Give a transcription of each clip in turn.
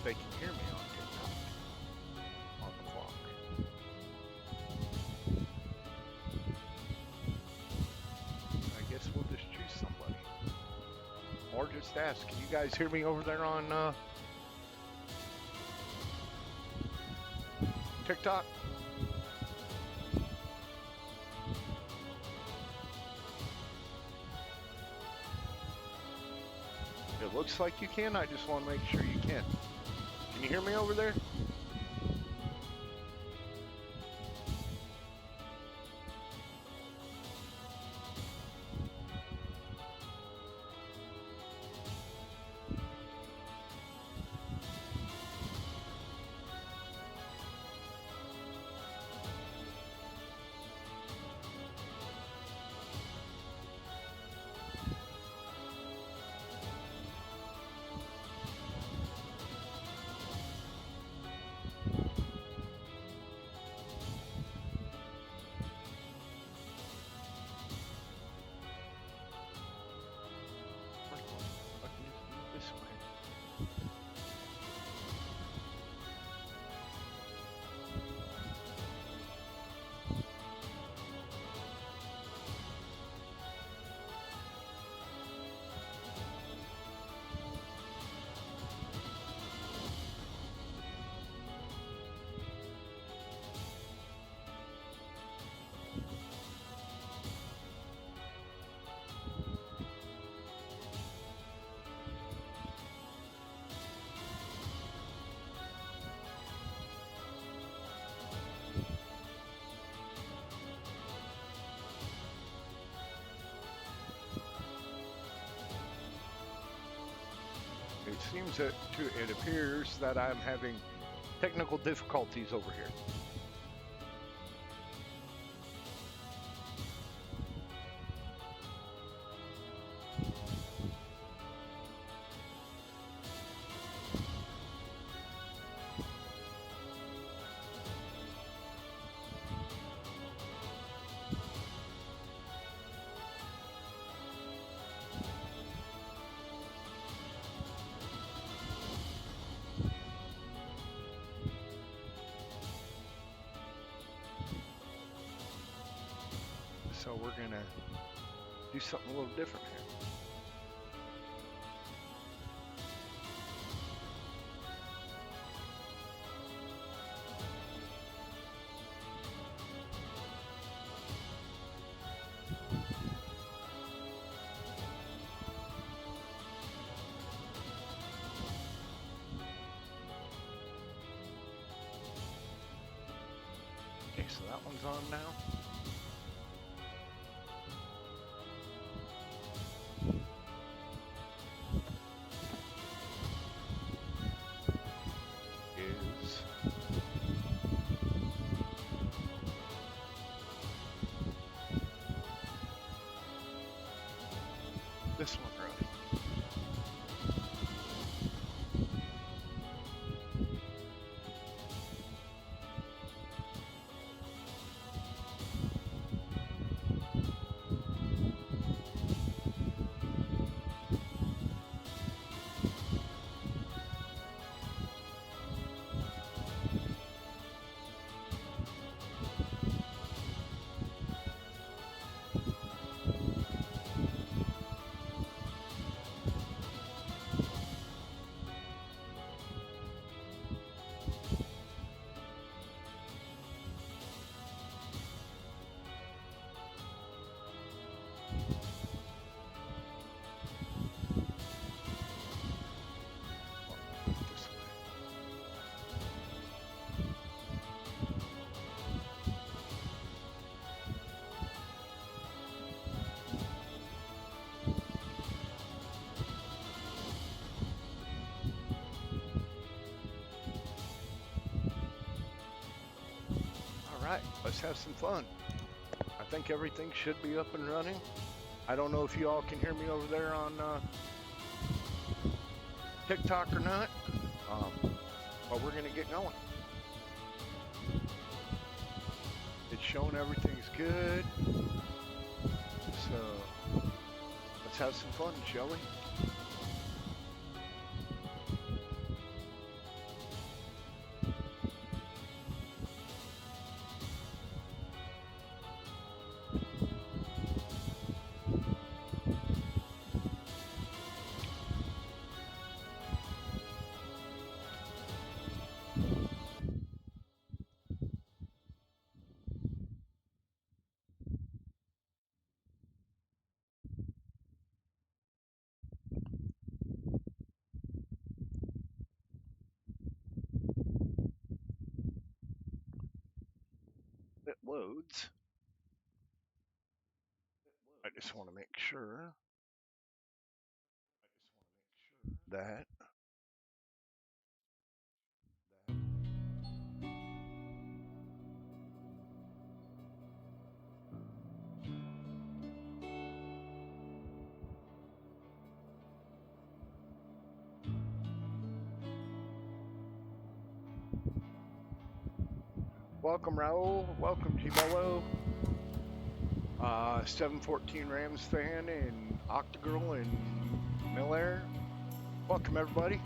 they can hear me on TikTok on the vlog. I guess we'll just choose somebody. Or just ask, can you guys hear me over there on TikTok? It looks like you can. I just want to make sure you can. Can you hear me over there? I can just move this way. It seems that it appears that I'm having technical difficulties over here. So we're gonna do something a little different here. Okay, so that one's on now. Is this one running? This way. All right, let's have some fun. I think everything should be up and running. I don't know if you all can hear me over there on TikTok or not, but we're gonna get going. It's showing everything's good, so let's have some fun, shall we? loads. I just want to make sure that welcome Raul, welcome Gibello, 714 Rams fan and Octagirl and Millair. Welcome everybody.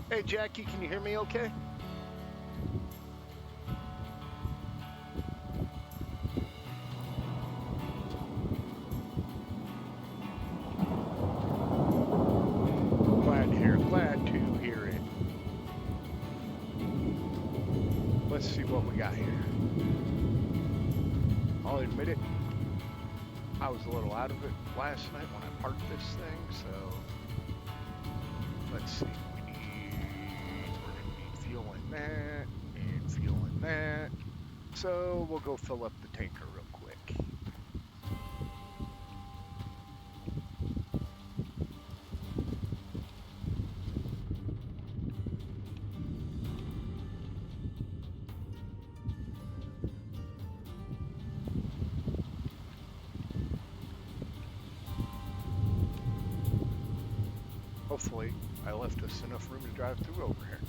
Hey Jackie, can you hear me okay? Glad to hear it. Let's see what we got here. I'll admit it, I was a little out of it last night when I parked this thing, so let's see. We're gonna need fuel in that and fuel in that. So we'll go fill up the tanker real quick. Hopefully, I left us enough room to drive through over here.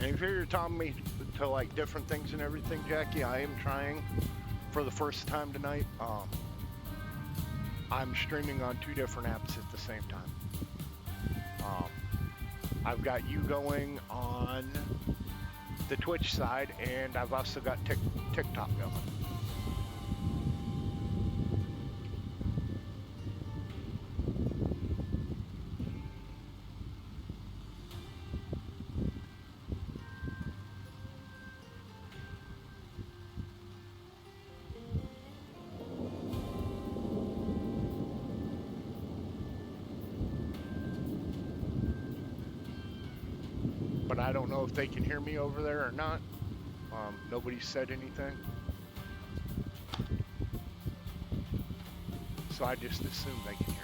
And if you're telling me to like different things and everything, Jackie, I am trying for the first time tonight. I'm streaming on 2 different apps at the same time. I've got you going on the Twitch side, and I've also got TikTok going. But I don't know if they can hear me over there or not. Nobody said anything. So I just assume they can hear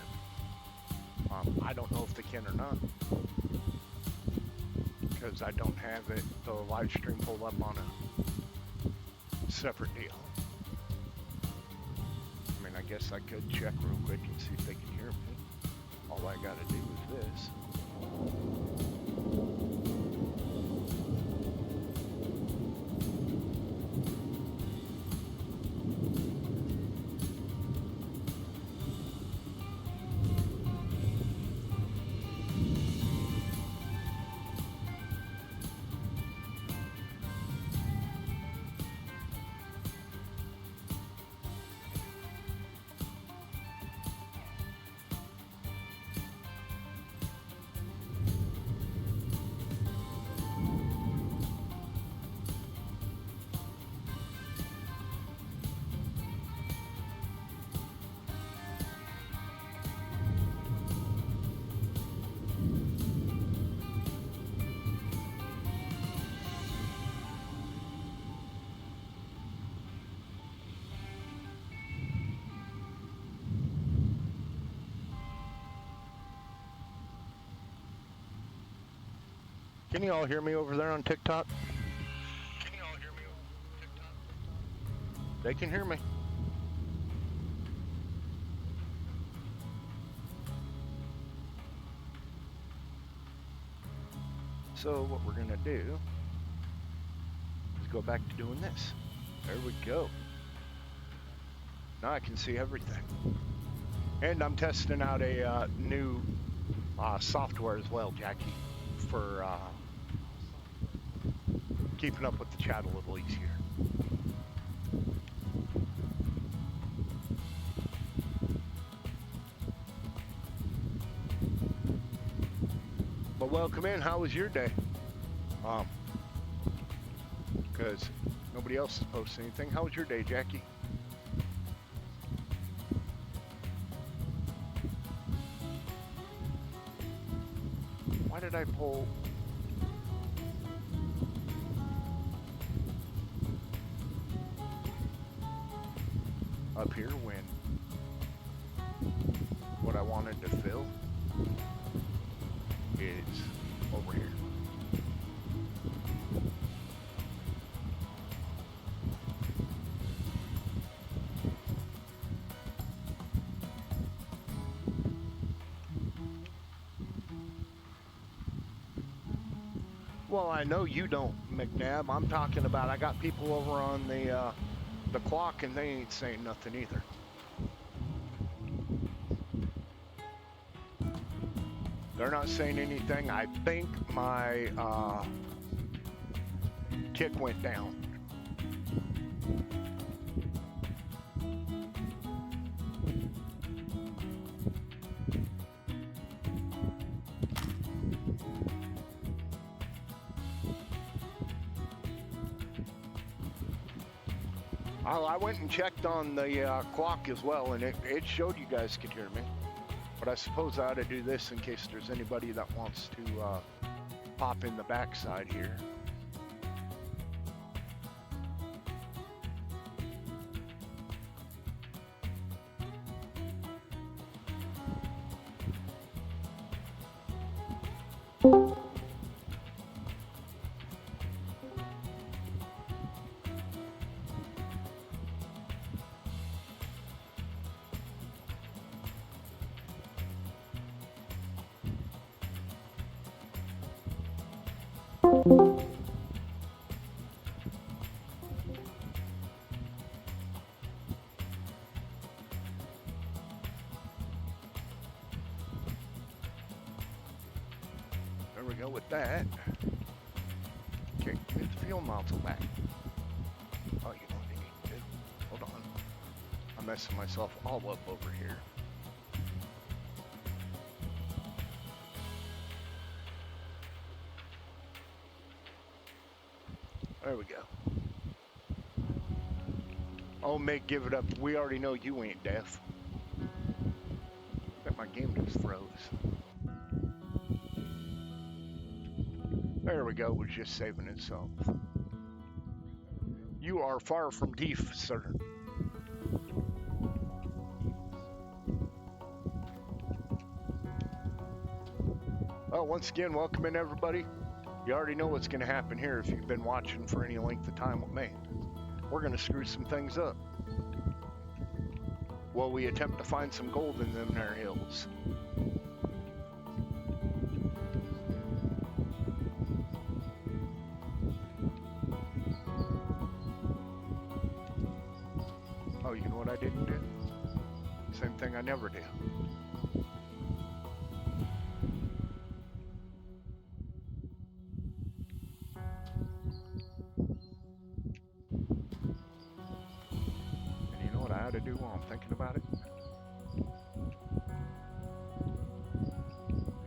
me. I don't know if they can or not, because I don't have it, the live stream pulled up on a separate deal. I mean, I guess I could check real quick and see if they can hear me. All I gotta do is this. Can you all hear me over there on TikTok? They can hear me. So what we're gonna do is go back to doing this. There we go. Now I can see everything. And I'm testing out a new software as well, Jackie, for keeping up with the chat a little easier. But welcome in. How was your day? Because nobody else has posted anything. How was your day, Jackie? Why did I pull? Up here when what I wanted to fill is over here. Well, I know you don't, McNabb. I'm talking about I got people over on the clock and they ain't saying nothing either. They're not saying anything. I think my kick went down. I went and checked on the clock as well, and it showed you guys could hear me. But I suppose I ought to do this in case there's anybody that wants to pop in the backside here. There we go with that. Okay, get the fuel nozzle back. Oh, you know what I need to do? Hold on. I'm messing myself all up over here. There we go. Oh, Meg, give it up. We already know you ain't deaf. I think my game just froze. There we go. Was just saving itself. You are far from deaf, sir. Well, once again, welcome in, everybody. You already know what's going to happen here if you've been watching for any length of time with me. We're going to screw some things up. Well, we attempt to find some gold in them there hills. Oh, you know what I didn't do? Same thing I never do. And you know what I ought to do while I'm thinking about it?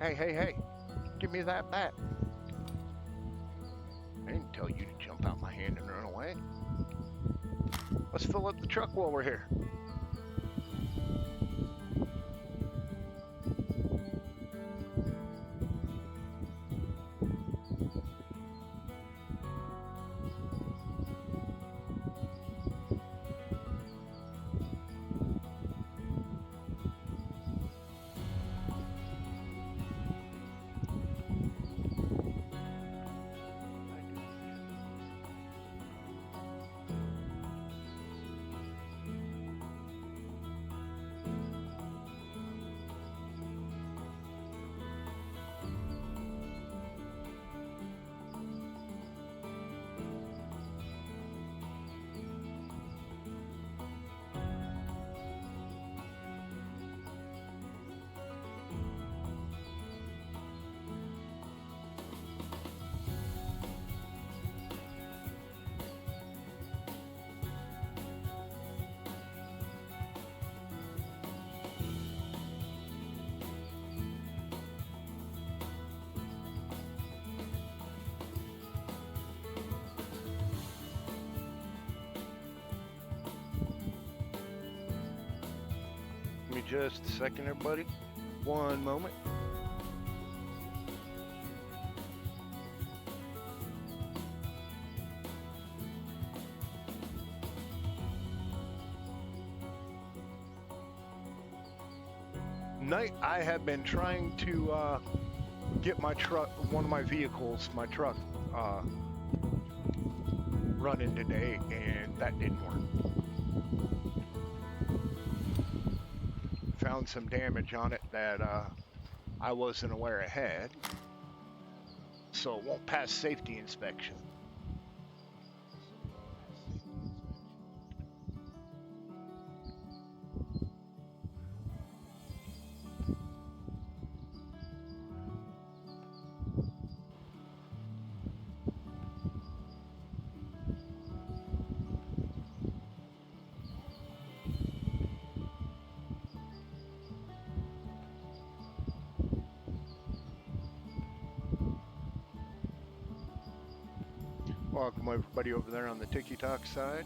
Hey, hey, hey, give me that bat. I didn't tell you to jump out my hand and run away. Let's fill up the truck while we're here. just a second, everybody. One moment. Night, I have been trying to get my truck, one of my vehicles, my truck, running today, and that didn't work. Found some damage on it that I wasn't aware it had, so it won't pass safety inspection. Welcome everybody over there on the TikTok side.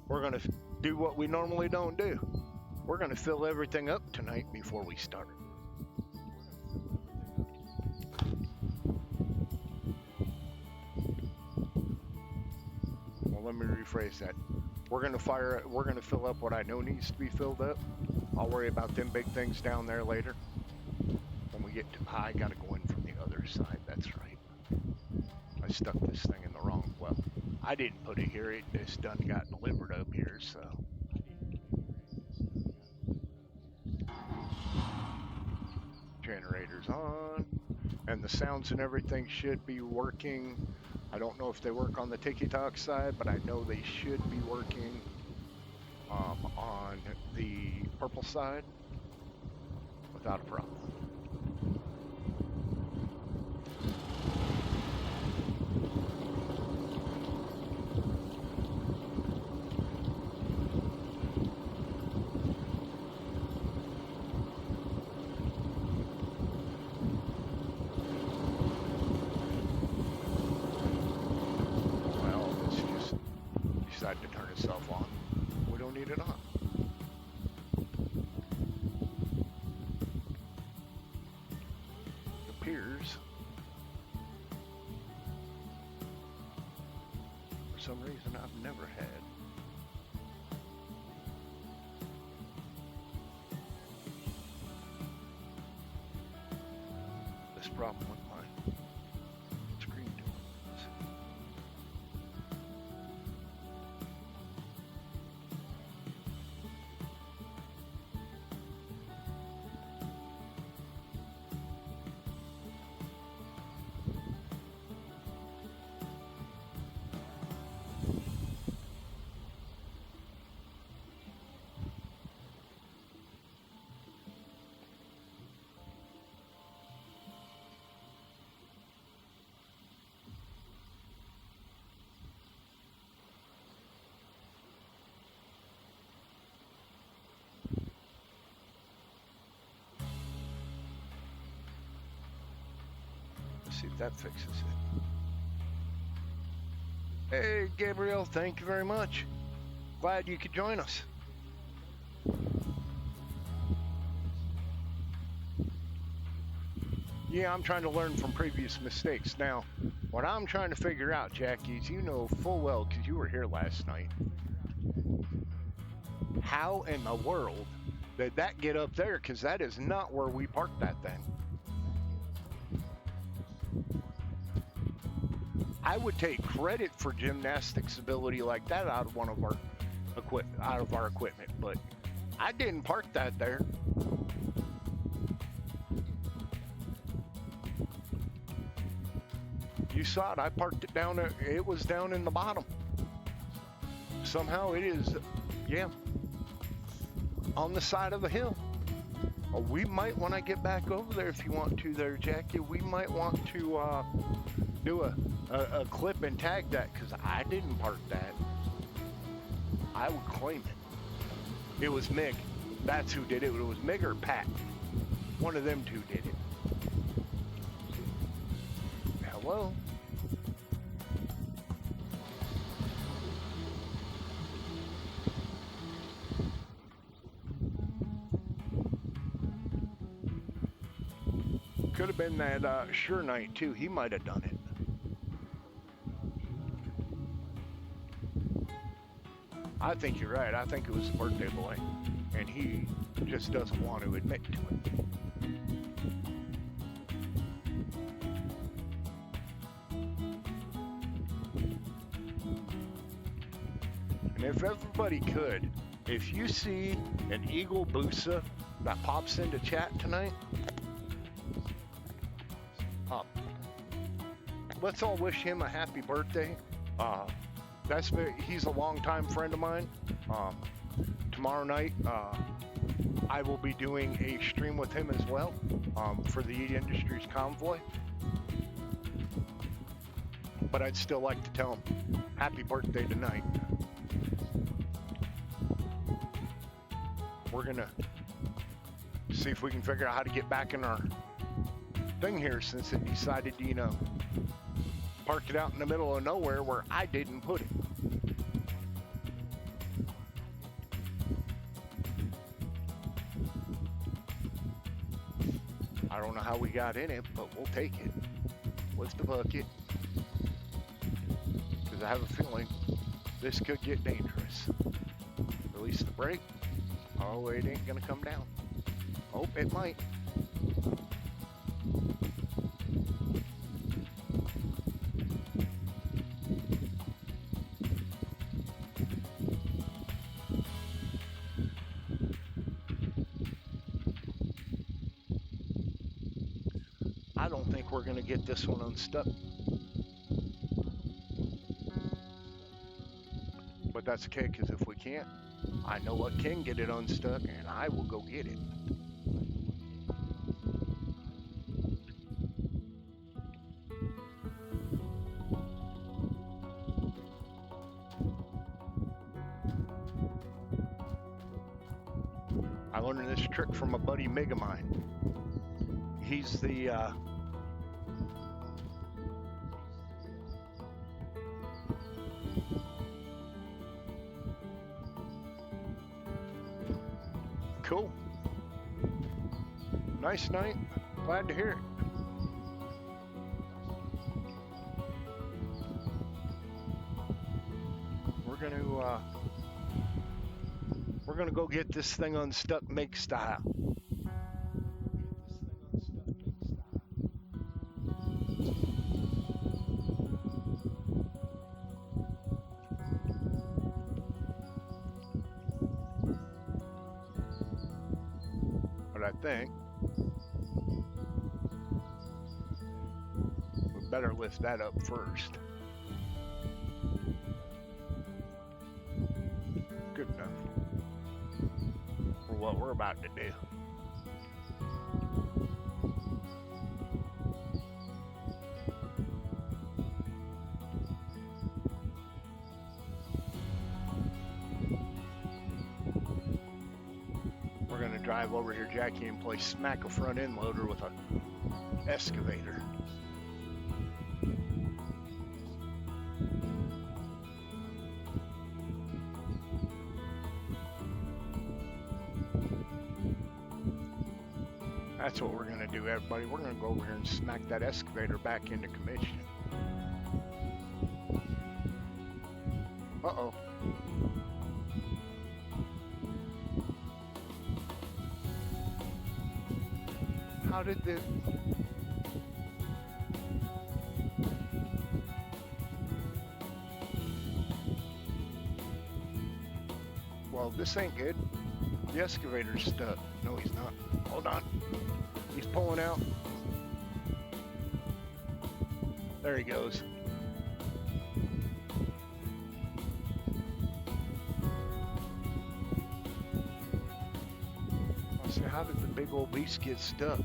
We're going to do what we normally don't do. We're going to fill everything up tonight before we start. Well, let me rephrase that. We're going to fill up what I know needs to be filled up. I'll worry about them big things down there later. When we get to, I got to go in from the other side. That's right. I stuck this thing in the wrong, well, I didn't put it here. It just done got delivered up here, so. Generator's on, and the sounds and everything should be working. I don't know if they work on the TikTok side, but I know they should be working on the purple side without a problem. To turn itself on. We don't need it on. It appears for some reason I've never had this problem with my screen doing this. See if that fixes it. Hey, Gabriel, thank you very much. Glad you could join us. Yeah, I'm trying to learn from previous mistakes. Now, what I'm trying to figure out, Jackie, is you know full well, because you were here last night, how in the world did that get up there? Because that is not where we parked that thing. I would take credit for gymnastics ability like that out of one of our equipment, but I didn't park that there. You saw it. I parked it down there. It was down in the bottom. Somehow it is, yeah, on the side of the hill. We might, when I get back over there, if you want to there, Jackie, we might want to do a clip and tag that, because I didn't park that. I would claim it. It was Mig. That's who did it. It was Mig or Pat. One of them two did it. Hello? Could have been that Sure Knight too. He might have done it. I think you're right. I think it was a birthday boy, and he just doesn't want to admit to it. And if everybody could, if you see an Eagle Busa that pops into chat tonight, let's all wish him a happy birthday. He's a longtime friend of mine. Tomorrow night, I will be doing a stream with him as well for the ED Industries Convoy. But I'd still like to tell him happy birthday tonight. We're gonna see if we can figure out how to get back in our thing here, since it decided to, park it out in the middle of nowhere where I didn't put it. I don't know how we got in it, but we'll take it. What's the bucket? Because I have a feeling this could get dangerous. Release the brake. Oh, it ain't gonna come down. Oh, it might. I don't think we're gonna get this one unstuck. But that's okay, because if we can't, I know what can get it unstuck, and I will go get it. I learned this trick from a buddy Mig of mine. He's the cool. Nice night. Glad to hear it. We're gonna go get this thing unstuck Mig style. But I think we better lift that up first. Good enough for what we're about to do. We're gonna drive over here, Jackie, and play smack a front end loader with a excavator. That's what we're gonna do, everybody. We're gonna go over here and smack that excavator back into commission. Uh-oh. How did the... Well, this ain't good. The excavator's stuck. No, he's not. Hold on. He's pulling out. There he goes. I said, how did the big old beast get stuck?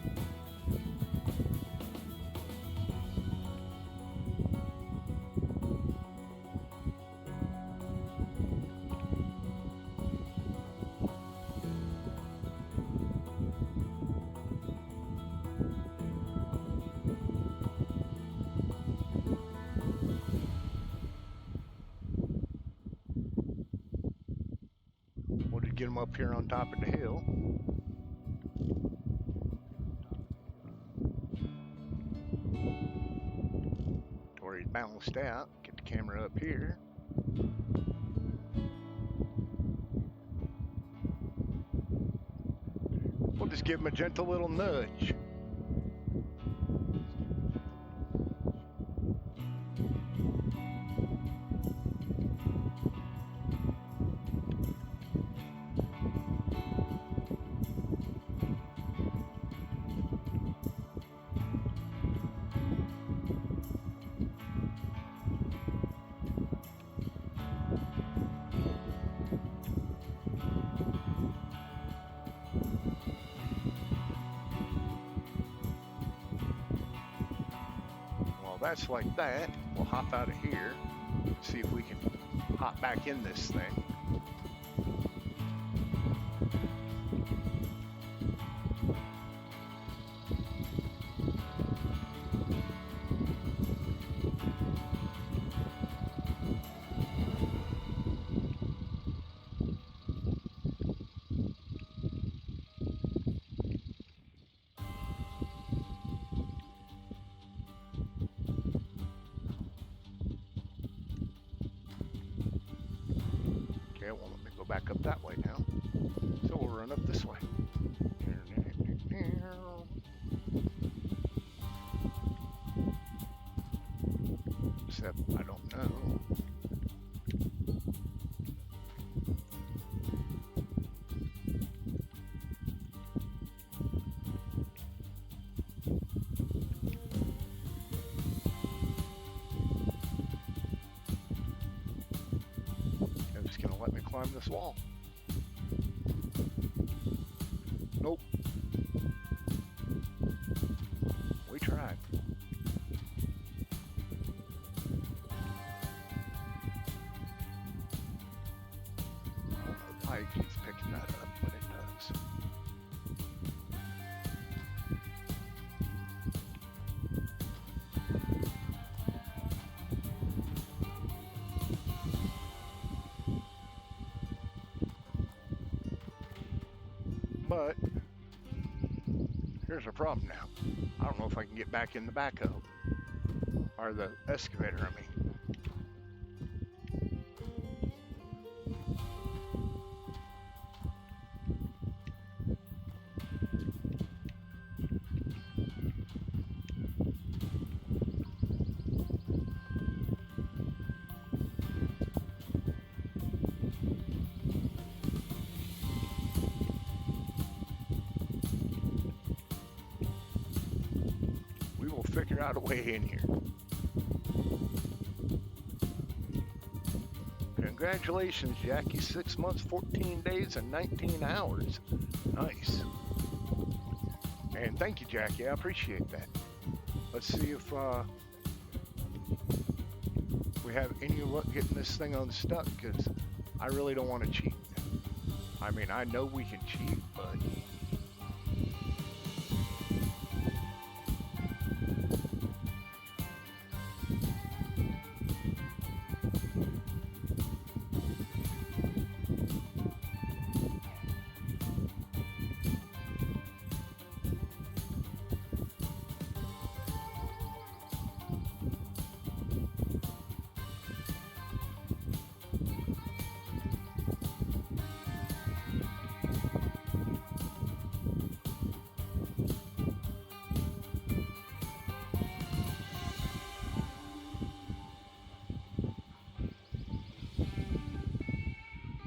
should get them up here on top of the hill. Where he's balanced out. Get the camera up here. We'll just give him a gentle little nudge. That's like that. We'll hop out of here, see if we can hop back in this thing. Okay, well, let me go back up that way now. So we'll run up this way. Except I don't know. It's gonna let me climb this wall. Nope. We tried. The pipe keeps picking that up, but it does. But here's a problem now. I don't know if I can get back in the backhoe. Or the excavator, I mean. Figure out a way in here. Congratulations, Jackie. 6 months, 14 days, and 19 hours. Nice. And thank you, Jackie. I appreciate that. Let's see if we have any luck getting this thing unstuck, because I really don't want to cheat. I mean, I know we can cheat, but...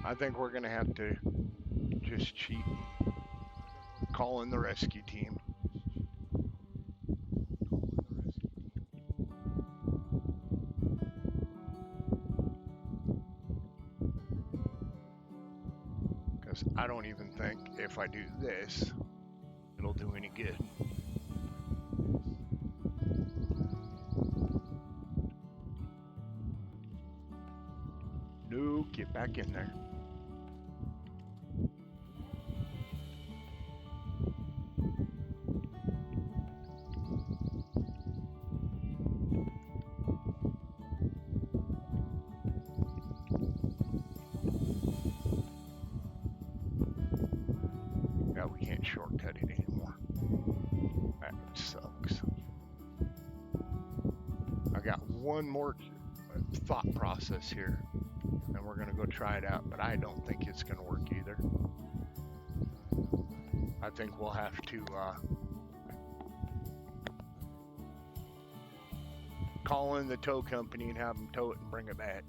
I think we're going to have to just cheat, call in the rescue team. Because I don't even think if I do this, it'll do any good. No, get back in there. we can't shortcut it anymore. That sucks. I got one more thought process here, and we're gonna go try it out, but I don't think it's gonna work either. I think we'll have to call in the tow company and have them tow it and bring it back.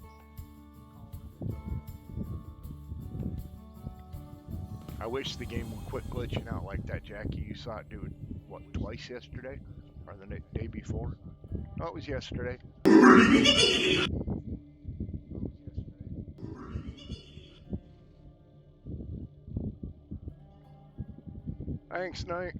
I wish the game would quit glitching out like that, Jackie. You saw it do it, what, twice yesterday? Or the day before? No, it was yesterday. Thanks, Knight.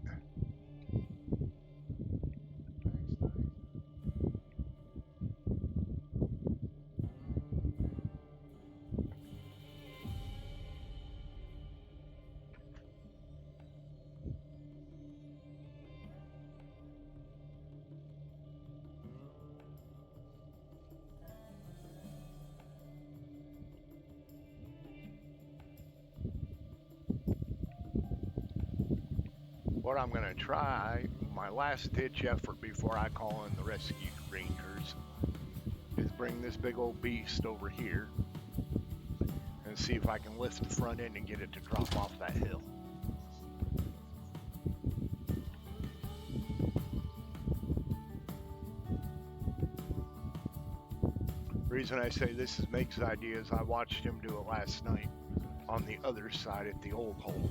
What I'm going to try, my last ditch effort before I call in the rescue rangers, is bring this big old beast over here and see if I can lift the front end and get it to drop off that hill. The reason I say this is Meg's idea is I watched him do it last night on the other side at the old hole.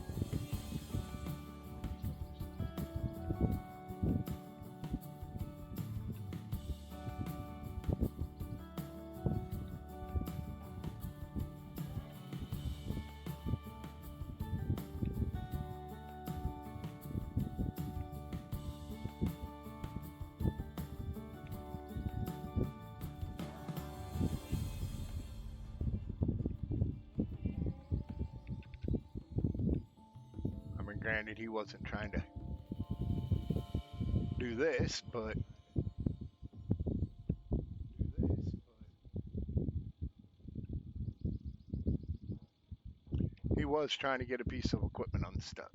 Granted, he wasn't trying to do this, but he was trying to get a piece of equipment unstuck.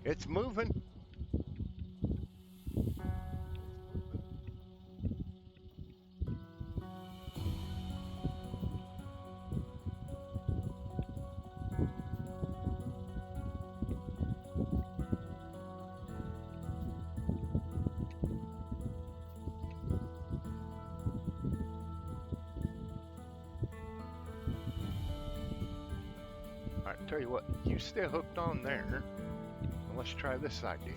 It's moving. I tell you what, you stay hooked on there. Let's try this idea.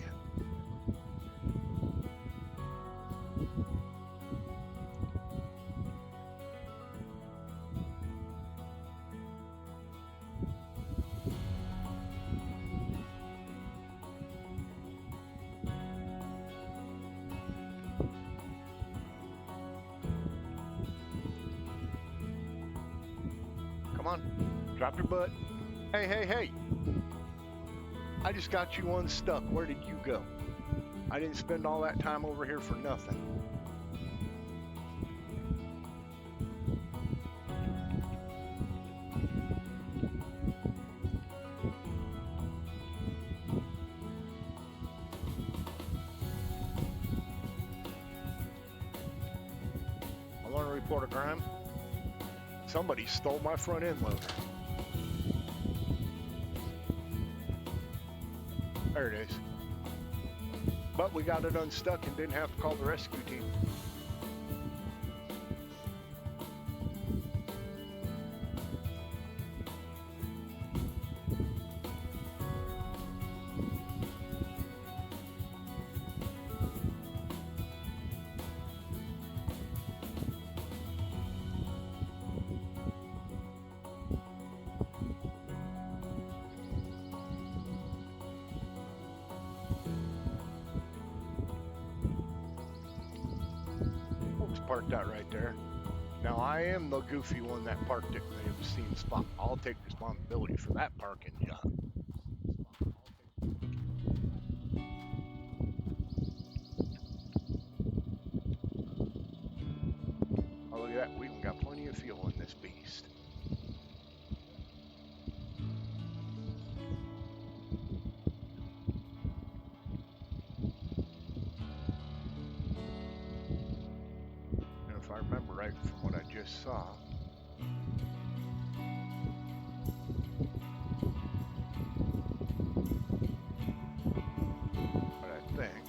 Come on, drop your butt. Hey, hey, hey. I just got you unstuck. Where did you go? I didn't spend all that time over here for nothing. I want to report a crime. Somebody stole my front end loader. There it is. But we got it unstuck and didn't have to call the rescue team. parked that right there. Now, I am the goofy one that parked it in the obscene spot. I'll take responsibility for that parking job. Oh, look at that. We even got plenty of fuel in this beast. And if I remember right from what I just saw, what I think,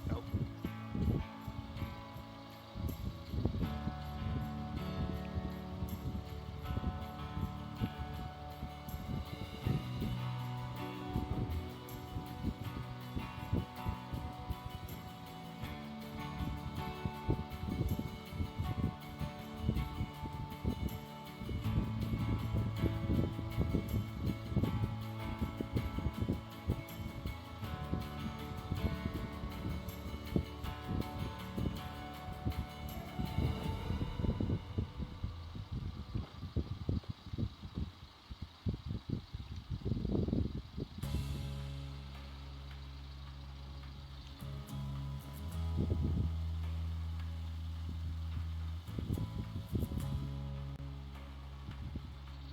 nope.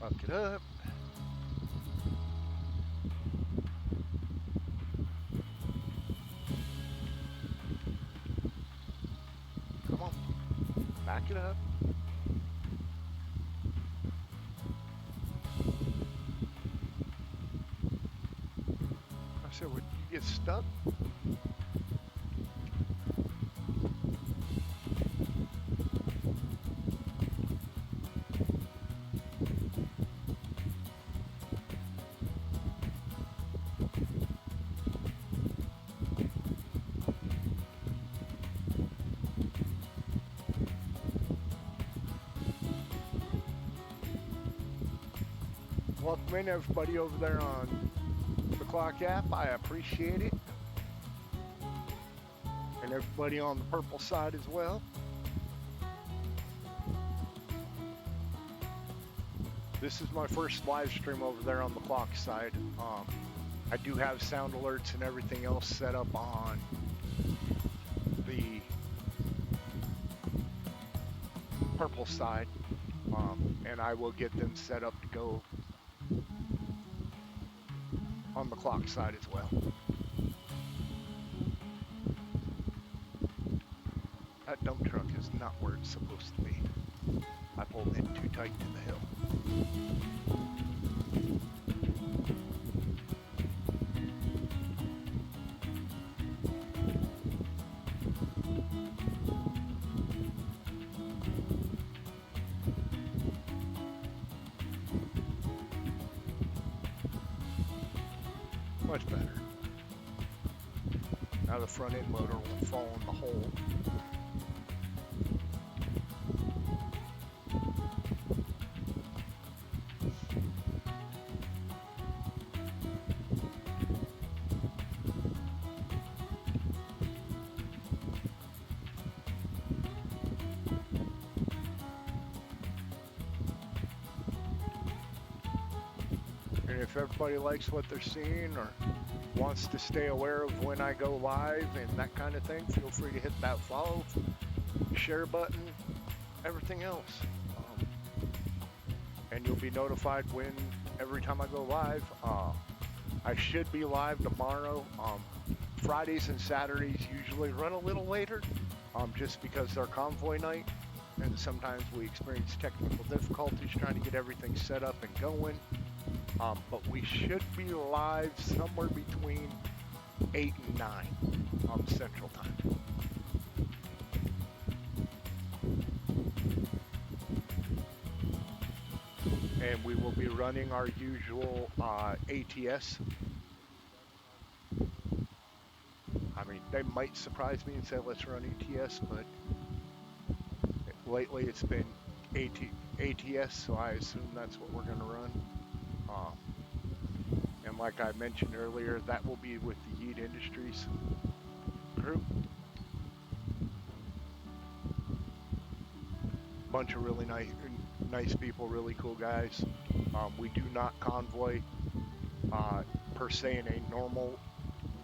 Fuck it up. Come on. Back it up. I said, would you get stuck? Welcome in, everybody over there on the Clock app. I appreciate it. And everybody on the purple side as well. This is my first live stream over there on the Clock side. I do have sound alerts and everything else set up on the purple side. And I will get them set up to go on the Clock side as well. That dump truck is not where it's supposed to be. I pulled in too tight to the hill. Much better. Now the front end motor won't fall in the hole. And if everybody likes what they're seeing or wants to stay aware of when I go live and that kind of thing, feel free to hit that follow, share button, everything else. And you'll be notified when every time I go live. I should be live tomorrow. Fridays and Saturdays usually run a little later, just because they're convoy night, and sometimes we experience technical difficulties trying to get everything set up and going. But we should be live somewhere between 8 and 9 Central Time. And we will be running our usual ATS. I mean, they might surprise me and say, let's run ATS, but lately it's been ATS, so I assume that's what we're going to run. And like I mentioned earlier, that will be with the Yeet Industries group. Bunch of really nice people, really cool guys. We do not convoy per se in a normal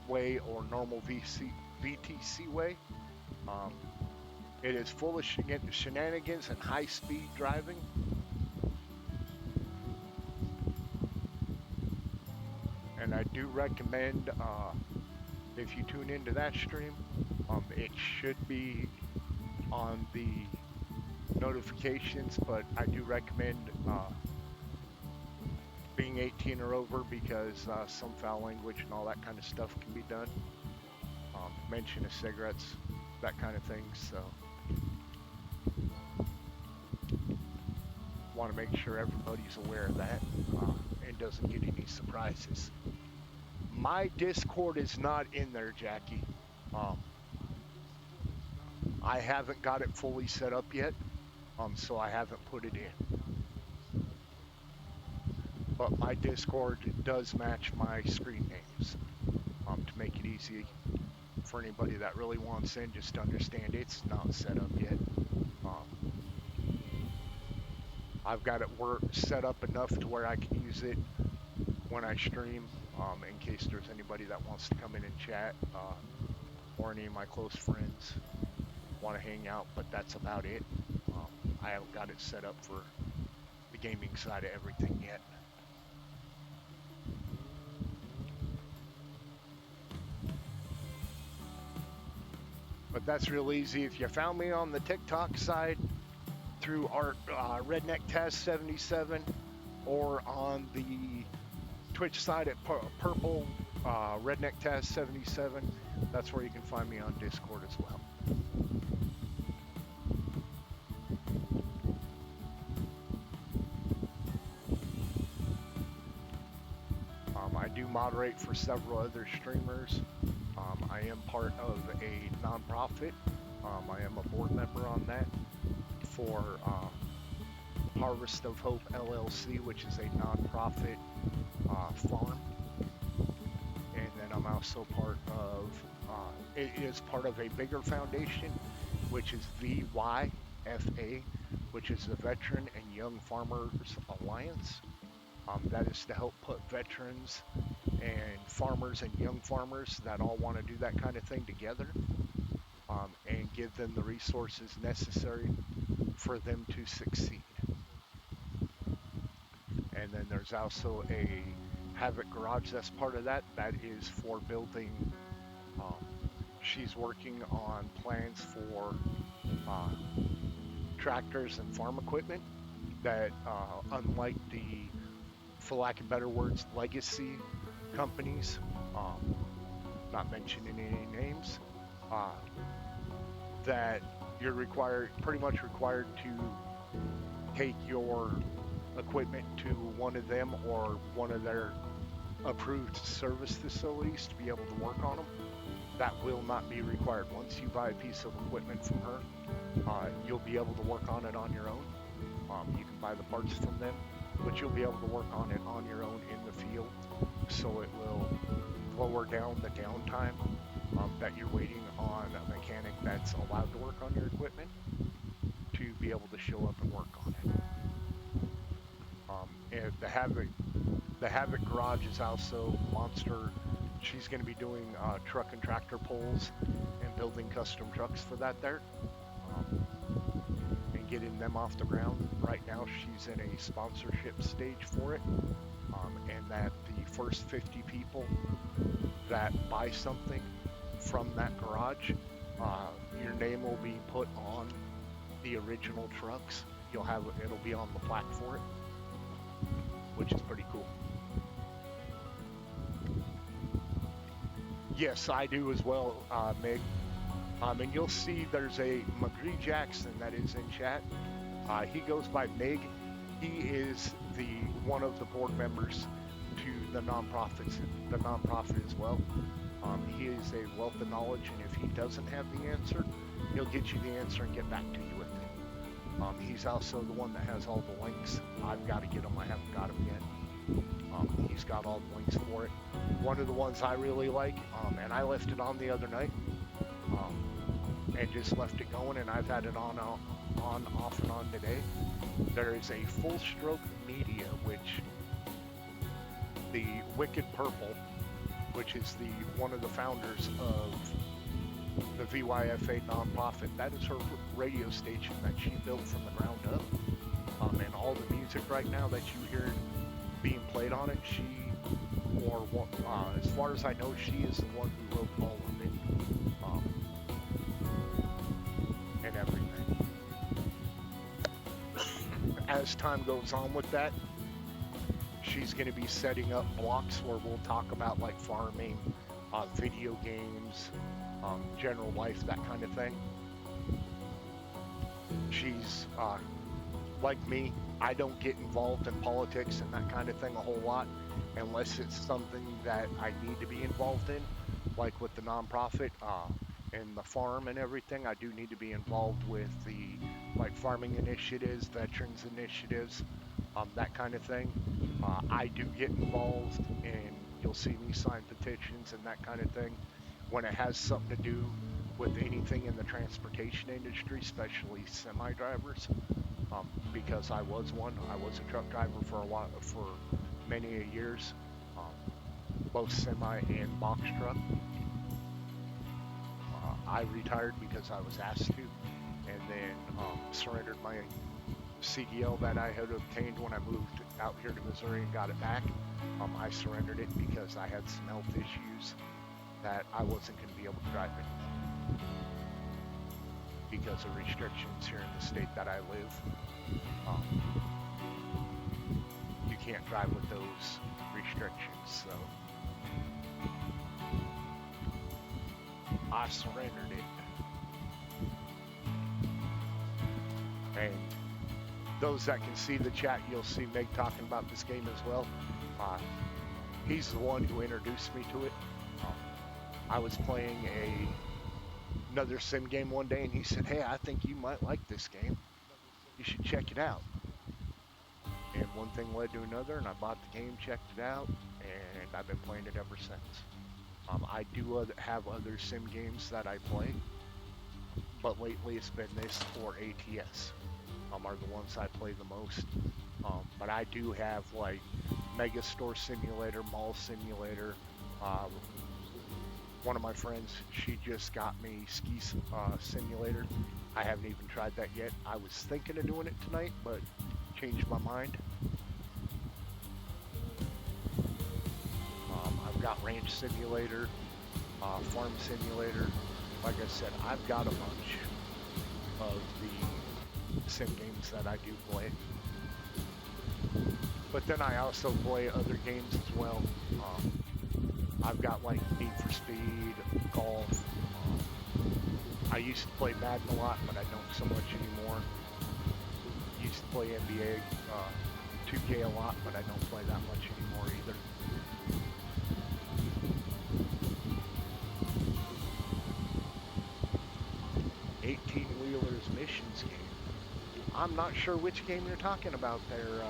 way or normal VTC way. It is full of shenanigans and high-speed driving. And I do recommend, if you tune into that stream, it should be on the notifications, but I do recommend being 18 or over because some foul language and all that kind of stuff can be done. Mention of cigarettes, that kind of thing. So want to make sure everybody's aware of that and doesn't get any surprises. My Discord is not in there, Jackie. I haven't got it fully set up yet, so I haven't put it in. But my Discord does match my screen names to make it easy for anybody that really wants in. Just understand it's not set up yet. I've got it set up enough to where I can use it when I stream, in case there's anybody that wants to come in and chat, or any of my close friends want to hang out, but that's about it. I haven't got it set up for the gaming side of everything yet. But that's real easy. If you found me on the TikTok side through our Redneck Taz 77 or on the Twitch side at Purple Redneck Taz 77, that's where you can find me on Discord as well. I do moderate for several other streamers. I am part of a nonprofit. I am a board member on that for Harvest of Hope LLC, which is a nonprofit farm. And then I'm also part of, it is part of a bigger foundation, which is VYFA, which is the Veteran and Young Farmers Alliance. That is to help put veterans and farmers and young farmers that all want to do that kind of thing together, and give them the resources necessary for them to succeed. And then there's also a Havoc Garage that's part of that. That is for building, she's working on plans for tractors and farm equipment that, unlike the, for lack of better words, legacy companies, not mentioning any names, that you're pretty much required to take your equipment to one of them or one of their approved service facilities to be able to work on them. That will not be required. Once you buy a piece of equipment from her, you'll be able to work on it on your own. You can buy the parts from them, but you'll be able to work on it on your own in the field, so it will lower down the downtime that you're waiting on a mechanic that's allowed to work on your equipment to be able to show up and work on it. And the Havoc Garage is also Monster. She's going to be doing truck and tractor pulls and building custom trucks for that there. And getting them off the ground. Right now she's in a sponsorship stage for it, and that the first 50 people that buy something from that garage, your name will be put on the original trucks. It'll be on the plaque for it, which is pretty cool. Yes, I do as well, Mig. And you'll see there's a McGree Jackson that is in chat. He goes by Mig. He is one of the board members to the nonprofit as well. He is a wealth of knowledge, and if he doesn't have the answer, he'll get you the answer and get back to you with it. He's also the one that has all the links. I've got to get them. I haven't got them yet. He's got all the links for it. One of the ones I really like, and I left it on the other night, um, and just left it going, and I've had it on, off and on today. There is a Full Stroke Media, which the Wicked Purple, which is the one of the founders of the VYFA nonprofit. That is her radio station that she built from the ground up. And all the music right now that you hear being played on it, as far as I know, she is the one who wrote all of it, and everything. As time goes on with that, she's going to be setting up blocks where we'll talk about like farming, video games, general life, that kind of thing. She's like me. I don't get involved in politics and that kind of thing a whole lot unless it's something that I need to be involved in, like with the nonprofit and the farm and everything. I do need to be involved with the like farming initiatives, veterans initiatives, that kind of thing. I do get involved, and you'll see me sign petitions and that kind of thing when it has something to do with anything in the transportation industry, especially semi drivers. Because I was one. I was a truck driver for many years, both semi and box truck. I retired because I was asked to, and then surrendered my CDL that I had obtained when I moved out here to Missouri and got it back. I surrendered it because I had some health issues that I wasn't going to be able to drive anymore because of restrictions here in the state that I live. You can't drive with those restrictions, so I surrendered it. And those that can see the chat, you'll see Meg talking about this game as well. He's the one who introduced me to it. I was playing another sim game one day, and he said, "Hey, I think you might like this game. You should check it out." And one thing led to another, and I bought the game, checked it out, and I've been playing it ever since. I do have other sim games that I play, but lately it's been this or ATS are the ones I play the most. But I do have like Mega Store Simulator, Mall Simulator. One of my friends, she just got me Ski Simulator. I haven't even tried that yet. I was thinking of doing it tonight, but changed my mind. I've got Ranch Simulator, Farm Simulator. Like I said, I've got a bunch of the sim games that I do play. But then I also play other games as well. I've got like Need for Speed, golf. I used to play Madden a lot, but I don't so much anymore. Used to play NBA 2K a lot, but I don't play that much anymore either. Wheelers Missions game. I'm not sure which game you're talking about there.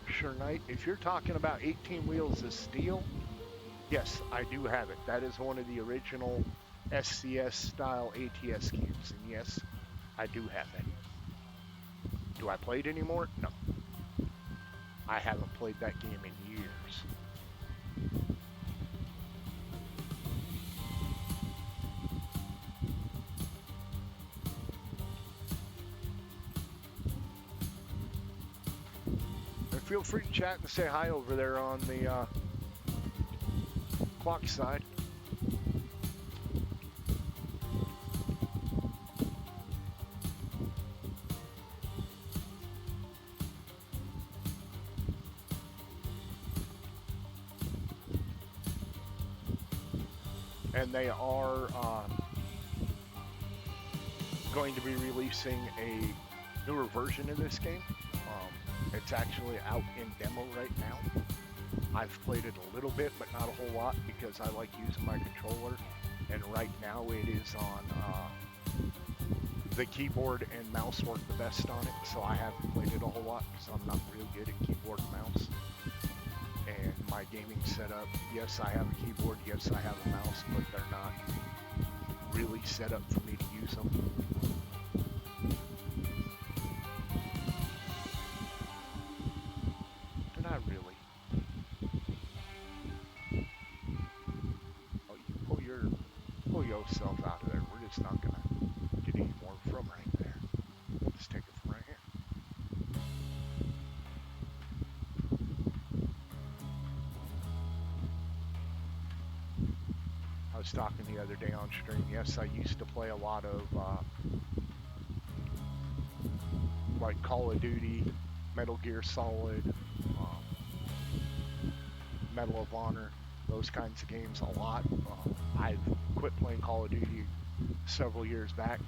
Sure Knight. If you're talking about 18 Wheels of Steel, yes, I do have it. That is one of the original SCS style ATS games, and yes, I do have it. Do I play it anymore? No. I haven't played that game in years. Feel free to chat and say hi over there on the clock side. And they are going to be releasing a newer version of this game. It's actually out in demo right now. I've played it a little bit, but not a whole lot because I like using my controller. And right now it is on the keyboard and mouse work the best on it, so I haven't played it a whole lot because I'm not real good at keyboard and mouse. And my gaming setup, yes, I have a keyboard, yes, I have a mouse, but they're not really set up for me to use them. Did I really? Oh, you pull yourself out of there. We're just not gonna get any more from right there. We'll just take it from right here. I was talking the other day on stream. Yes, I used to play a lot of like Call of Duty, Metal Gear Solid, Medal of Honor, those kinds of games a lot. I've quit playing Call of Duty several years back.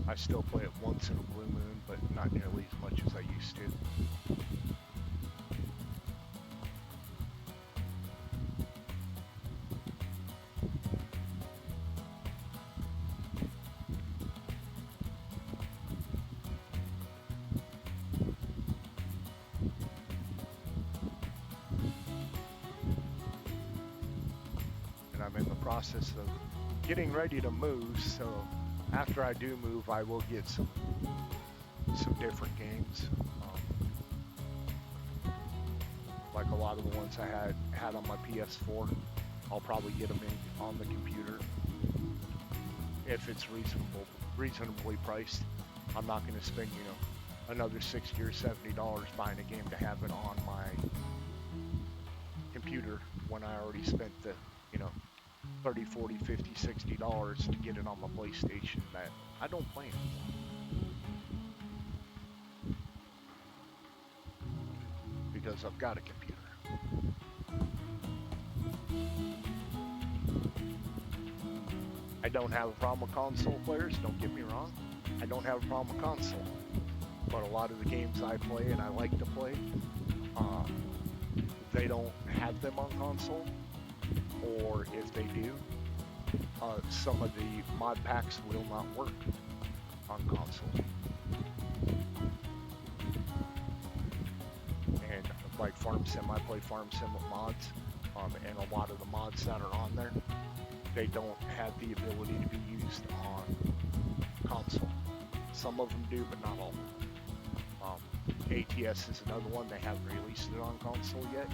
I still play it once in a blue moon, but not nearly as much as I used to. I'm in the process of getting ready to move, so after I do move, I will get some different games. Like a lot of the ones I had on my PS4, I'll probably get them on the computer if it's reasonably priced. I'm not going to spend, another $60 or $70 buying a game to have it on my computer when I already spent the, $30, $40, $50, $60 to get it on my PlayStation that I don't play anymore. Because I've got a computer. I don't have a problem with console players, don't get me wrong. I don't have a problem with console. But a lot of the games I play and I like to play, they don't have them on console. Or if they do, some of the mod packs will not work on console. And like Farm Sim, I play Farm Sim with mods, and a lot of the mods that are on there, they don't have the ability to be used on console. Some of them do, but not all. ATS is another one, they haven't released it on console yet.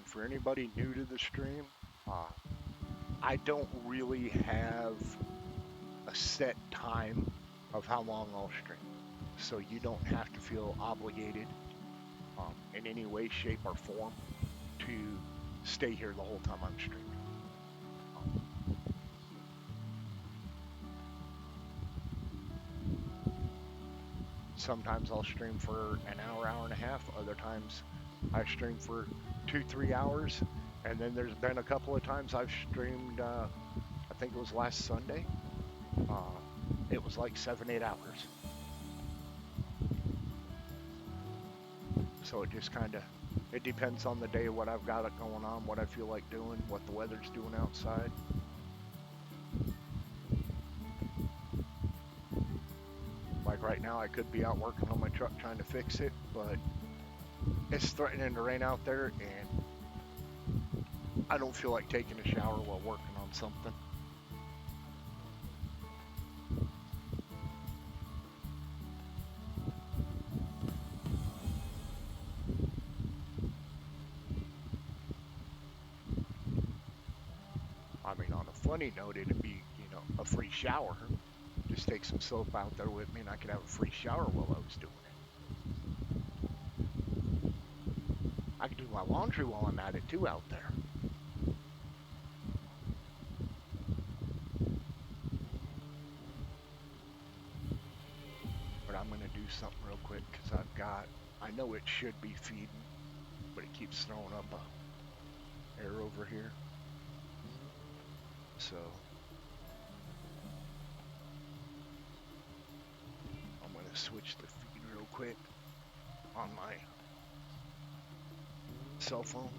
For anybody new to the stream, I don't really have a set time of how long I'll stream. So you don't have to feel obligated in any way, shape, or form to stay here the whole time I'm streaming. Sometimes I'll stream for an hour, hour and a half. Other times I stream for 2-3 hours, and then there's been a couple of times I've streamed, I think it was last Sunday, it was like 7-8 hours. So it just it depends on the day, what I've got going on, what I feel like doing, what the weather's doing outside. Like right now I could be out working on my truck trying to fix it, but it's threatening to rain out there, and I don't feel like taking a shower while working on something. funny note, it'd be, a free shower. Just take some soap out there with me and I could have a free shower while I was doing it. I could do my laundry while I'm at it too out there. But I'm going to do something real quick because I know it should be feeding, but it keeps throwing up a error over here. So I'm going to switch the feed real quick on my cell phone.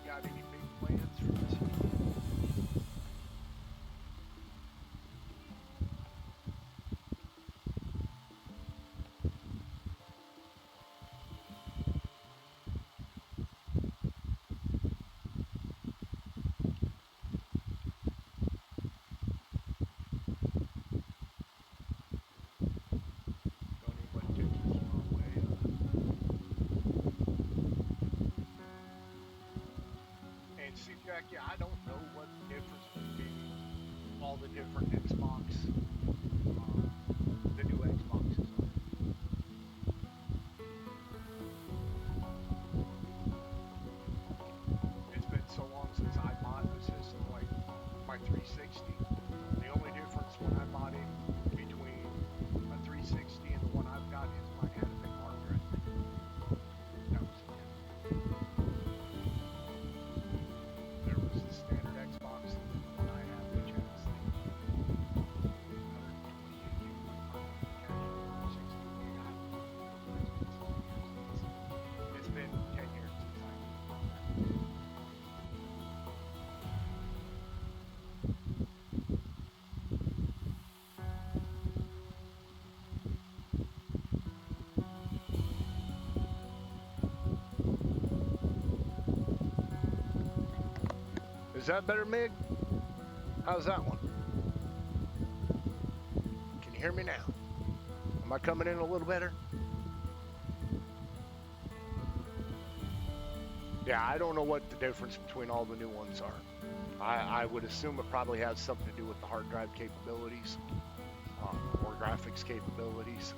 Got any big plans for this weekend? Don't anybody take this the wrong way. And see, Jackie, I don't know what the difference between all the different Xbox, the new Xboxes are. It's been so long since I bought the system, like my 360. The only difference when I bought it between a 360 and the one I've got is mine had a big hard drive. That was it. There was the standard Xbox and then the one I have, which has like 128 gig cache, 60 gig. It's been 10 years since I bought that. Is that better, Mig? How's that one? Can you hear me now? Am I coming in a little better? Yeah, I don't know what the difference between all the new ones are. I would assume it probably has something to do with the hard drive capabilities or graphics capabilities.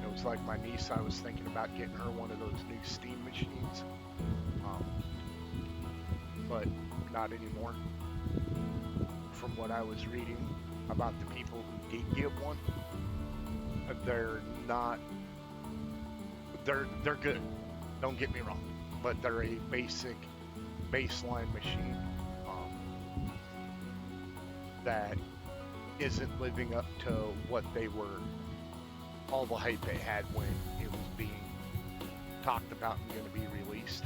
It was like my niece, I was thinking about getting her one of those new Steam machines, but not anymore. From what I was reading about the people who did get one, they're not, they're good, don't get me wrong, but they're a basic baseline machine that isn't living up to what they were, all the hype they had when it was being talked about and going to be released.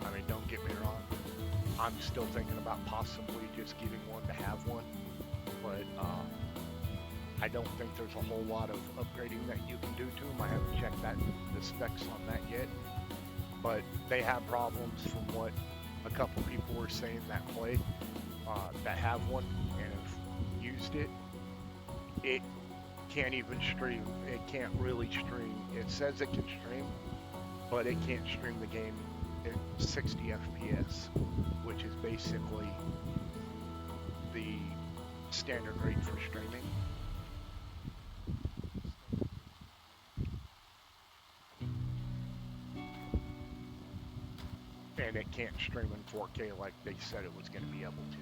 I mean, don't get me wrong, I'm still thinking about possibly just getting one to have one, but I don't think there's a whole lot of upgrading that you can do to them. I haven't checked the specs on that yet, but they have problems from what a couple people were saying that play, that have one and have used it. It can't even stream. It can't really stream. It says it can stream, but it can't stream the game at 60 FPS, which is basically the standard rate for streaming. and it can't stream in 4K like they said it was going to be able to.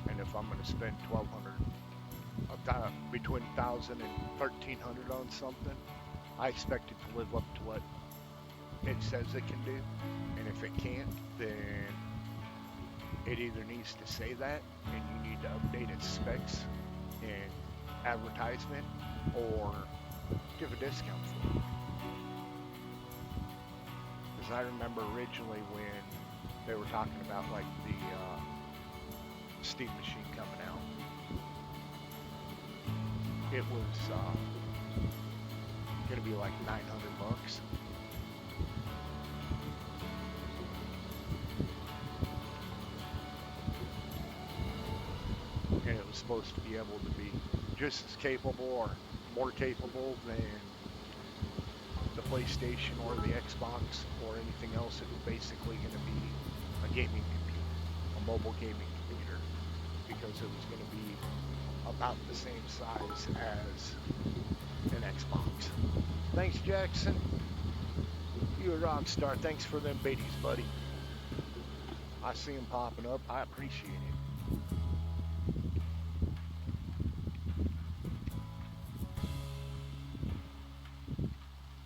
And if I'm going to spend 1,200, between 1,000 and 1,300 on something, I expect it to live up to what it says it can do. And if it can't, then it either needs to say that and you need to update its specs and advertisement, or give a discount for it. Because I remember originally when they were talking about like the Steam Machine coming out, it was gonna be like $900. And it was supposed to be able to be just as capable or more capable than the PlayStation or the Xbox or anything else. It was basically going to be a gaming computer, a mobile gaming computer, because it was going to be about the same size as an Xbox. Thanks, Jackson. You're a rock star. Thanks for them biddies, buddy. I see them popping up. I appreciate it.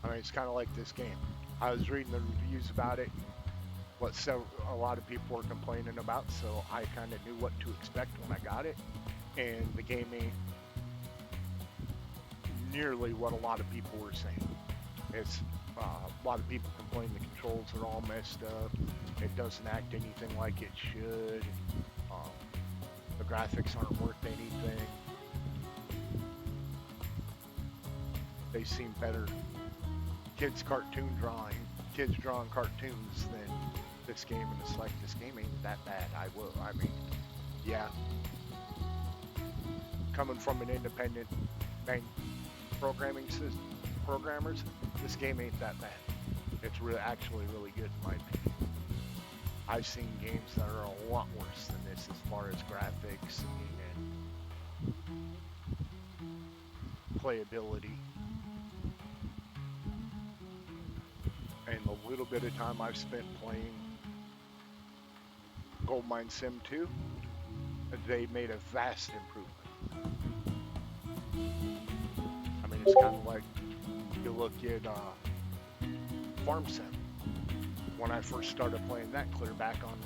I mean, it's kind of like this game. I was reading the reviews about it, a lot of people were complaining about, so I kind of knew what to expect when I got it. And the game ain't nearly what a lot of people were saying. It's a lot of people complain the controls are all messed up. It doesn't act anything like it should. The graphics aren't worth anything. They seem better. Kids drawing cartoons than this game, and it's like, this game ain't that bad. I mean, yeah. Coming from an independent programmers, this game ain't that bad. It's actually really good in my opinion. I've seen games that are a lot worse than this as far as graphics and playability. And the little bit of time I've spent playing Goldmine Sim 2, they made a vast improvement. I mean, it's kind of like you look at Farm Sim. When I first started playing that, clear back on,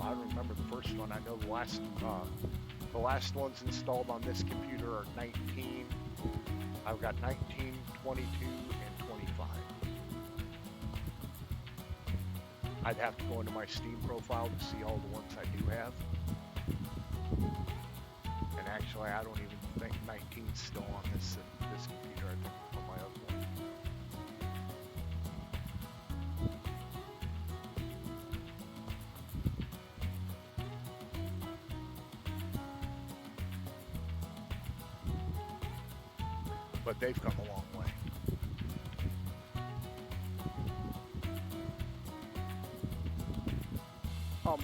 I don't remember the first one. I know the last ones installed on this computer are 19. I've got 19, 22, and 25. I'd have to go into my Steam profile to see all the ones I do have. And actually, I don't even think 19's still on this computer. I think it's on my other one. But they've come a long way.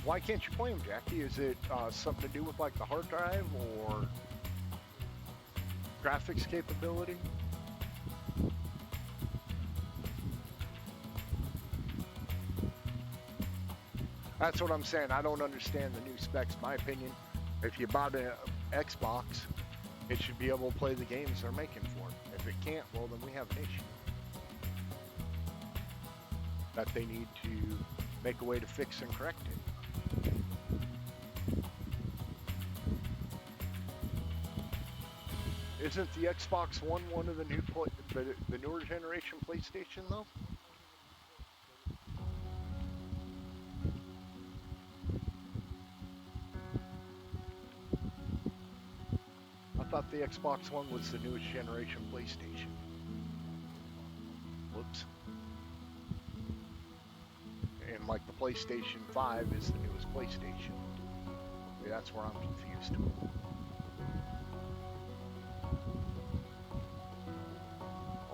Why can't you play them, Jackie? Is it something to do with like the hard drive or graphics capability? That's what I'm saying. I don't understand the new specs. My opinion, if you bought an Xbox, it should be able to play the games they're making for it. If it can't, well, then we have an issue that they need to make a way to fix and correct it. Isn't the Xbox One of the the newer generation PlayStation though? I thought the Xbox One was the newest generation PlayStation. Whoops. And like the PlayStation 5 is the newest PlayStation. Okay, that's where I'm confused.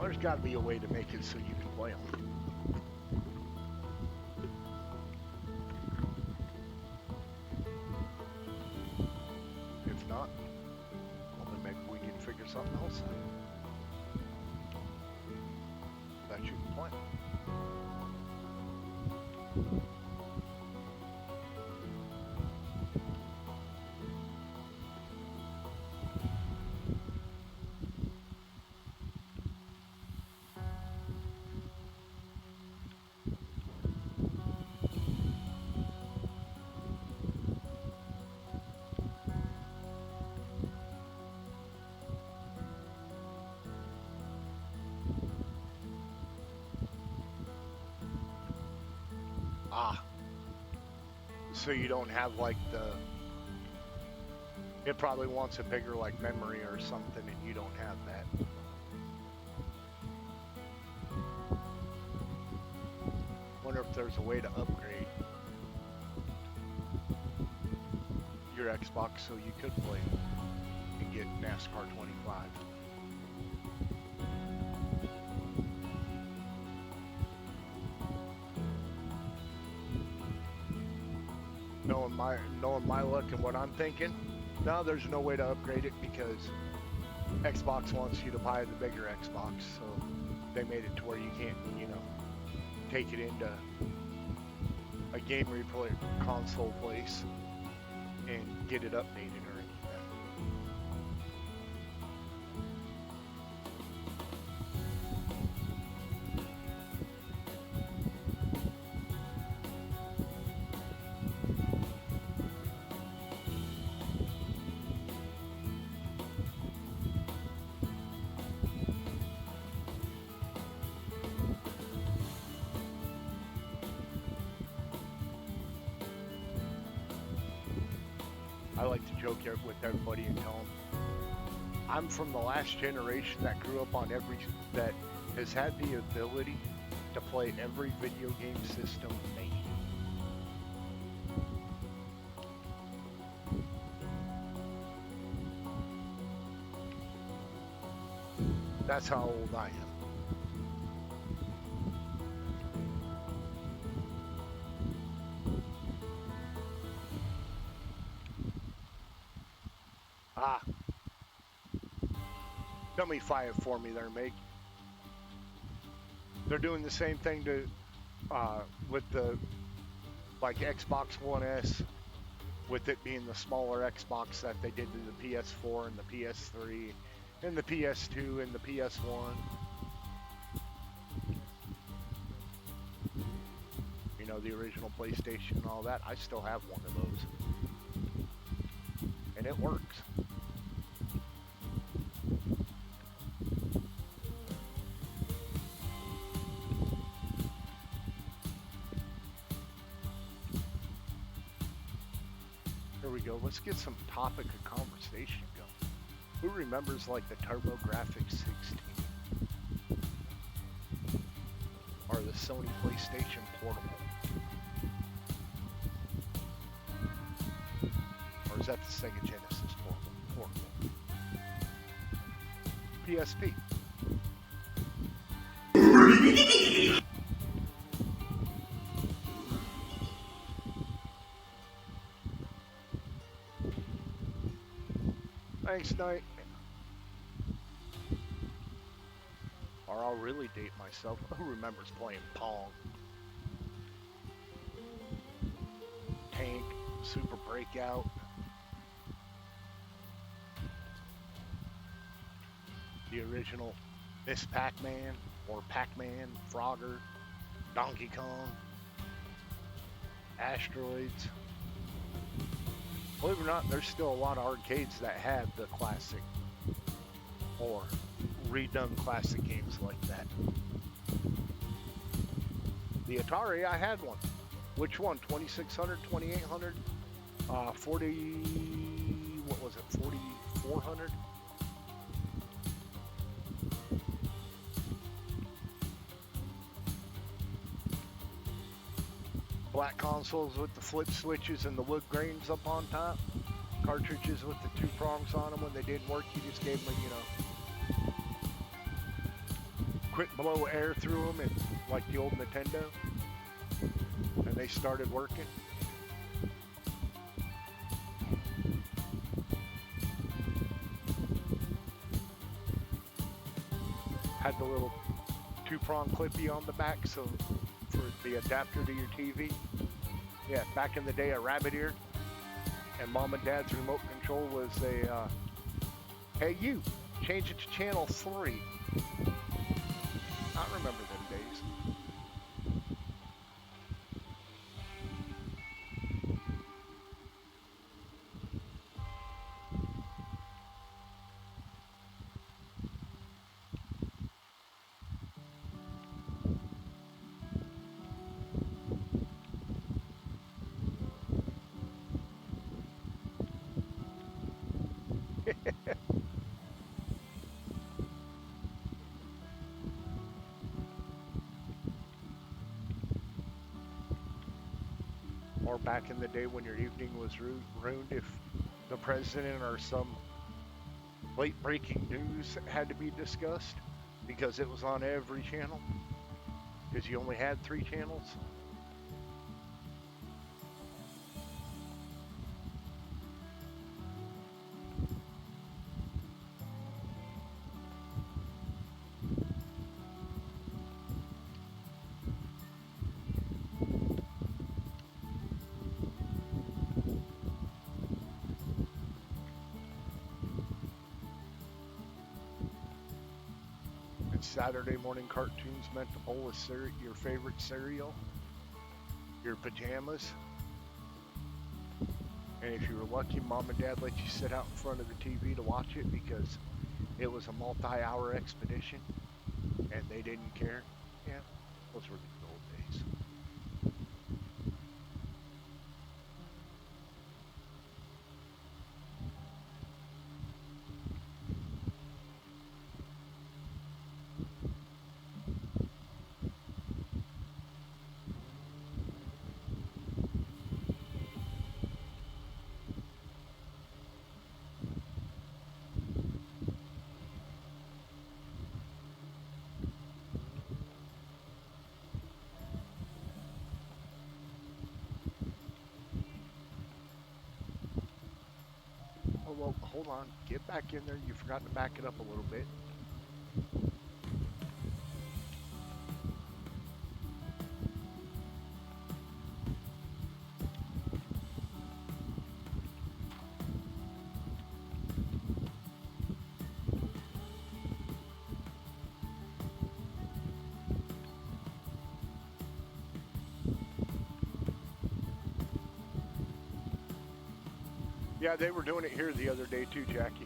there's got to be a way to make it so you can play them. If not, well, then maybe we can figure something else out that you can play. Ah, so you don't have like it probably wants a bigger like memory or something and you don't have that. Wonder if there's a way to upgrade your Xbox so you could play and get NASCAR 25. Knowing my luck and what I'm thinking, no, there's no way to upgrade it because Xbox wants you to buy the bigger Xbox, so they made it to where you can't, take it into a game replay console place and get it updated or anything. I like to joke with everybody and tell them I'm from the last generation that grew up on that has had the ability to play every video game system made. That's how old I am. Ah. Tell me fire for me there, Meg. They're doing the same thing with the Xbox One S, with it being the smaller Xbox that they did to the PS4 and the PS3 and the PS2 and the PS1. The original PlayStation and all that. I still have one of those. And it works. Here we go. Let's get some topic of conversation going. Who remembers the TurboGrafx 16? Or the Sony PlayStation Portable? Or is that the Sega Genesis Portable? PSP. Thanks, Knight. Or I'll really date myself. Who remembers playing Pong? Tank, Super Breakout. The original Miss Pac-Man or Pac-Man, Frogger, Donkey Kong, Asteroids. Believe it or not, there's still a lot of arcades that have the classic or redone classic games like that. The Atari, I had one. Which one? 2600, 2800, 40, what was it, 4400? Black consoles with the flip switches and the wood grains up on top. Cartridges with the two prongs on them. When they didn't work, you just gave them quick blow air through them, and like the old Nintendo, and they started working. Had the little two-prong clippy on the back, so for the adapter to your TV. Yeah, back in the day, a rabbit ear, and mom and dad's remote control was a, hey you, change it to channel 3. I remember them days. Or back in the day when your evening was ruined if the president or some late breaking news had to be discussed because it was on every channel because you only had 3 channels. Saturday morning cartoons meant a bowl of your favorite cereal, your pajamas, and if you were lucky, mom and dad let you sit out in front of the TV to watch it because it was a multi-hour expedition and they didn't care. Yeah, those were the old days. Oh, well, hold on. Get back in there. You forgot to back it up a little bit. Yeah, they were doing it here the other day too, Jackie.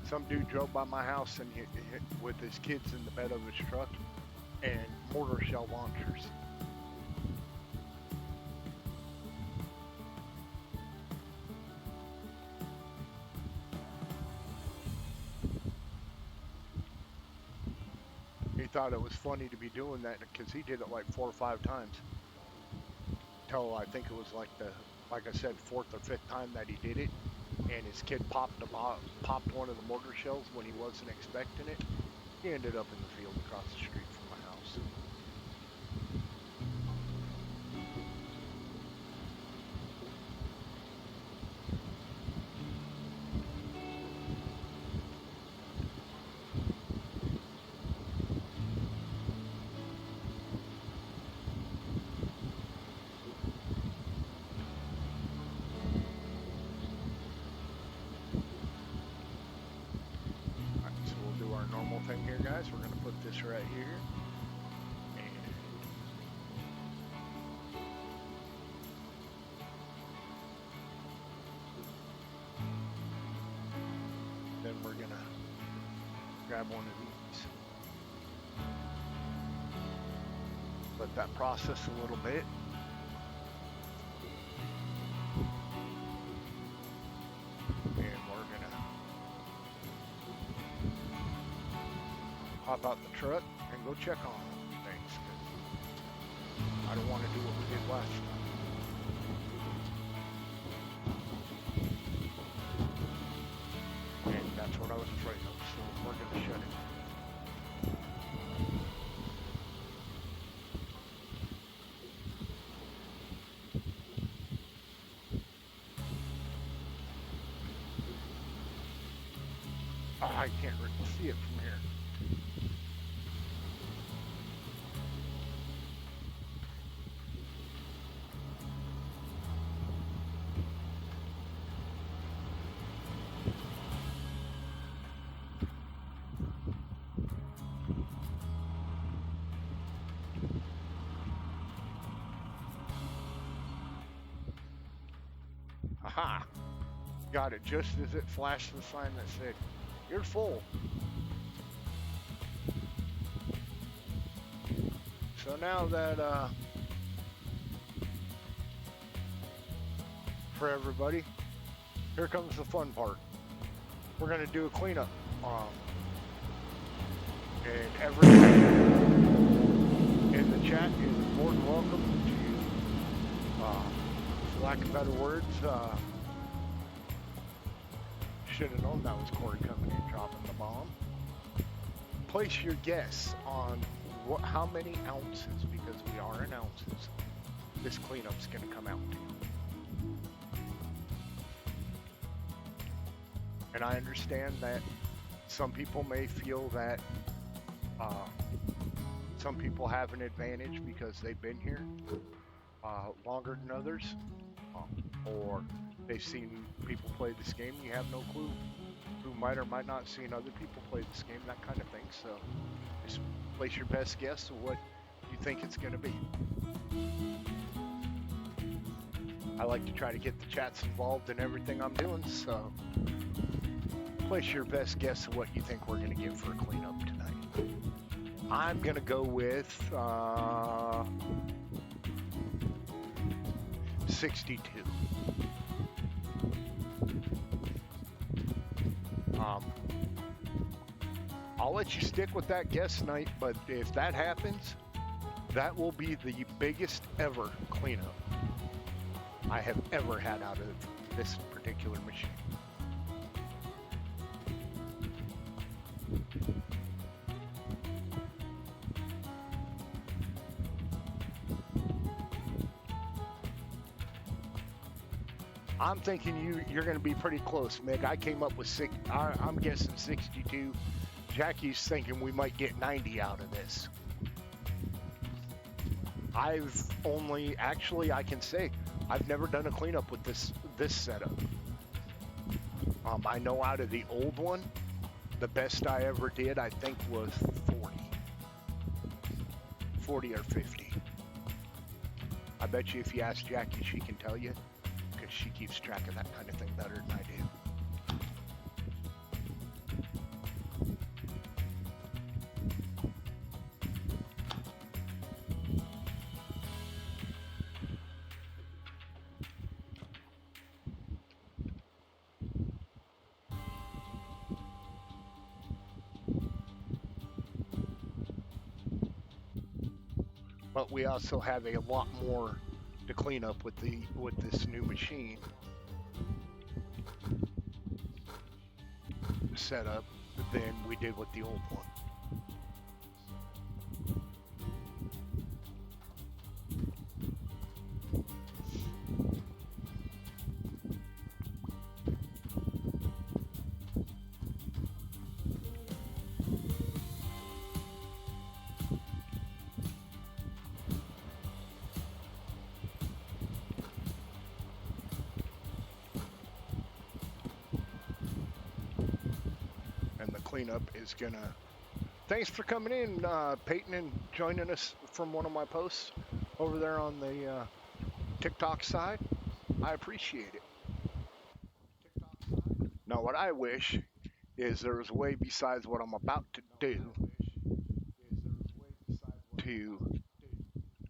Some dude drove by my house and with his kids in the bed of his truck and mortar shell launchers. He thought it was funny to be doing that because he did it like 4 or 5 times. Till I think it was like I said, 4th or 5th time that he did it, and his kid popped one of the mortar shells when he wasn't expecting it. He ended up in the field across the street from my house. Thing here, guys. We're going to put this right here. And then we're going to grab one of these. Let that process a little bit. Hop out the truck and go check on things, because I don't want to do what we did last time. shut it. Oh, I can't really see it from here. Aha! Got it just as it flashed the sign that said, "You're full." So now that, for everybody, here comes the fun part. We're gonna do a cleanup. And everybody in the chat is more than welcome to, for lack of better words, should have known that was Corey coming in dropping the bomb. Place your guess on how many ounces, because we are in ounces, this cleanup's going to come out to. And I understand that some people may feel that some people have an advantage because they've been here longer than others, or they've seen people play this game. You have no clue who might or might not seen other people play this game, that kind of thing. So just place your best guess of what you think it's going to be. I like to try to get the chats involved in everything I'm doing, so place your best guess of what you think we're going to get for a cleanup tonight. I'm going to go with 62. I'll let you stick with that guess tonight, but if that happens, that will be the biggest ever cleanup I have ever had out of this particular machine. I'm thinking you're going to be pretty close, Mick. I came up with I'm guessing 62. Jackie's thinking we might get 90 out of this. I can say I've never done a cleanup with this setup. I know out of the old one, the best I ever did, I think, was 40 or 50. I bet you if you ask Jackie, she can tell you, because she keeps track of that kind of thing better than I do. But we also have a lot more to clean up with this new machine setup than we did with the old one. Cleanup is gonna. Thanks for coming in, Peyton, and joining us from one of my posts over there on the TikTok side. I appreciate it. Now, what I wish is there was a way besides what I'm about to do to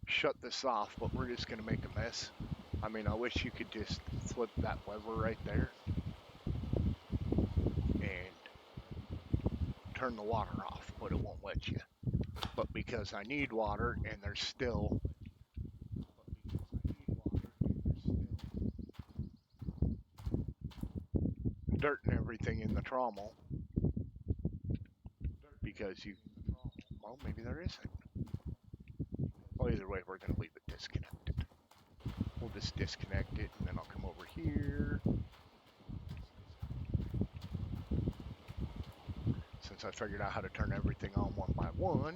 shut this off, but we're just gonna make a mess. I mean, I wish you could just flip that lever right there turn the water off, but it won't let you. But because I need water and there's still dirt and everything in the trommel, because you, well, maybe there isn't. Well, either way, we're going to leave it disconnected. We'll just disconnect it, and then I'll come over here. Since I figured out how to turn everything on one by one.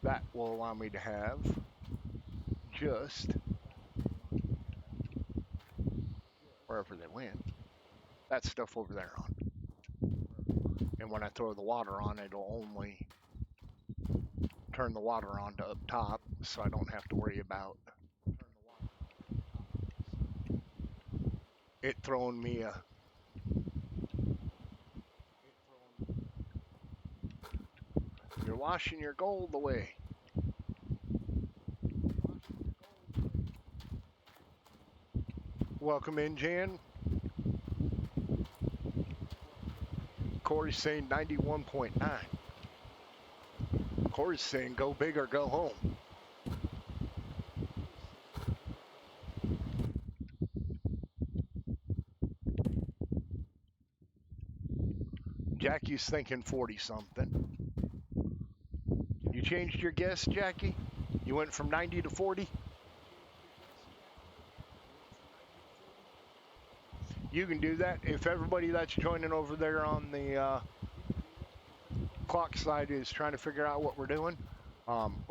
That will allow me to have just, wherever they went, that stuff over there on. And when I throw the water on, it'll only turn the water on to up top, so I don't have to worry about it throwing me a you're washing your gold away. Welcome in, Jan. Corey's saying 91.9. Corey's saying go big or go home. Jackie's thinking 40-something. You changed your guess, Jackie? You went from 90 to 40? You can do that. If everybody that's joining over there on the clock side is trying to figure out what we're doing,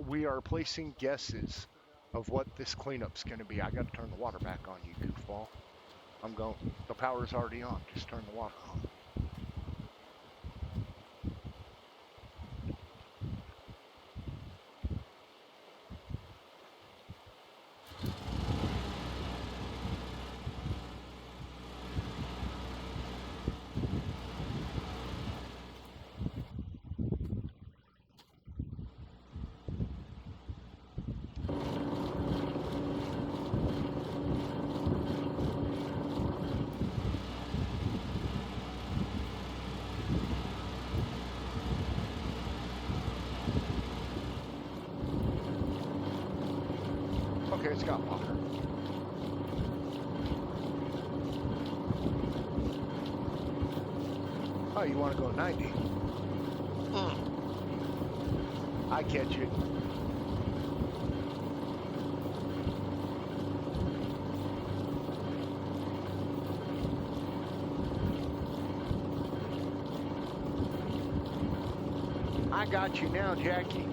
we are placing guesses of what this cleanup's going to be. I got to turn the water back on, you goofball. I'm going, the power's already on. Just turn the water on. Okay, it's got water. Oh, you want to go 90? I catch it. I got you now, Jackie.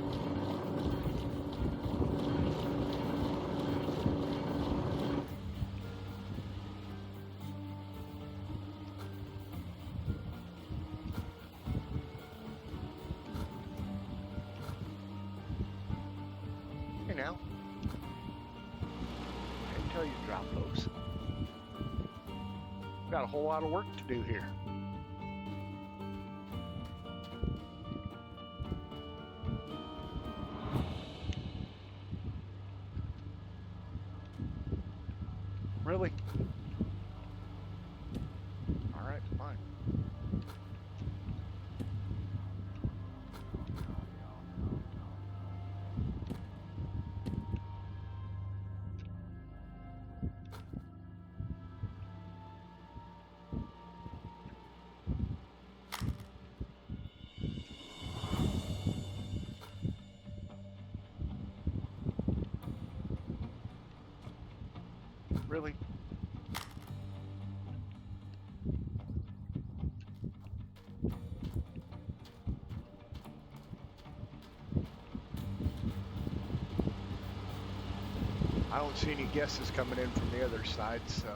Hey now. I didn't tell you to drop those. Got a whole lot of work to do here. Really? All right, fine. Really? I don't see any guesses coming in from the other side, so.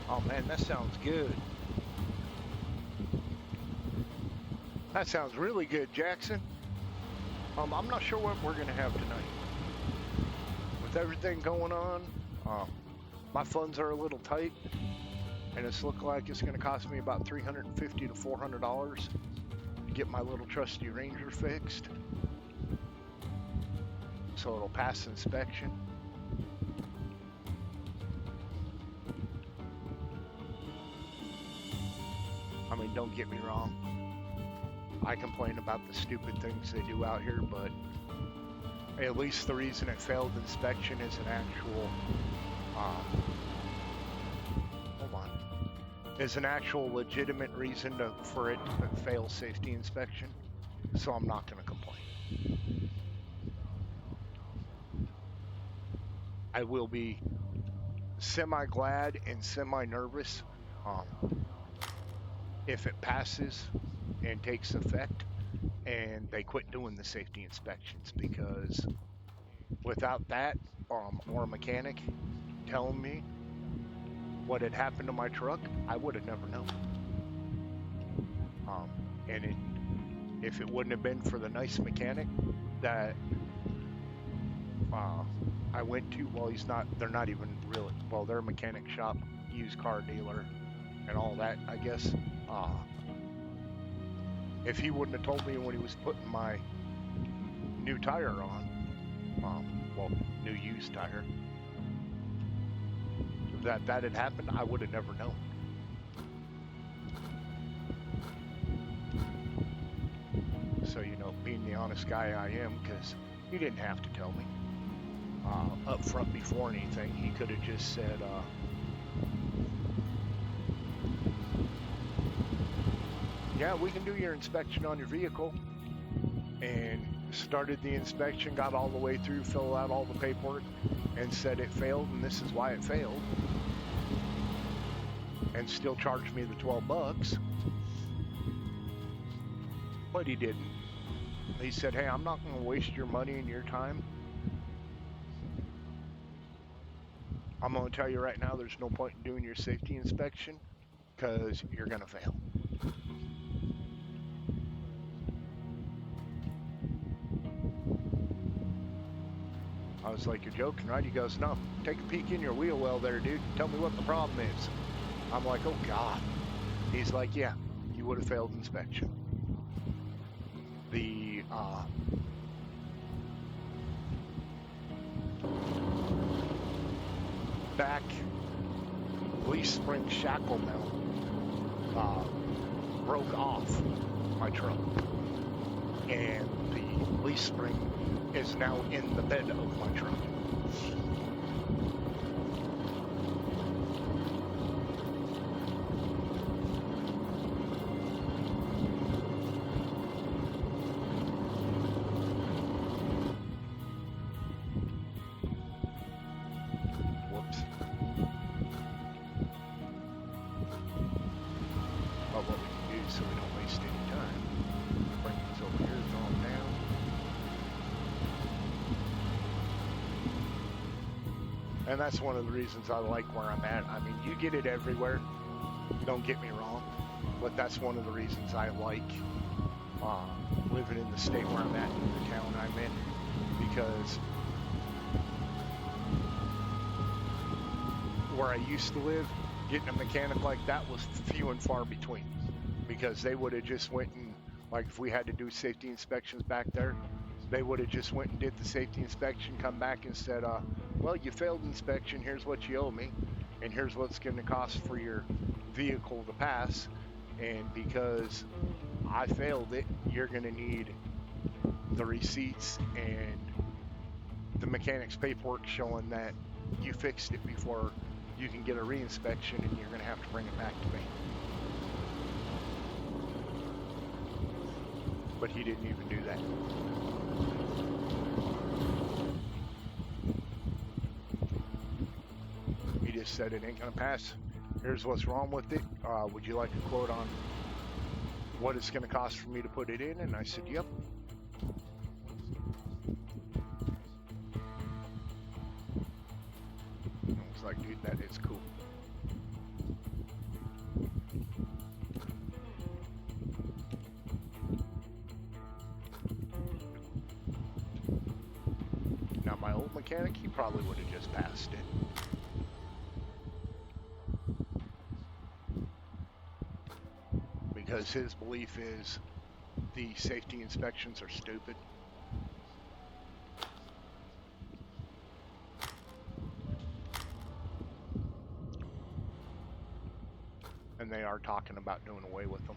Oh man, that sounds good. That sounds really good, Jackson. I'm not sure what we're gonna have tonight. With everything going on, my funds are a little tight, and it's looking like it's gonna cost me about $350 to $400 to get my little trusty Ranger fixed, so it'll pass inspection. I mean, don't get me wrong. I complain about the stupid things they do out here, but at least the reason it failed inspection is an actual, hold on, is an actual legitimate reason for it to fail safety inspection. So I'm not going to complain. I will be semi-glad and semi-nervous if it passes and takes effect and they quit doing the safety inspections, because without that or a mechanic telling me what had happened to my truck, I would have never known. If it wouldn't have been for the nice mechanic that I went to, well, they're not even really, well, they're a mechanic shop, used car dealer, and all that, I guess. If he wouldn't have told me when he was putting my new tire on, well, new used tire, that had happened, I would have never known. So, you know, being the honest guy I am, because he didn't have to tell me up front before anything. He could have just said, yeah, we can do your inspection on your vehicle, and started the inspection, got all the way through, filled out all the paperwork, and said it failed, and this is why it failed, and still charged me the $12. But he didn't. He said, hey, I'm not going to waste your money and your time. I'm going to tell you right now, there's no point in doing your safety inspection because you're going to fail. I was like, you're joking, right? He goes, no, take a peek in your wheel well there, dude. Tell me what the problem is. I'm like, oh, God. He's like, yeah, you would have failed inspection. The back leaf spring shackle mount broke off my truck, and the leaf spring is now in the bed of my truck. And that's one of the reasons I like where I'm at. I mean, you get it everywhere, don't get me wrong, but that's one of the reasons I like living in the state where I'm at, in the town I'm in, because where I used to live, getting a mechanic like that was few and far between, because they would have just went and, like, if we had to do safety inspections back there, they would have just went and did the safety inspection, come back and said, well, you failed inspection, here's what you owe me, and here's what's going to cost for your vehicle to pass, and because I failed it, you're going to need the receipts and the mechanic's paperwork showing that you fixed it before you can get a reinspection, and you're going to have to bring it back to me. But he didn't even do that. He just said it ain't gonna pass. Here's what's wrong with it. Would you like a quote on what it's gonna cost for me to put it in? And I said, yep. I was like, dude, that is cool. Now, my old mechanic, he probably would have just passed it. Because his belief is the safety inspections are stupid. and they are talking about doing away with them.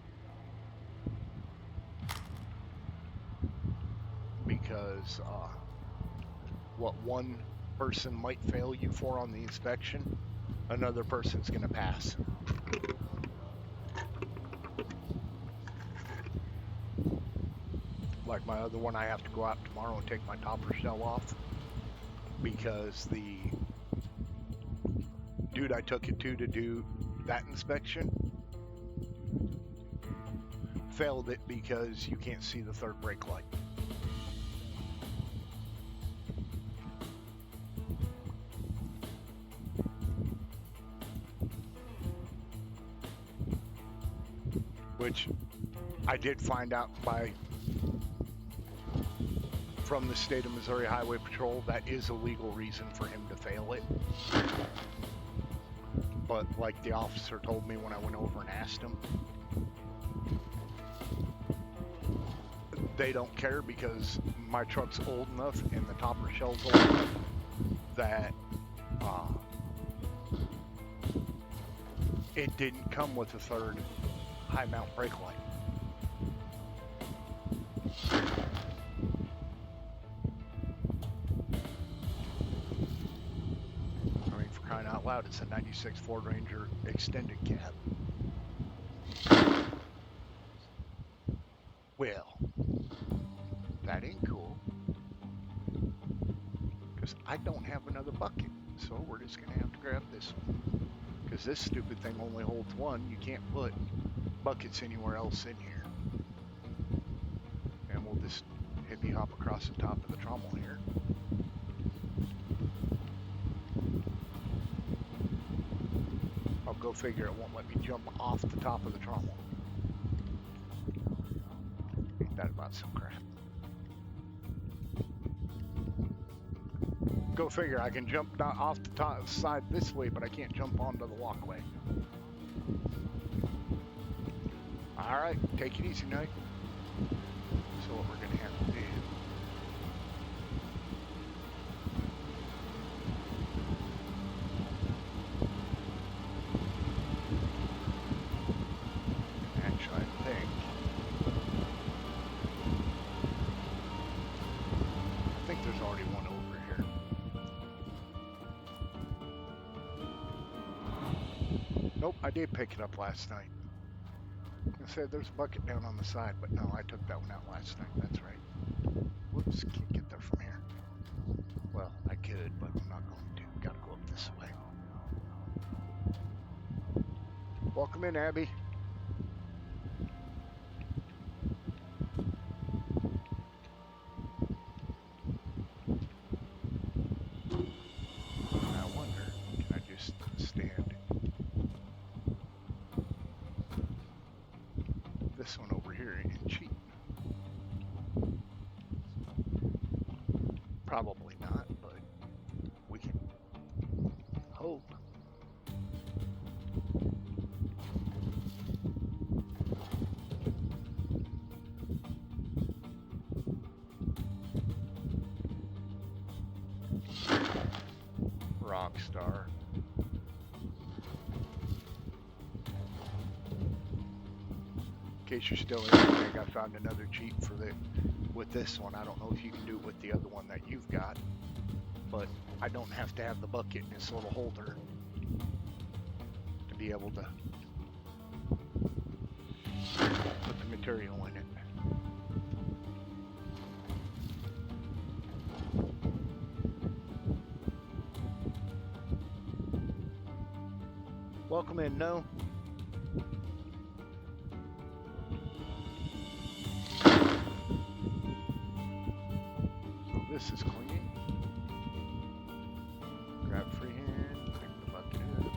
Because what one person might fail you for on the inspection, another person's going to pass. Like my other one, I have to go out tomorrow and take my topper shell off because the dude I took it to do that inspection failed it because you can't see the third brake light. Which I did find out from the state of Missouri Highway Patrol, that is a legal reason for him to fail it. But like the officer told me when I went over and asked him, they don't care because my truck's old enough and the topper shell's old enough that it didn't come with a third high mount brake light. I mean, for crying out loud, it's a 96 Ford Ranger extended cab. Well, that ain't cool. Because I don't have another bucket, so we're just going to have to grab this one. Because this stupid thing only holds one. You can't put buckets anywhere else in here. And we'll just hippie hop across the top of the trommel here. I'll go figure it won't let me jump off the top of the trommel. Ain't that about some crap? Go figure, I can jump off the top side this way, but I can't jump onto the walkway. Alright, take it easy, Knight. So what we're going to have to do... Actually, I think there's already one over here. Nope, I did pick it up last night. I said there's a bucket down on the side, but no, I took that one out last night. That's right. Whoops, can't get there from here. Well, I could, but I'm not going to. Gotta go up this way. Welcome in, Abby. I wonder, can I just stand this one over here and cheat? Probably not, but we can hope. Rockstar. In case you're still in, I found another cheat for with this one. I don't know if you can do it with the other one that you've got, but I don't have to have the bucket in this little holder to be able to put the material in it. Welcome in, No. This is clean. Grab freehand, pick the bucket up.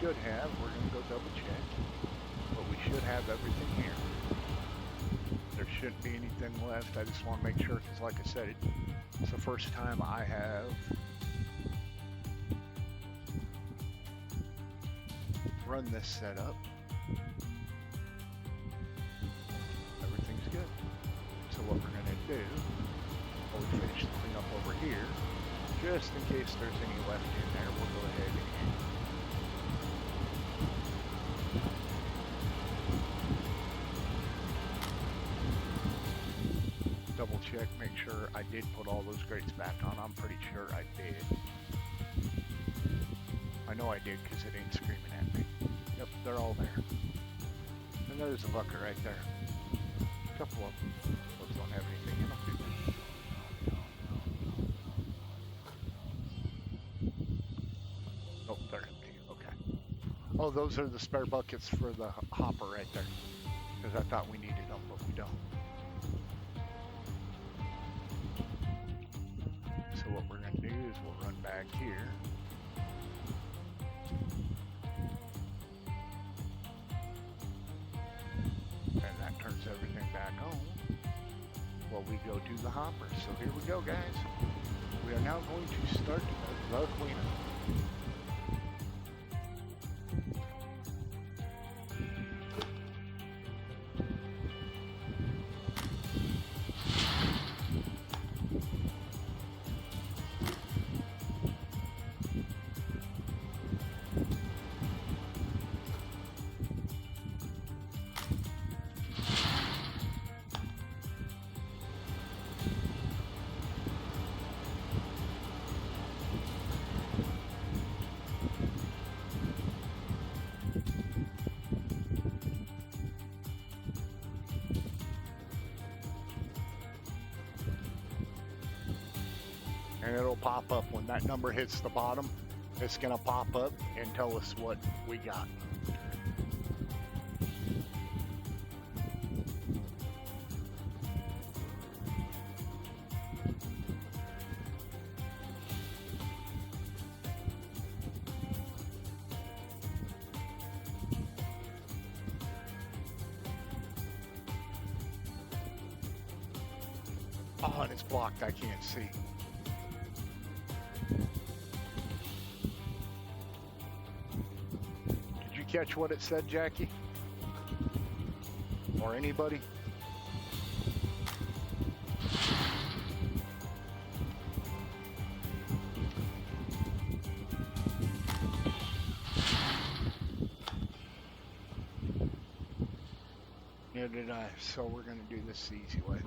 Should have, we're going to go double check, but we should have everything here. shouldn't be anything left. I just want to make sure, because like I said, it's the first time I have run this setup. Everything's good. So what we're going to do, while we finish the cleanup over here, just in case there's any left in there, we'll go ahead and double check, make sure I did put all those grates back on. I'm pretty sure I did. I know I did because it ain't screaming at me. Yep, they're all there. And there's a bucket right there. A couple of them. Those don't have anything in them, do they? Nope, they're empty. Okay. Oh, those are the spare buckets for the hopper right there. Because I thought we needed them, but we don't. So what we're going to do is we'll run back here. And that turns everything back on while we go do the hopper. So here we go, guys. We are now going to start the cleanup. And it'll pop up when that number hits the bottom. It's gonna pop up and tell us what we got. Oh, and it's blocked, I can't see. Catch what it said, Jackie? Or anybody? Neither did I. So we're going to do this the easy way.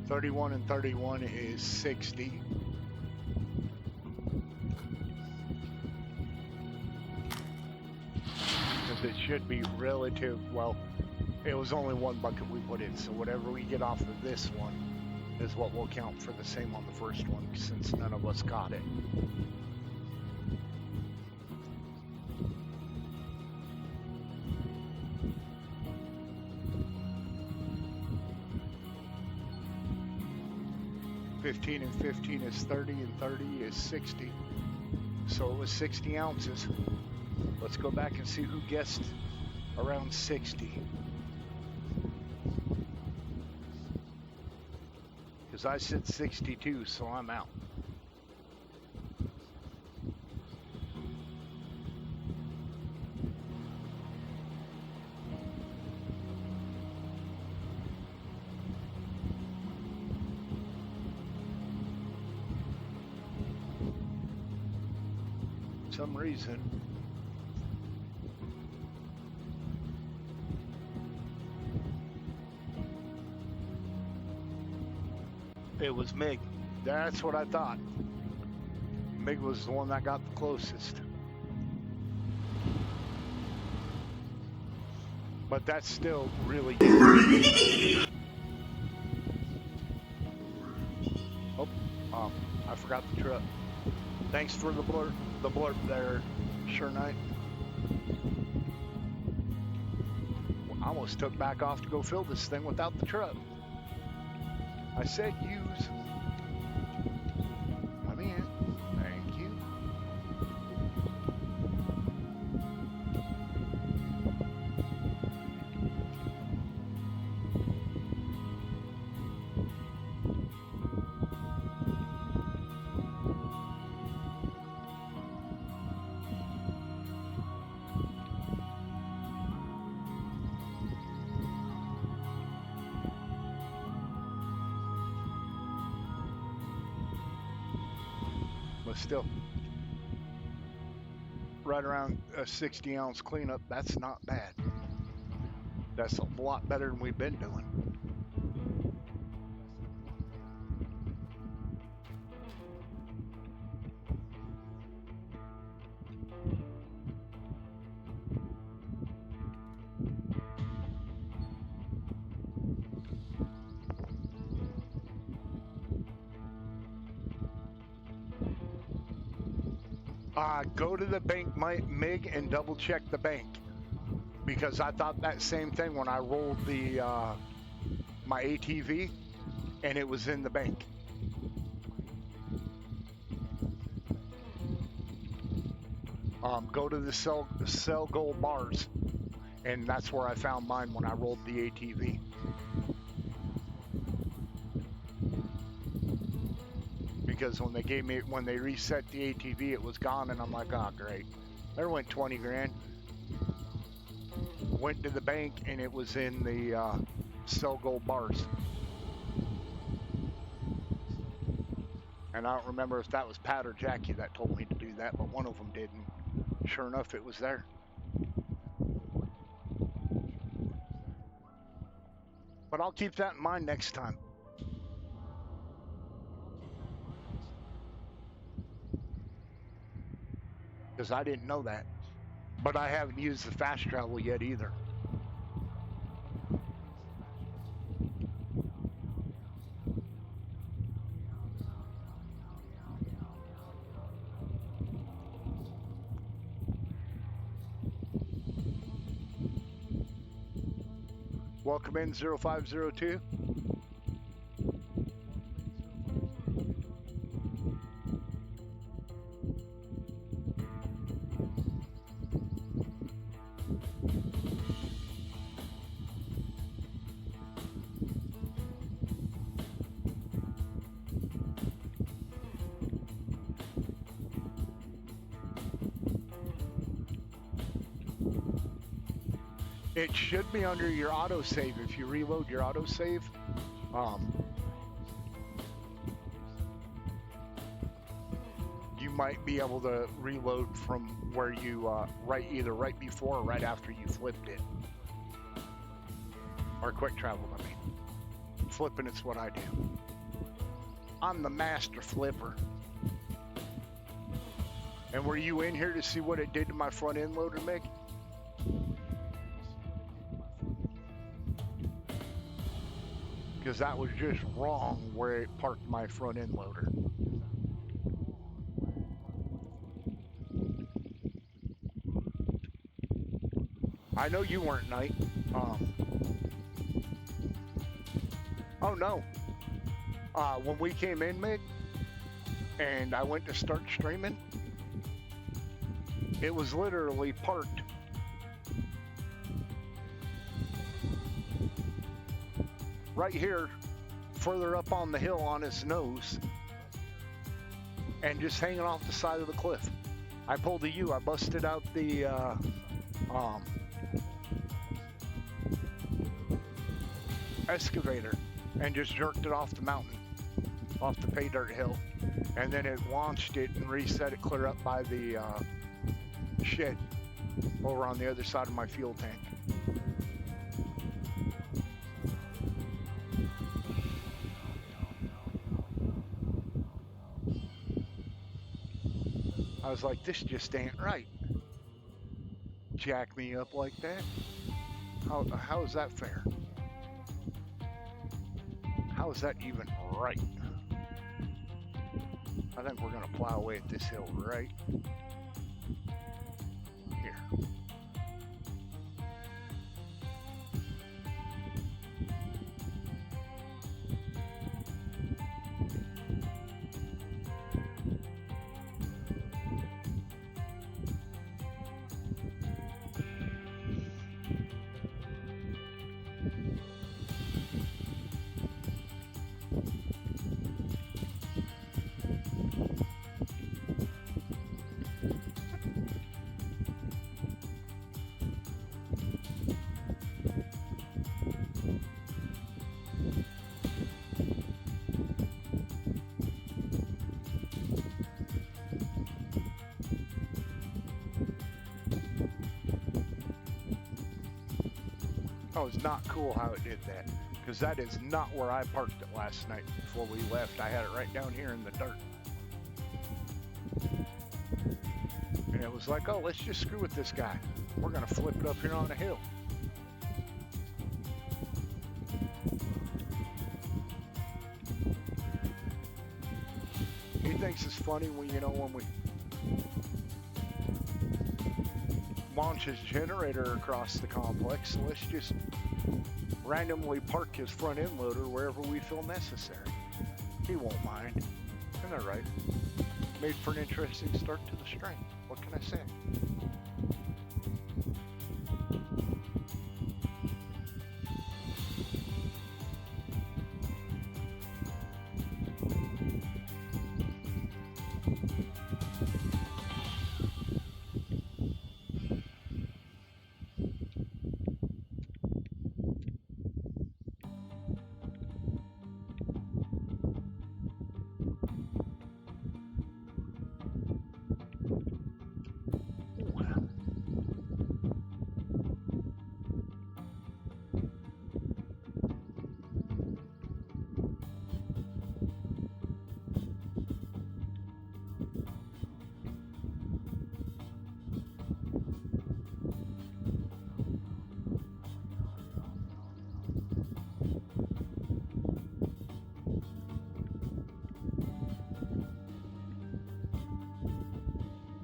$31 and $31 is $60. Because it should be relative, well, it was only one bucket we put in, so whatever we get off of this one is what will count for the same on the first one, since none of us caught it. $15 and $15 is $30 and $30 is $60. So it was 60 ounces. Let's go back and see who guessed around 60. Because I said 62, so I'm out. Some reason it was Mig. That's what I thought. Mig was the one that got the closest. But that's still really good. I forgot the truck. Thanks for the blurb there, Sure Knight. I almost took back off to go fill this thing without the truck. I said use. Let me in. Thank you. But still, right around a 60-ounce cleanup, that's not bad. That's a lot better than we've been doing. Go to the bank, Mig, and double check the bank, because I thought that same thing when I rolled the my ATV, and it was in the bank. Go to the sell gold bars, and that's where I found mine when I rolled the ATV. Because when they reset the ATV, it was gone, and I'm like, oh great, there went 20 grand. Went to the bank, and it was in the sell gold bars. And I don't remember if that was Pat or Jackie that told me to do that, but one of them did, and sure enough, it was there. But I'll keep that in mind next time. Because I didn't know that. But I haven't used the fast travel yet either. Welcome in 0502. It should be under your autosave if you reload your autosave. You might be able to reload from where you either right before or right after you flipped it, or quick travel. I mean, flipping it's what I do. I'm the master flipper. And were you in here to see what it did to my front end loader, Mick? Because that was just wrong where it parked my front end loader. I know you weren't, Knight. Oh no. When we came in, Mick, and I went to start streaming, it was literally parked right here, further up on the hill on its nose, and just hanging off the side of the cliff. I pulled a U. I busted out the excavator and just jerked it off the mountain, off the pay dirt hill, and then it launched it and reset it clear up by the shed over on the other side of my fuel tank. I was like, this just ain't right. Jack me up like that? How is that fair? How is that even right? I think we're gonna plow away at this hill right here. Oh, it's not cool how it did that, because that is not where I parked it last night before we left. I had it right down here in the dirt. And it was like, oh, let's just screw with this guy. We're going to flip it up here on the hill. He thinks it's funny when, when we launch his generator across the complex, so let's just randomly park his front end loader wherever we feel necessary. He won't mind. Isn't that right? Made for an interesting start to the string. What can I say?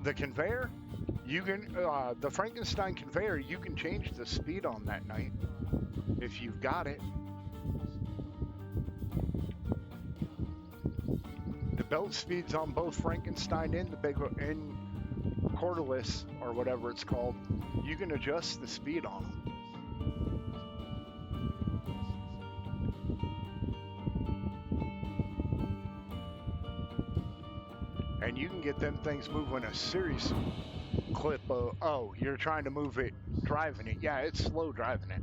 The conveyor, you can, the Frankenstein conveyor, you can change the speed on that night if you've got it. The belt speeds on both Frankenstein and the big and Cordless, or whatever it's called, you can adjust the speed on them. And you can get them things moving a serious clip of, oh, you're trying to move it driving it. Yeah, it's slow driving it.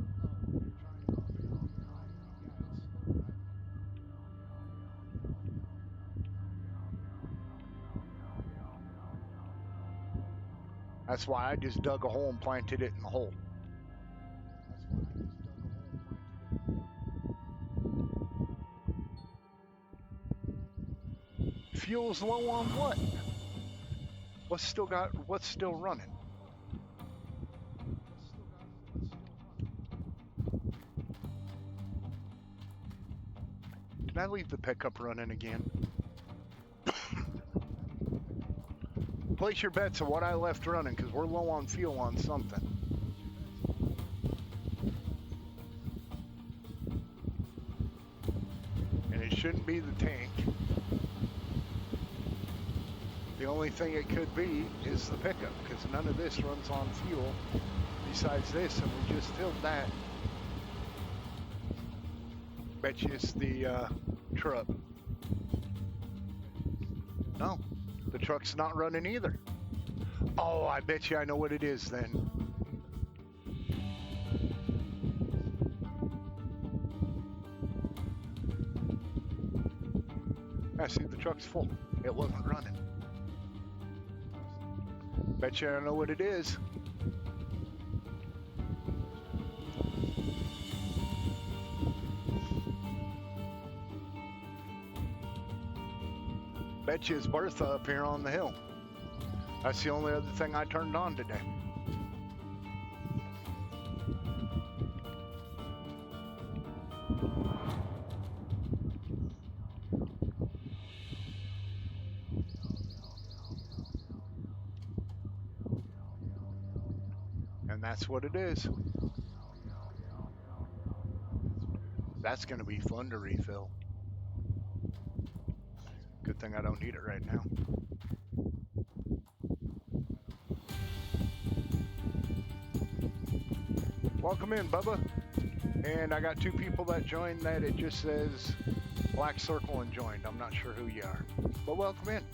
That's why I just dug a hole and planted it in the hole. Fuel's low on what? What's still running? Did I leave the pickup running again? Place your bets on what I left running, because we're low on fuel on something. And it shouldn't be the tank. The only thing it could be is the pickup, because none of this runs on fuel besides this, and we just filled that. Bet you it's the truck. No, the truck's not running either. Oh, I bet you I know what it is then. I see the truck's full. It wasn't running. Bet you I know what it is. Bet you it's Bertha up here on the hill. That's the only other thing I turned on today. that's what it is. That's going to be fun to refill. Good thing I don't need it right now. Welcome in, Bubba. And I got 2 people that joined that it just says black circle and joined. I'm not sure who you are, but welcome in.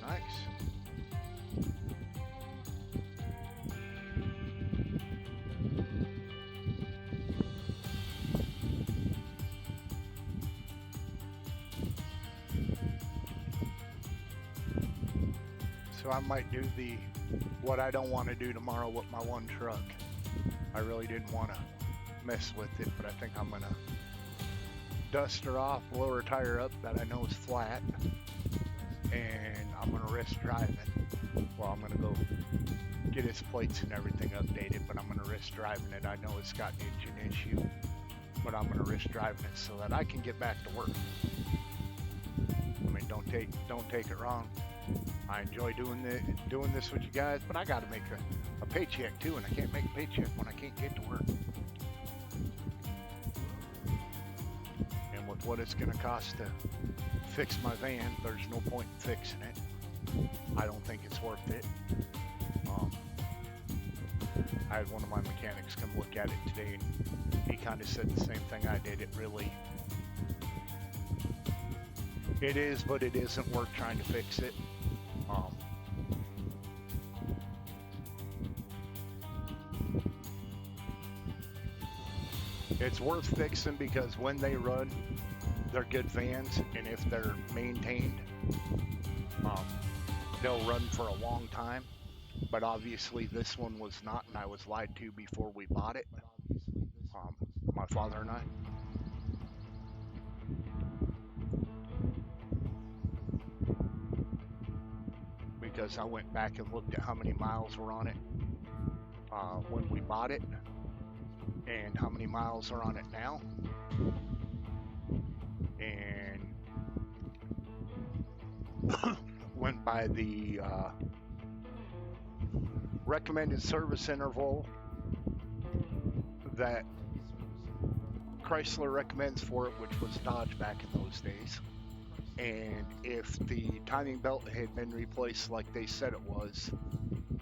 Nice. So I might do what I don't want to do tomorrow with my one truck. I really didn't want to mess with it, but I think I'm going to dust her off, blow her tire up that I know is flat, and I'm going to risk driving. Well, I'm going to go get its plates and everything updated, but I'm going to risk driving it. I know it's got an engine issue, but I'm going to risk driving it so that I can get back to work. I mean, don't take it wrong. I enjoy doing this with you guys, but I got to make a paycheck too, and I can't make a paycheck when I can't get to work. And with what it's going to cost to fix my van, there's no point in fixing it. I don't think it's worth it. I had one of my mechanics come look at it today, and he kind of said the same thing I did. It is, but it isn't worth trying to fix it. It's worth fixing because when they run, they're good vans, and if they're maintained, they'll run for a long time. But obviously this one was not, and I was lied to before we bought it. My father and I. Because I went back and looked at how many miles were on it when we bought it and how many miles are on it now. And went by the recommended service interval that Chrysler recommends for it, which was Dodge back in those days. And if the timing belt had been replaced like they said it was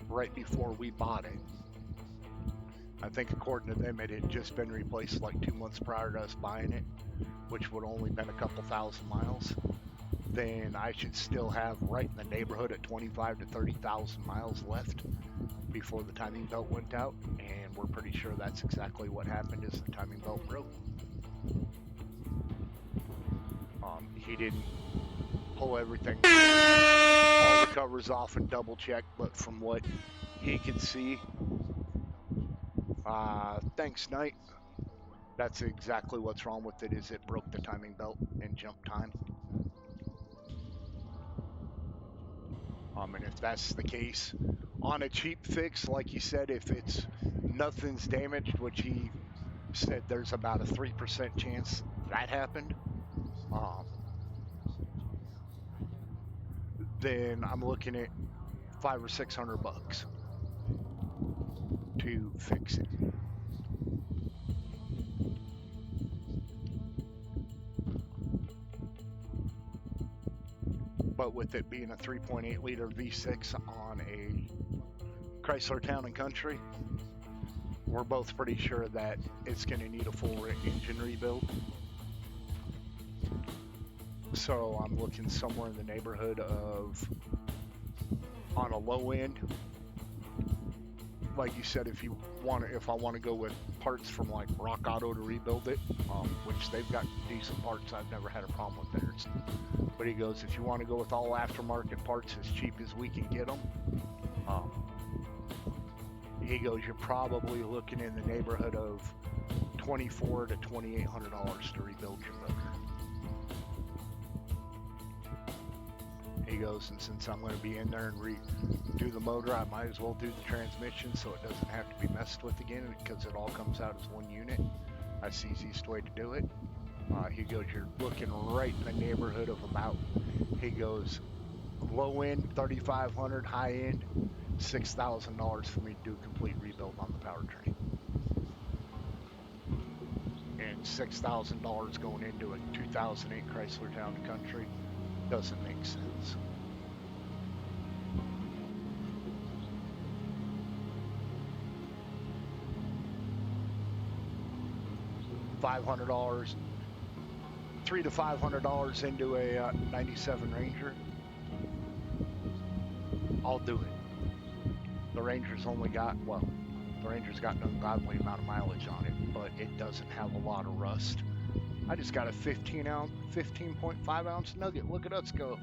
right before we bought it, I think according to them it had just been replaced like 2 months prior to us buying it, which would only been a couple thousand miles, then I should still have right in the neighborhood of 25 to 30,000 miles left before the timing belt went out. And we're pretty sure that's exactly what happened, is the timing belt broke. He didn't pull everything, all the covers off and double check, but from what he could see, thanks Knight, that's exactly what's wrong with it, is it broke the timing belt and jump time. And if that's the case, on a cheap fix, like you said, if it's nothing's damaged, which he said there's about a 3% chance that happened, then I'm looking at $500 or $600 to fix it. but with it being a 3.8 liter V6 on a Chrysler Town and Country, we're both pretty sure that it's going to need a full engine rebuild. So I'm looking somewhere in the neighborhood of, on a low end, like you said, if I want to go with parts from like Rock Auto to rebuild it, which they've got decent parts, I've never had a problem with theirs. But he goes, if you want to go with all aftermarket parts as cheap as we can get them, he goes, you're probably looking in the neighborhood of $2,400 to $2,800 to rebuild your motor. He goes, and since I'm going to be in there and redo the motor, I might as well do the transmission so it doesn't have to be messed with again, because it all comes out as one unit. That's the easiest way to do it. He goes, you're looking right in the neighborhood of about, he goes, low end $3,500, high end $6,000 for me to do a complete rebuild on the powertrain. And $6,000 going into a 2008 Chrysler Town and Country doesn't make sense. $500, $300 to $500 into a 97 Ranger, I'll do it. The Ranger's only got, well, the Ranger's got an ungodly amount of mileage on it, but it doesn't have a lot of rust. I just got a 15.5 ounce nugget. Look at us go.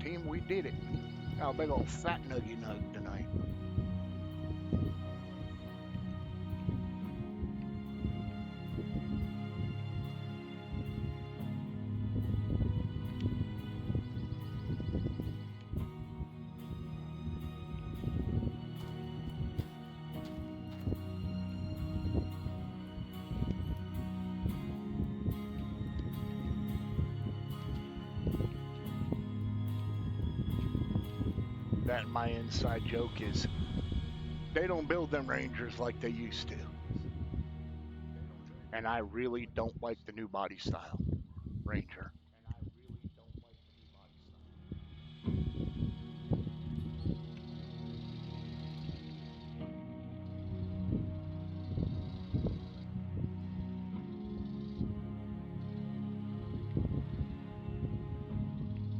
Team, we did it. Got a big old fat nugget tonight. That my inside joke is they don't build them Rangers like they used to. And I really don't like the new body style Ranger.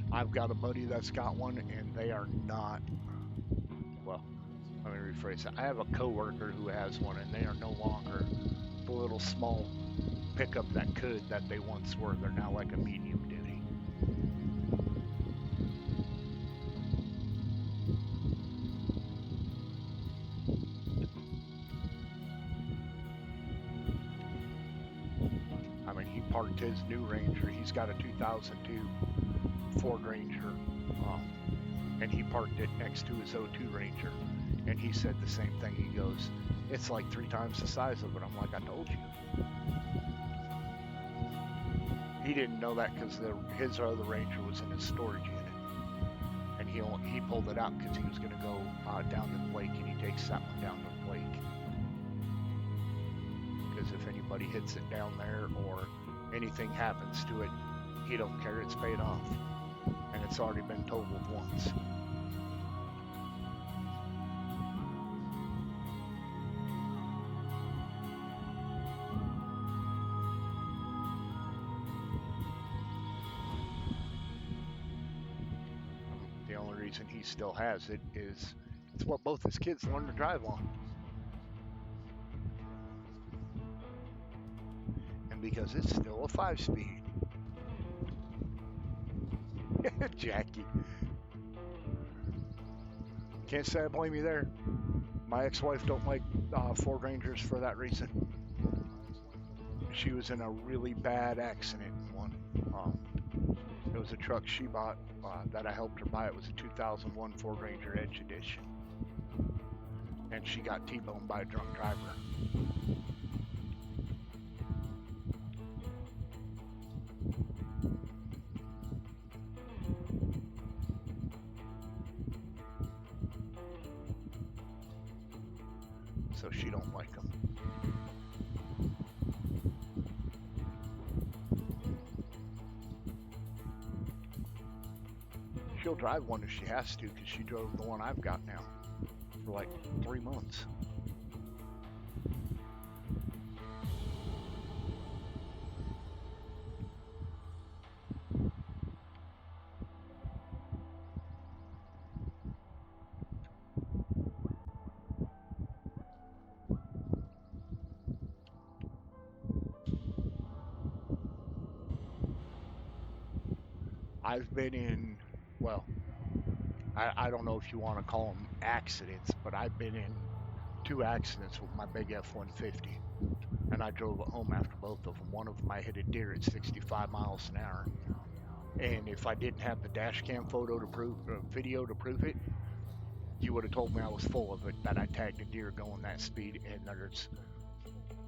I've got a buddy that's got one, and they are not, well, let me rephrase that. I have a coworker who has one, and they are no longer the little small pickup that they once were. They're now like a medium duty. I mean, he parked his new Ranger. He's got a 2002 Ford Ranger, and he parked it next to his 02 Ranger, and he said the same thing. He goes, it's like 3 times the size of it. I'm like, I told you. He didn't know that because his other Ranger was in his storage unit, and he pulled it out because he was going to go down to the lake, and he takes that one down to the lake, because if anybody hits it down there or anything happens to it, he don't care. It's paid off. And it's already been totaled once. The only reason he still has it is it's what both his kids learned to drive on. And because it's still a 5-speed. Jackie. Can't say I blame you there. My ex-wife don't like Ford Rangers for that reason. She was in a really bad accident in one. It was a truck she bought that I helped her buy. It was a 2001 Ford Ranger Edge Edition. And she got T-boned by a drunk driver. So she don't like them. she'll drive one if she has to, because she drove the one I've got now for like 3 months. I've been in, well, I don't know if you want to call them accidents, but I've been in 2 accidents with my big F-150, and I drove it home after both of them. One of them I hit a deer at 65 miles an hour, and if I didn't have the dash cam photo to prove, video to prove it, you would have told me I was full of it, that I tagged a deer going that speed, and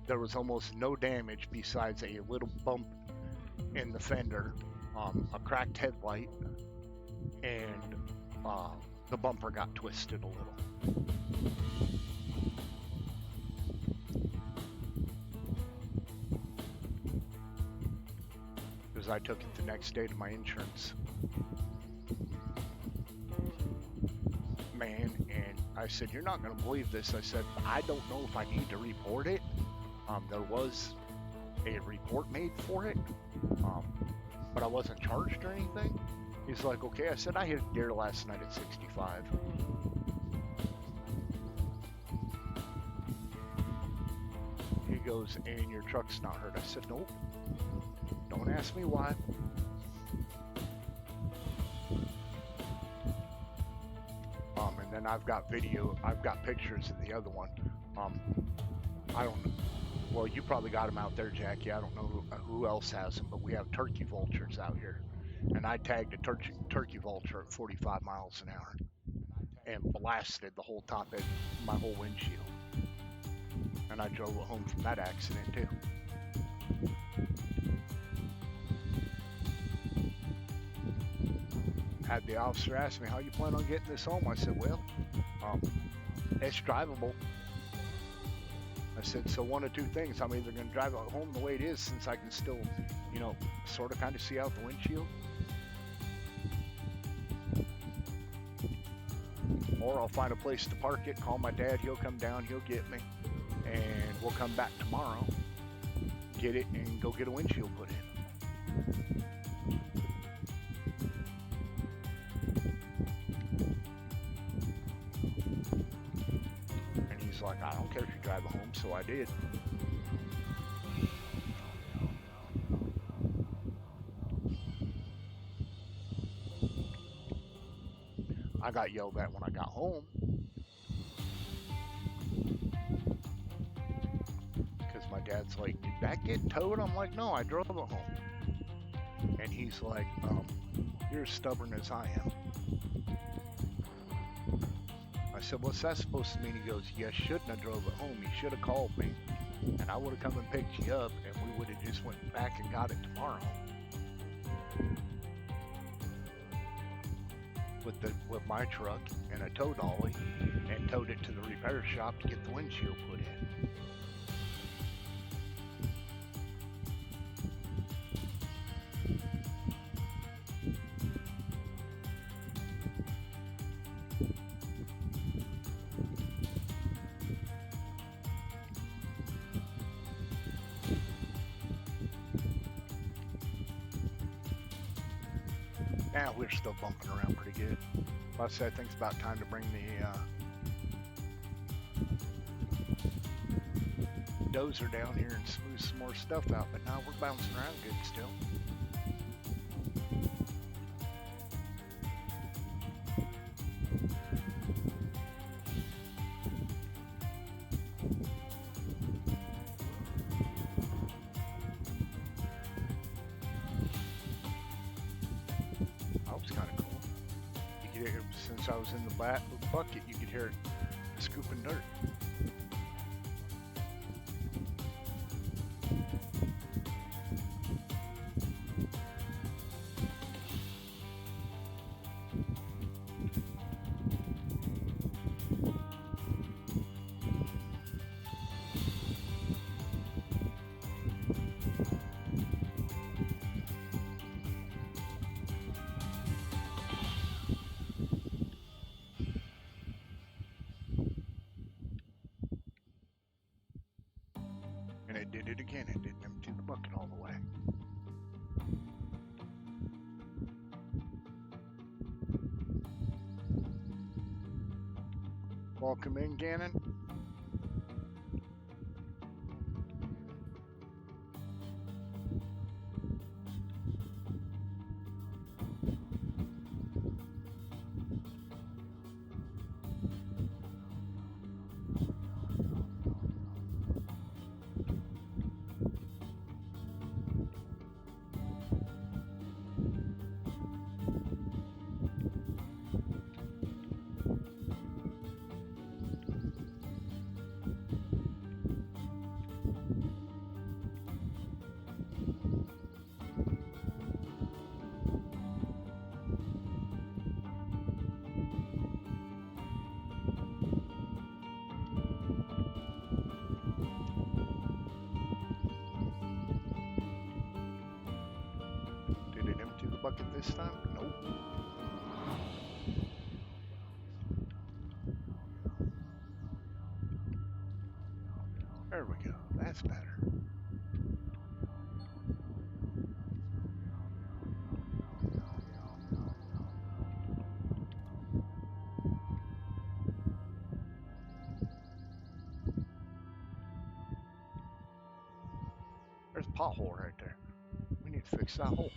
there was almost no damage besides a little bump in the fender, a cracked headlight, and the bumper got twisted a little. Because I took it the next day to my insurance man, and I said, "You're not going to believe this." I said, "I don't know if I need to report it." There was a report made for it, but I wasn't charged or anything. He's like, "Okay." I said, "I hit a deer last night at 65. He goes, "And your truck's not hurt?" I said, "Nope. Don't ask me why." And then I've got pictures of the other one. I don't know. Well, you probably got them out there, Jackie. I don't know who else has them, but we have turkey vultures out here. And I tagged a turkey vulture at 45 miles an hour and blasted the whole top end, my whole windshield. And I drove it home from that accident too. Had the officer ask me, "How you plan on getting this home?" I said, "Well, it's drivable." I said, "So one of two things. I'm either going to drive it home the way it is, since I can still, sort of kind of see out the windshield, or I'll find a place to park it, call my dad, he'll come down, he'll get me, and we'll come back tomorrow, get it, and go get a windshield put in." And he's like, "I don't care if you drive it home," so I did. I got yelled at when I got home because my dad's like, "Did that get towed?" I'm like, "No, I drove it home." And he's like, "You're as stubborn as I am." I said, "What's that supposed to mean?" He goes, "You shouldn't have drove it home. You should have called me, and I would have come and picked you up, and we would have just went back and got it tomorrow with my truck and a tow dolly, and towed it to the repair shop to get the windshield put in." Now we're still bumping around pretty good. Like I said, I think it's about time to bring the dozer down here and smooth some more stuff out, but now we're bouncing around good still. That was kind of cool. You could hear, since I was in the bucket, you could hear it scooping dirt. Welcome in, Gannon. Did it empty the bucket this time? Nope. There we go. That's better. There's a pothole right there. We need to fix that hole.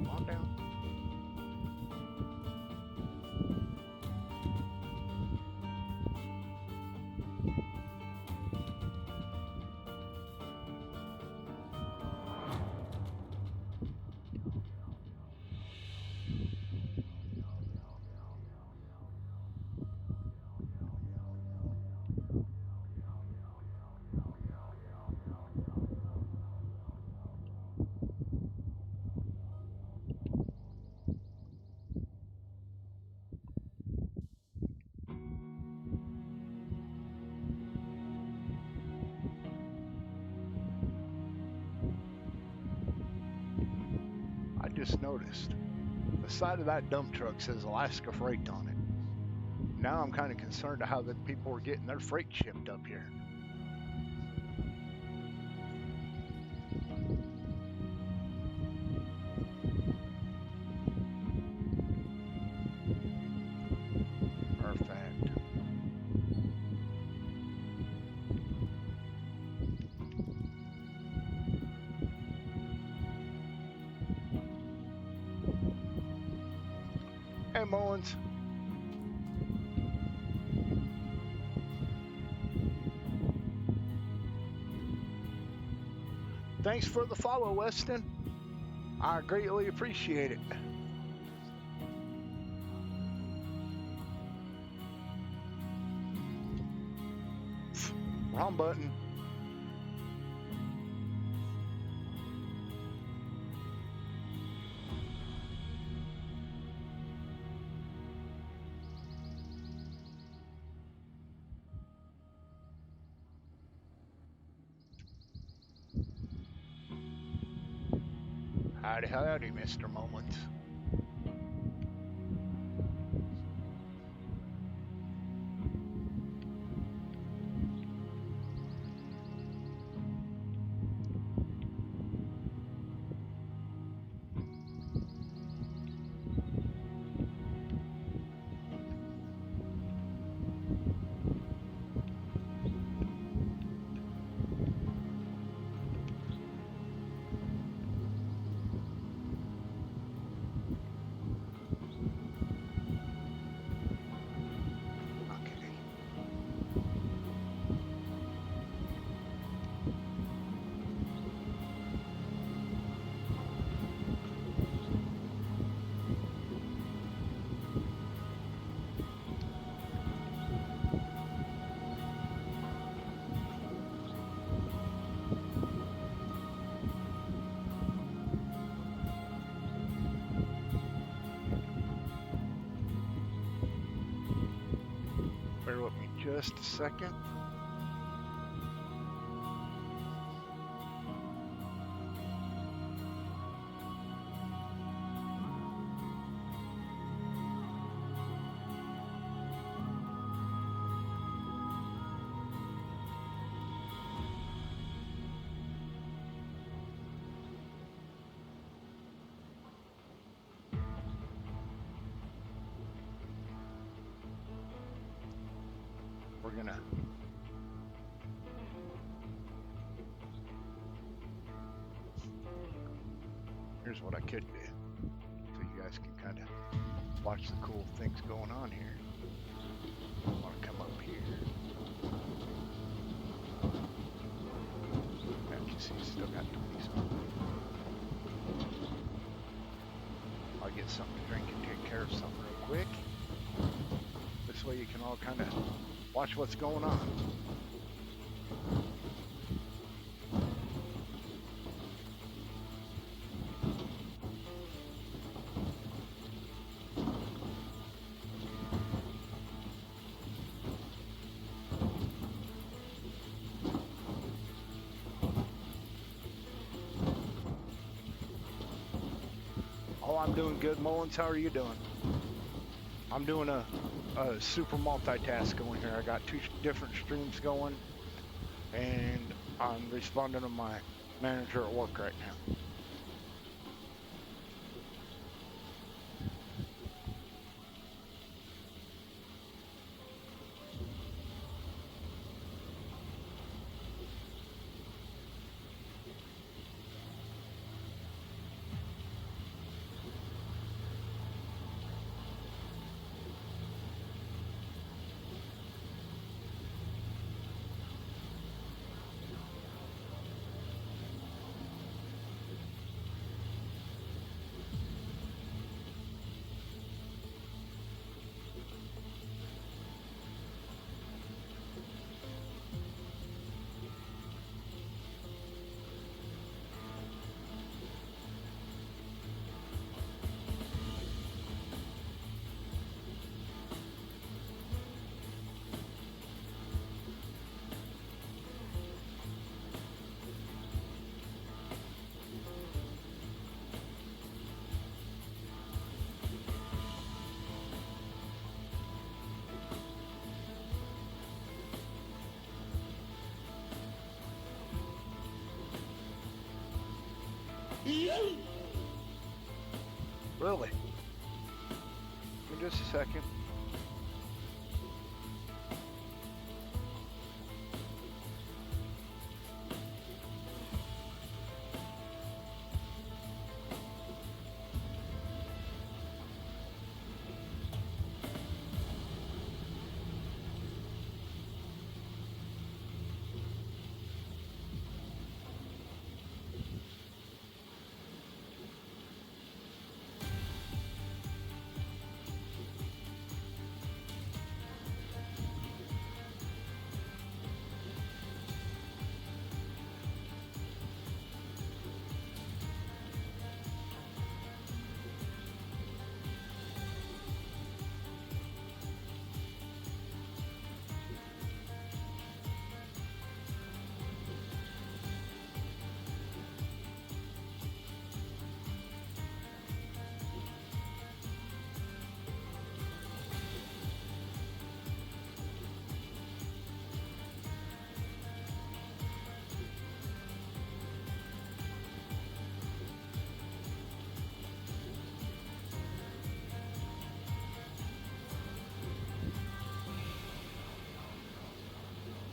Come on down. I just noticed the side of that dump truck says Alaska Freight on it. Now I'm kind of concerned to how the people are getting their freight shipped up here. Perfect. Hey, Mullins. Thanks for the follow, Weston. I greatly appreciate it. Wrong button. Howdy, howdy, Mr. Mullins. just a second. We're gonna here's what I could do so you guys can kind of watch the cool things going on here. I want to come up here. And you see, still got 20 something. I'll get something to drink and take care of something real quick. This way you can all kind of watch what's going on. Oh, I'm doing good, Mullins. How are you doing? I'm doing a super multitask going here. I got 2 different streams going, and I'm responding to my manager at work right now. Really? In just a second.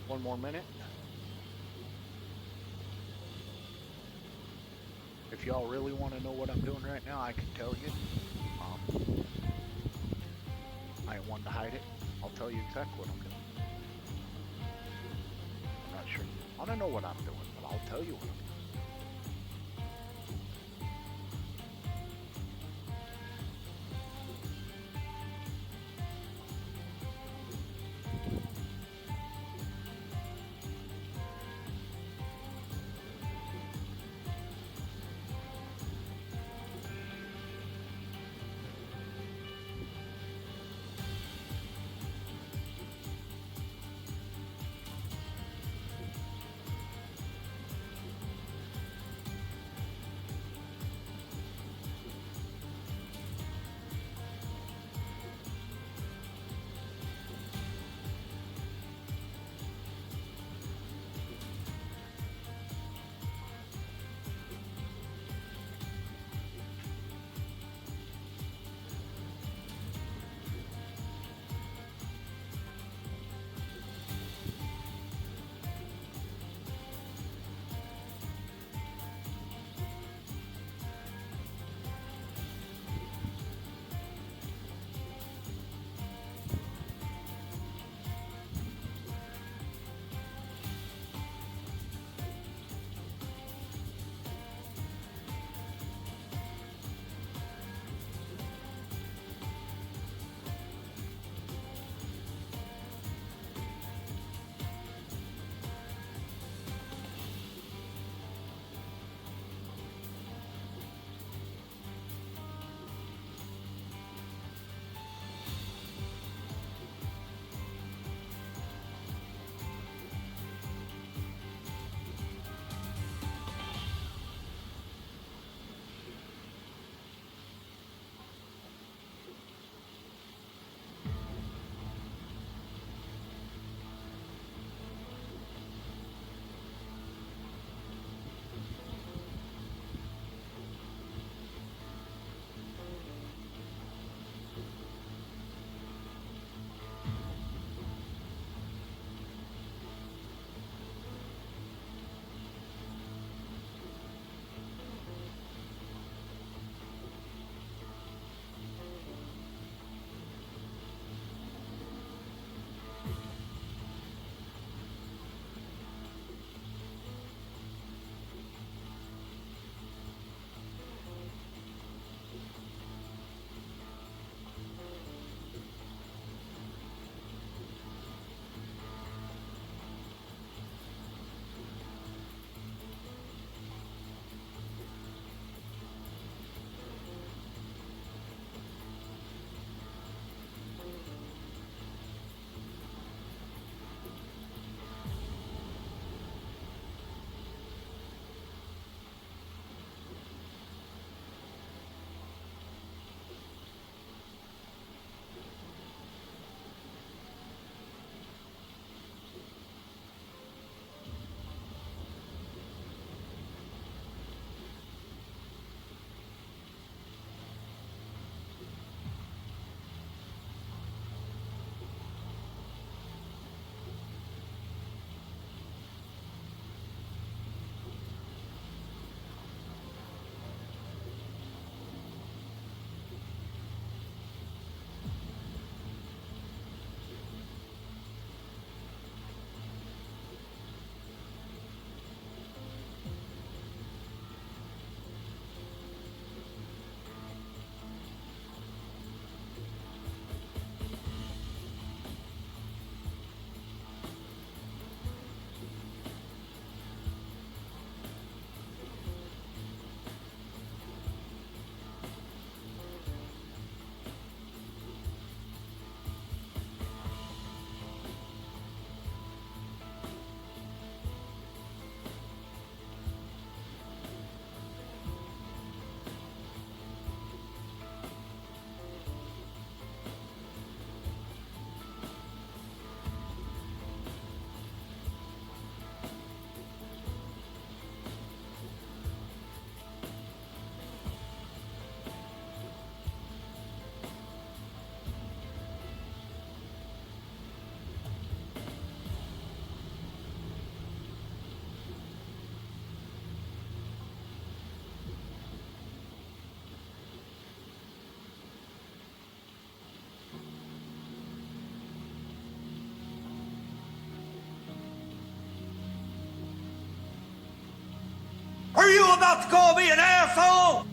One more minute. If y'all really want to know what I'm doing right now, I can tell you. I ain't one to hide it. I'll tell you exactly what I'm doing. I'm not sure. I don't know what I'm doing, but I'll tell you what I'm doing. you about to call me an asshole?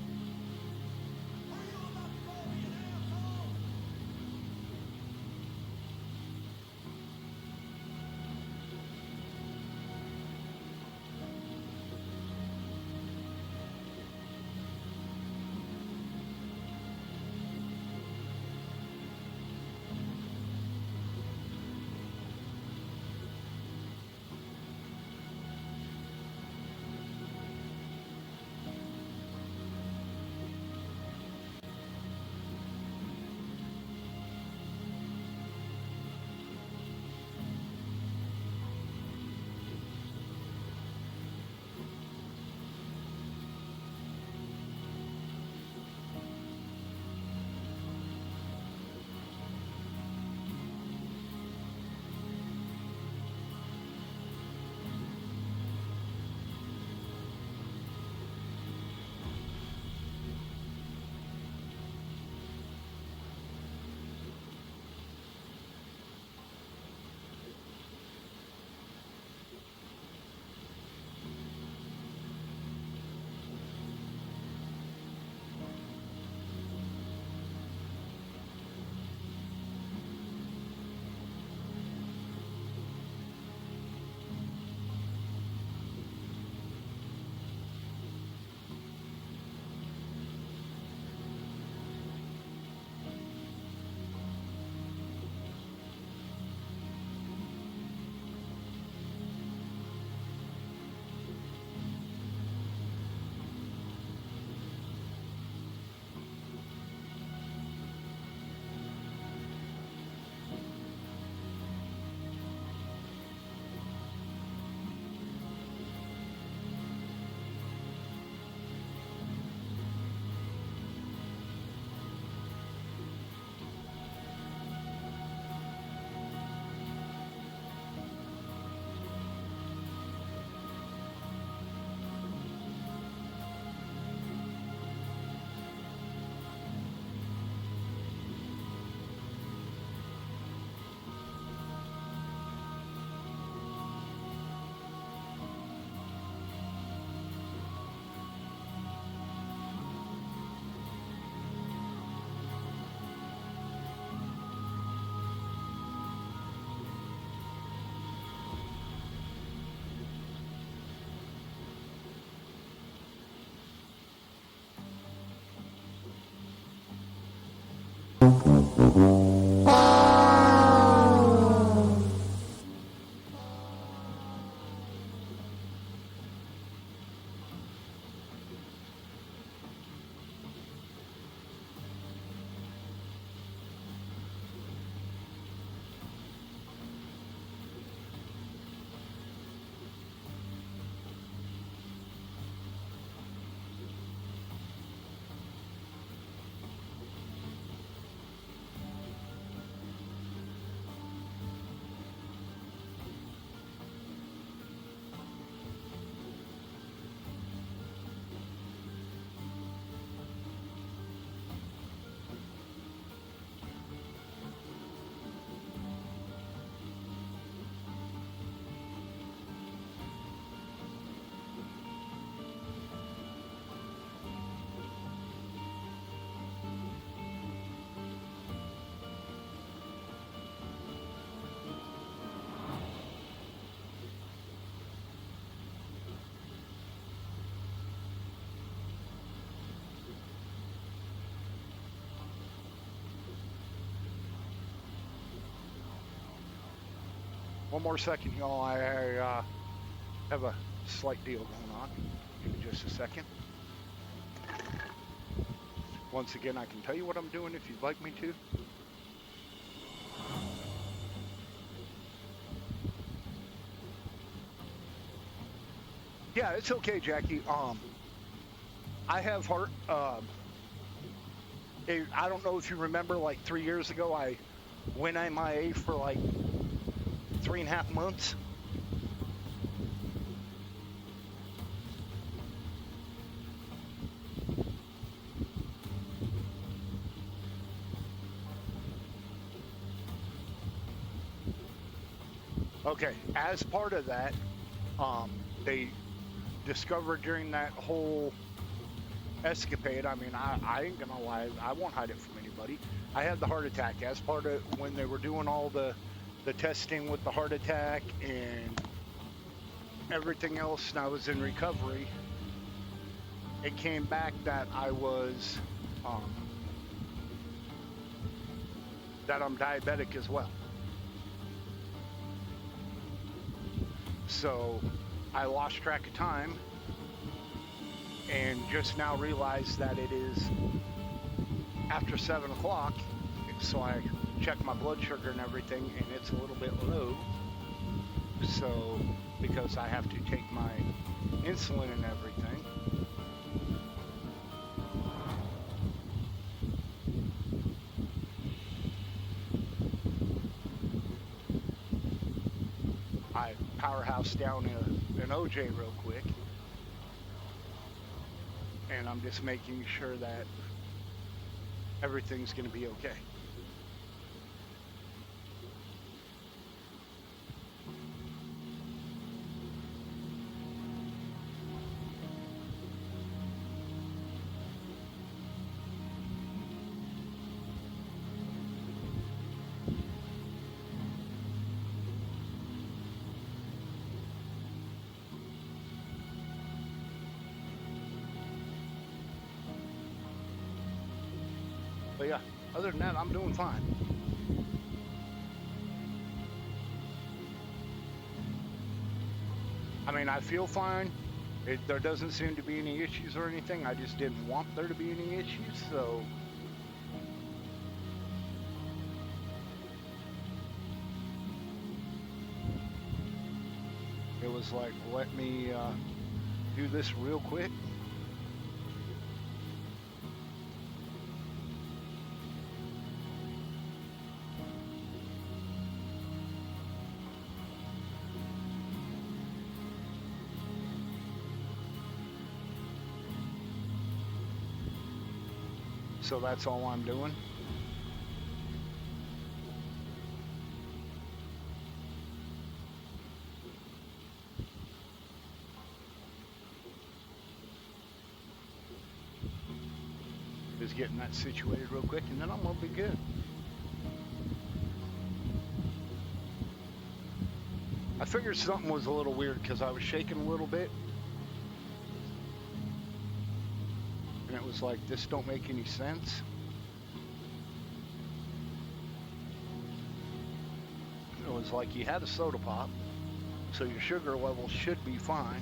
One more second, y'all. I have a slight deal going on. Give me just a second. Once again, I can tell you what I'm doing if you'd like me to. Yeah, it's okay, Jackie. I have heart. I don't know if you remember, like 3 years ago, I went MIA for like 3.5 months. Okay, as part of that, they discovered during that whole escapade, I mean, I ain't gonna lie, I won't hide it from anybody. I had the heart attack as part of when they were doing all the testing with the heart attack and everything else, and I was in recovery. It came back that I was that I'm diabetic as well. So I lost track of time and just now realized that it is after 7 o'clock. So I checked my blood sugar and everything, and it's a little bit low. So because I have to take my insulin and everything. I powerhouse down an OJ real quick, and I'm just making sure that everything's going to be okay. But yeah, other than that, I'm doing fine. I mean, I feel fine. There doesn't seem to be any issues or anything. I just didn't want there to be any issues, so. It was like, let me do this real quick. So that's all I'm doing. Just getting that situated real quick, and then I'm gonna be good. I figured something was a little weird because I was shaking a little bit. And it was like, this don't make any sense. It was like you had a soda pop, so your sugar level should be fine.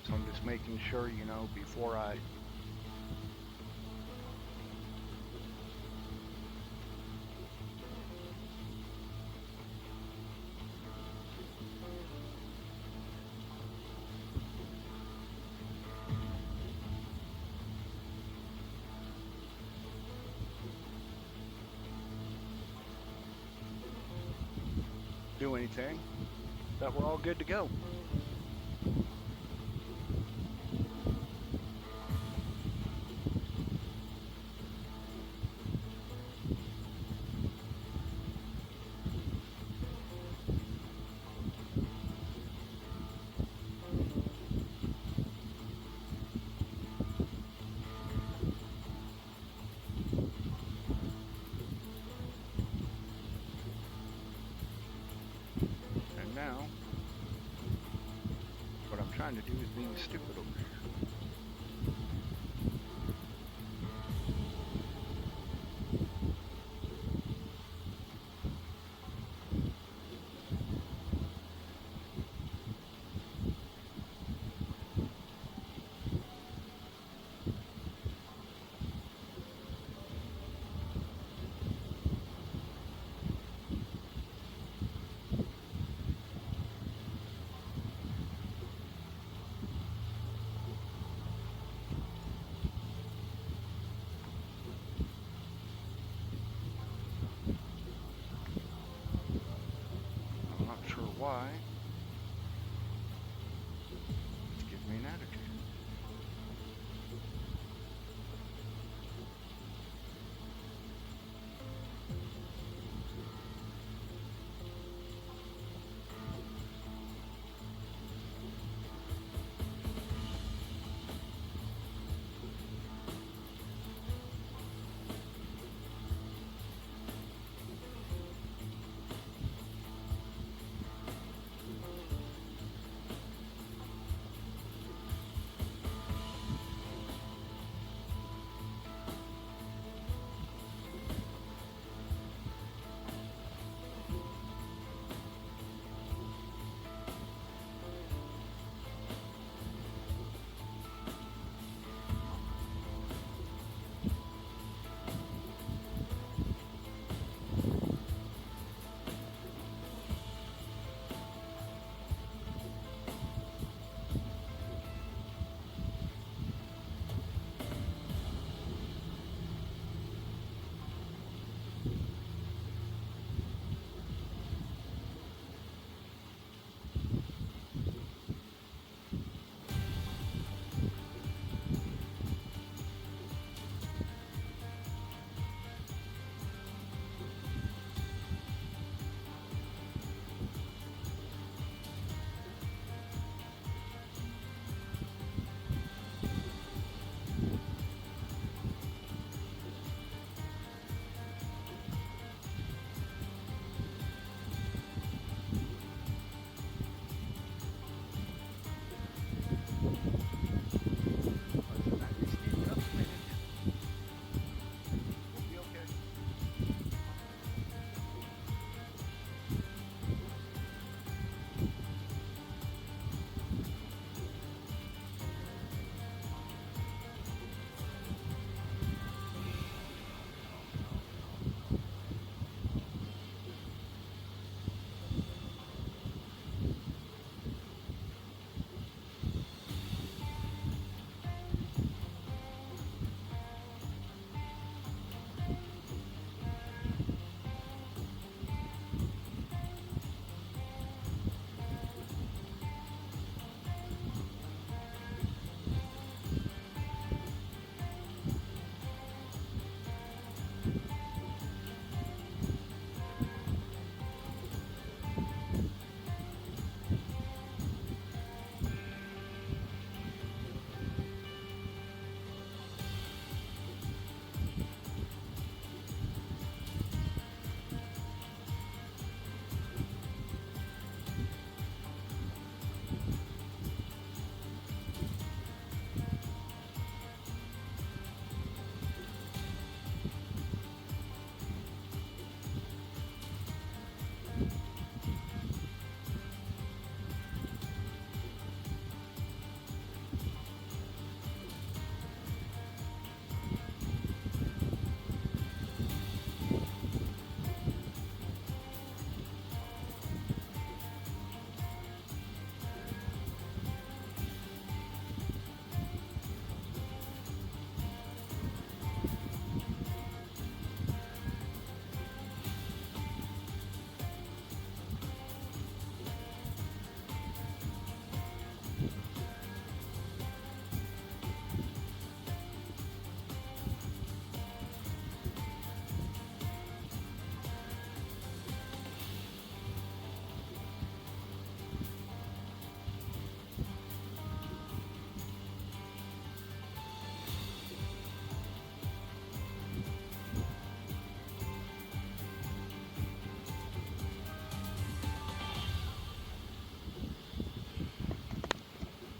So I'm just making sure, you know, before I do anything, that we're all good to go. trying to do is being stupid over here. I'm not sure why. It's giving me an attitude.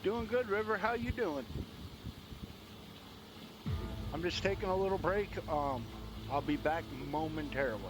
Doing good, River. How you doing? I'm just taking a little break. I'll be back momentarily.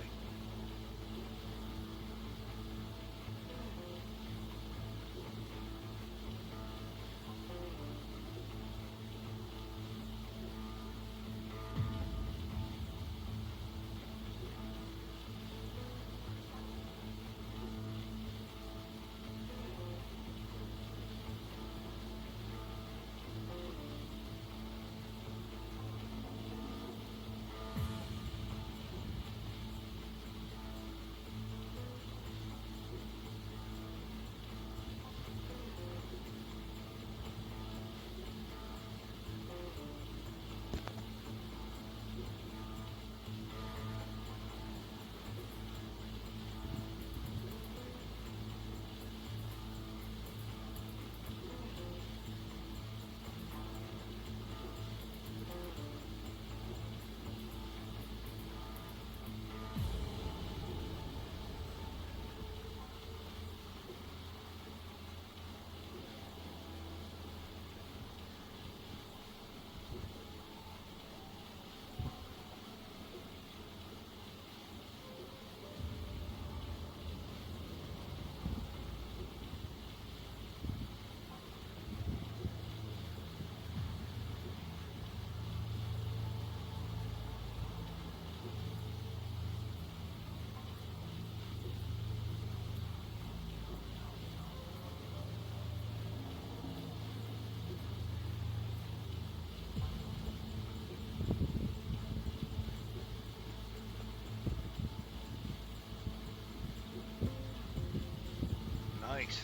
Nice.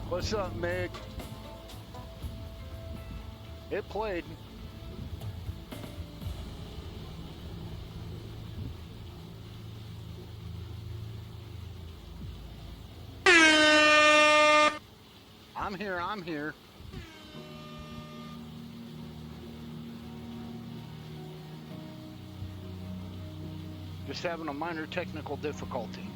What's up, Meg? It played. I'm here. I'm here. Just having a minor technical difficulty.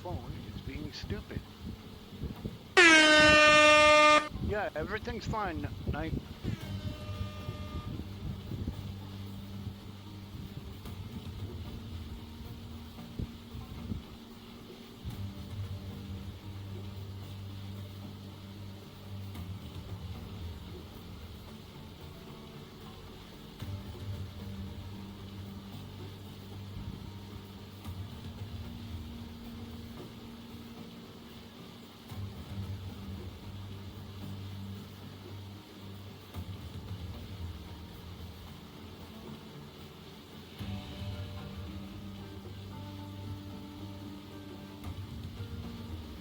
phone is being stupid. Yeah, everything's fine, Knight.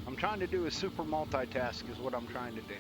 I'm trying to do a super multitask is what I'm trying to do.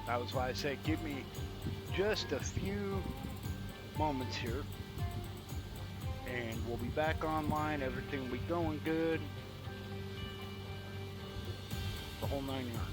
That was why I said give me just a few moments here. And we'll be back online. Everything will be going good. The whole 9 yards.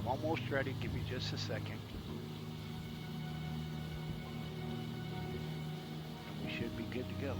I'm almost ready. Give me just a second. should be good to go.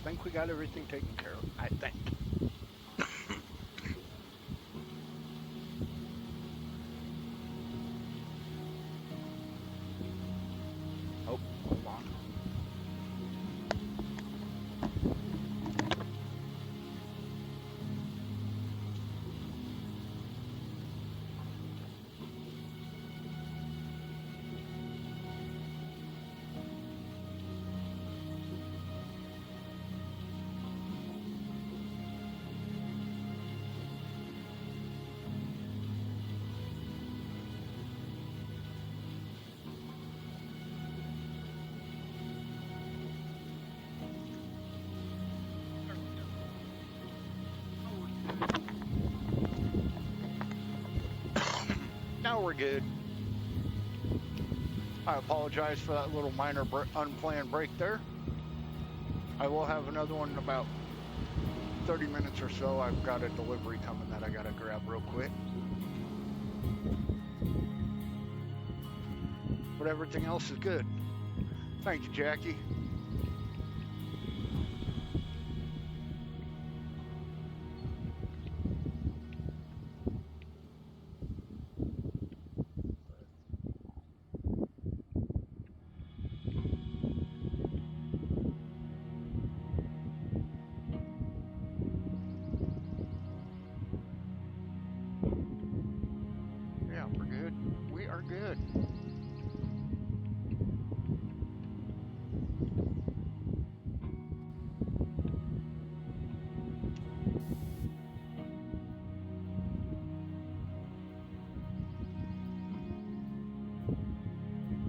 think we got everything taken care of. I think. Oh, hold on. Now we're good. I apologize for that little minor unplanned break there. I will have another one in about 30 minutes or so. I've got a delivery coming that I gotta grab real quick. But everything else is good. Thank you, Jackie. Yeah, we're good. We are good.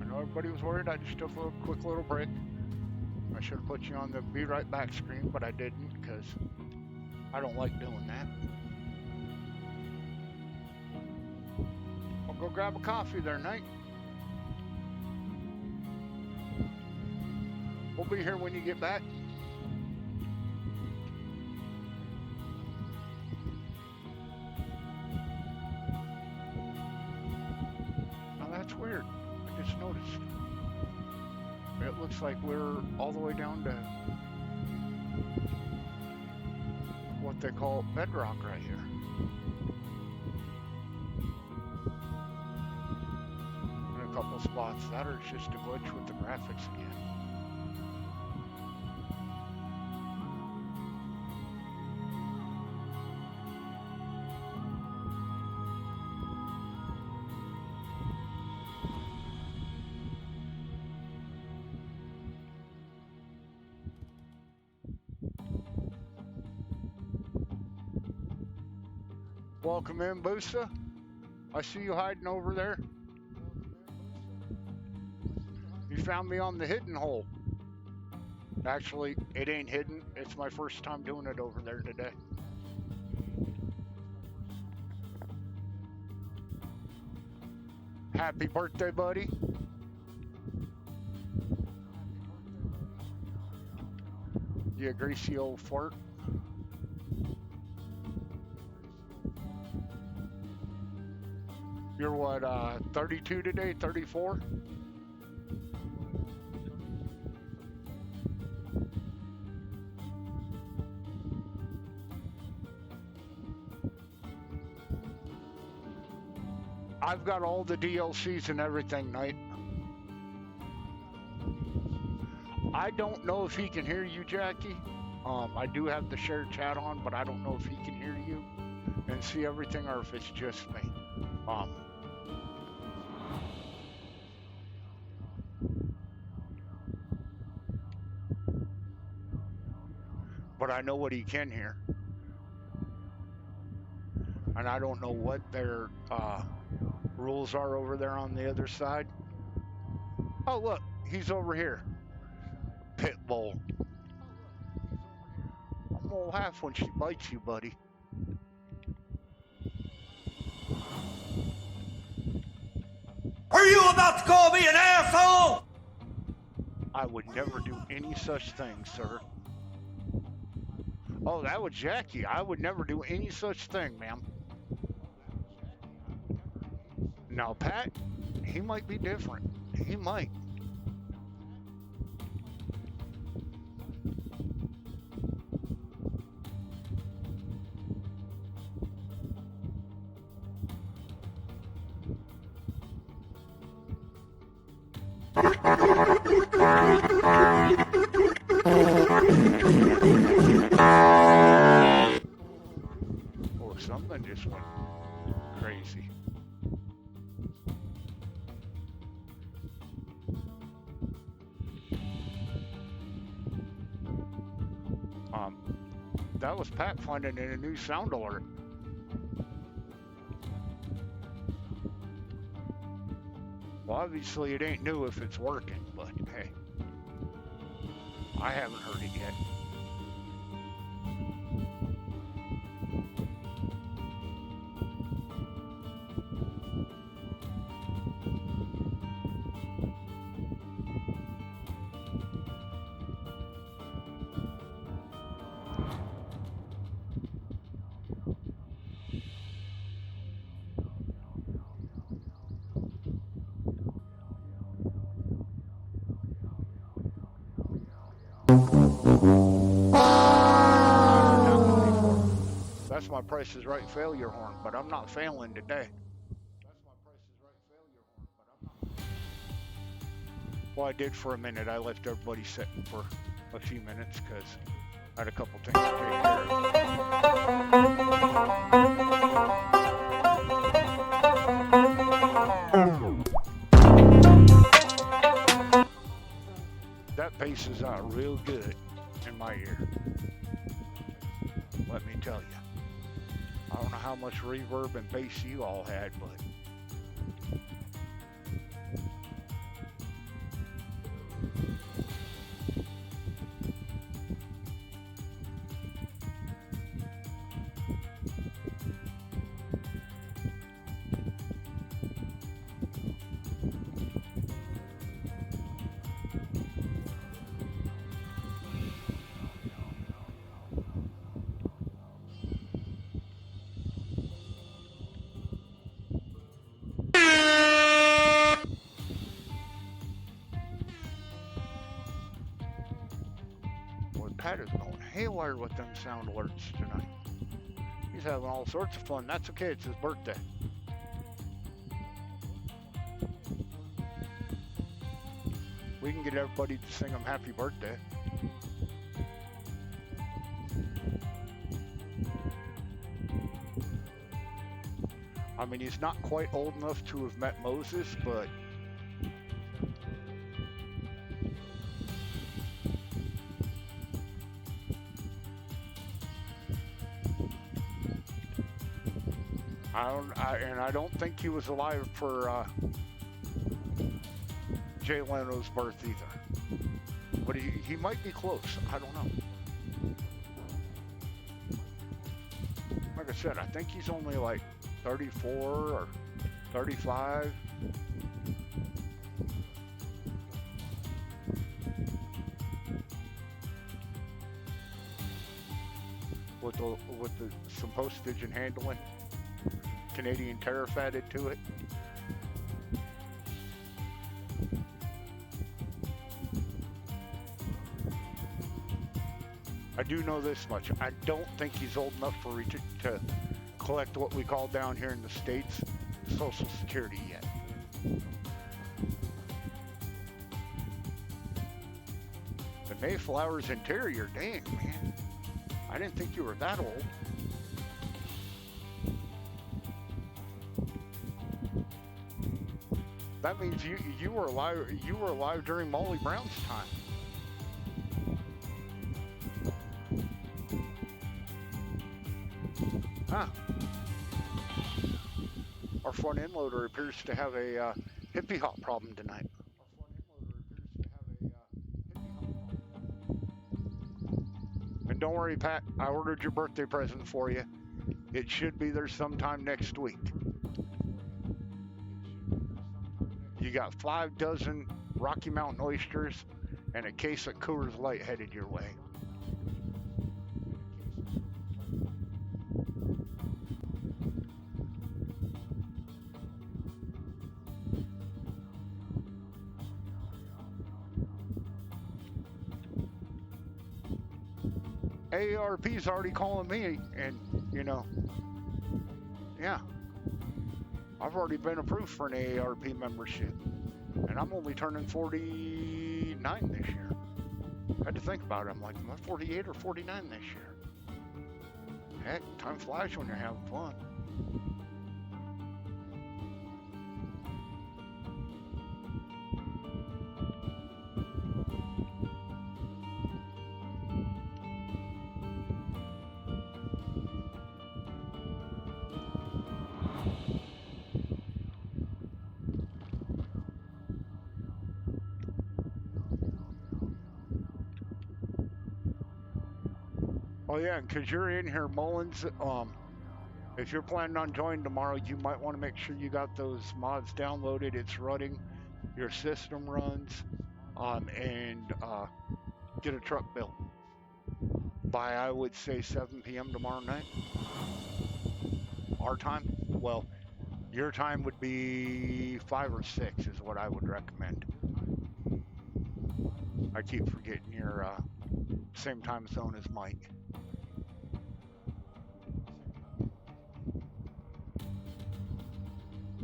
I know everybody was worried. I just took a quick little break. I should have put you on the be right back screen, but I didn't because I don't like doing that. I'll go grab a coffee there, Knight. We'll be here when you get back. Now that's weird. I just noticed. It looks like we're all the way down to what they call bedrock right here. In a couple spots. That or it's just a glitch with the graphics again. Welcome in, Boosa. I see you hiding over there. You found me on the hidden hole. Actually, it ain't hidden. It's my first time doing it over there today. Happy birthday, buddy. You greasy old fart. You're what, 32 today, 34? I've got all the DLCs and everything, Knight. I don't know if he can hear you, Jackie. I do have the shared chat on, but I don't know if he can hear you and see everything or if it's just me. But I know what he can hear. And I don't know what their rules are over there on the other side. Oh, look, he's over here. Pitbull. I'm gonna laugh when she bites you, buddy. Are you about to call me an asshole? I would never do any such thing, sir. Oh, that was Jackie. I would never do any such thing, ma'am. Now, Pat, he might be different. He might. Oh, something just went crazy. That was Pat finding in a new sound alert. Well, obviously it ain't new if it's working, but hey, I haven't heard it yet. That's my Price is Right failure horn, but I'm not failing today. Well, I did for a minute. I left everybody sitting for a few minutes because I had a couple things to take care of. That bass is out real good in my ear. Let me tell you. I don't know how much reverb and bass you all had, but Pat is going haywire with them sound alerts tonight. He's having all sorts of fun. That's okay, it's his birthday. We can get everybody to sing him happy birthday. I mean, he's not quite old enough to have met Moses, but I don't think he was alive for Jay Leno's birth either. But he might be close. I don't know. Like I said, I think he's only like 34 or 35. With some postage and handling. Canadian tariff added to it. I do know this much. I don't think he's old enough to collect what we call down here in the States Social Security yet. The Mayflower's interior, dang, man. I didn't think you were that old. That means you were alive during Molly Brown's time. Huh. Our front end loader appears to have a hippie hop problem tonight. And don't worry, Pat, I ordered your birthday present for you. It should be there sometime next week. You got 5 dozen Rocky Mountain oysters and a case of Coors Light headed your way. AARP's already calling me, and yeah, I've already been approved for an AARP membership, And I'm only turning 49 this year. I had to think about it. I'm like, am I 48 or 49 this year? Heck, time flies when you're having fun. Oh yeah, because you're in here, Mullins. If you're planning on joining tomorrow, you might want to make sure you got those mods downloaded. It's running, your system runs, and get a truck built by, I would say, 7 p.m. tomorrow night. Our time? Well, your time would be 5 or 6 is what I would recommend. I keep forgetting you're same time zone as Mike.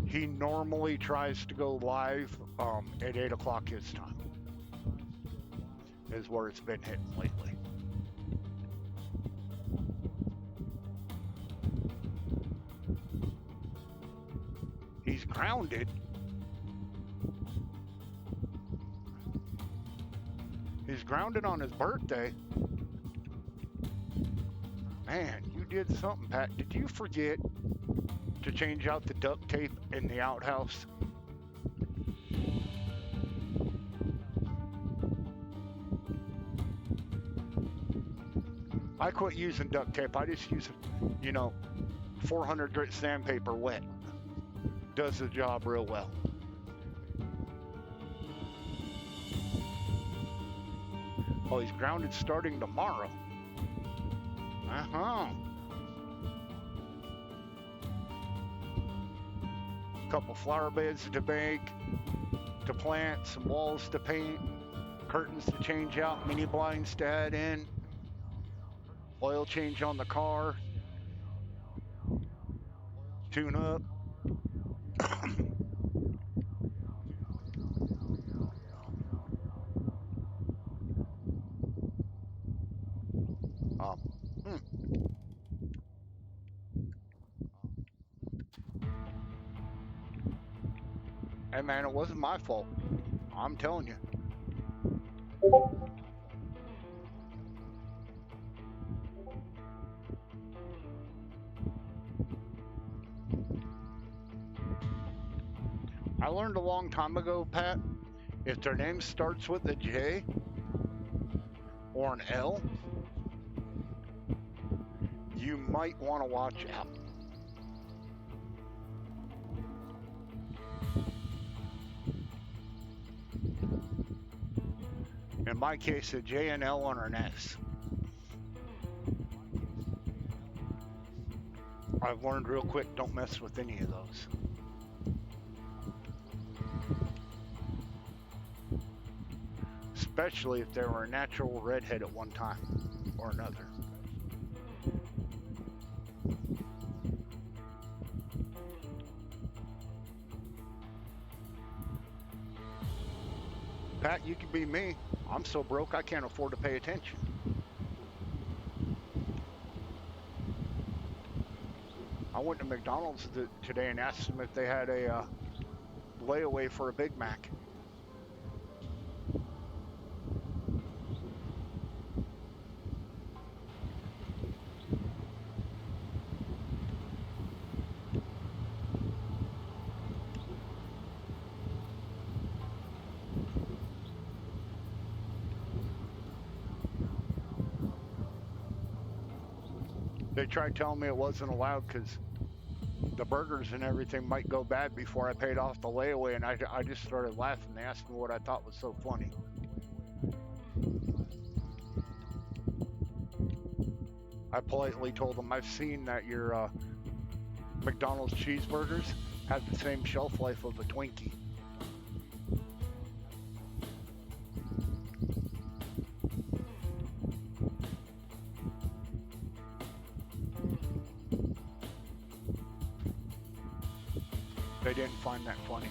He normally tries to go live at 8 o'clock his time, is where it's been hitting lately. He's grounded. He's grounded on his birthday. Man, you did something, Pat. Did you forget to change out the duct tape in the outhouse? I quit using duct tape. I just use, 400 grit sandpaper wet. Does the job real well. Oh, he's grounded starting tomorrow. Couple flower beds to make, to plant, some walls to paint, curtains to change out, mini blinds to add in, oil change on the car, tune up. Hey man, it wasn't my fault. I'm telling you. I learned a long time ago, Pat, if their name starts with a J or an L, you might want to watch out. In my case, a J, an L, or an S. I've learned real quick, don't mess with any of those. Especially if they were a natural redhead at one time or another. Pat, you could be me. I'm so broke I can't afford to pay attention. I went to McDonald's today and asked them if they had a layaway for a Big Mac. They tried telling me it wasn't allowed because the burgers and everything might go bad before I paid off the layaway, and I just started laughing. They asked me what I thought was so funny. I politely told them I've seen that your McDonald's cheeseburgers have the same shelf life of a Twinkie. They didn't find that funny.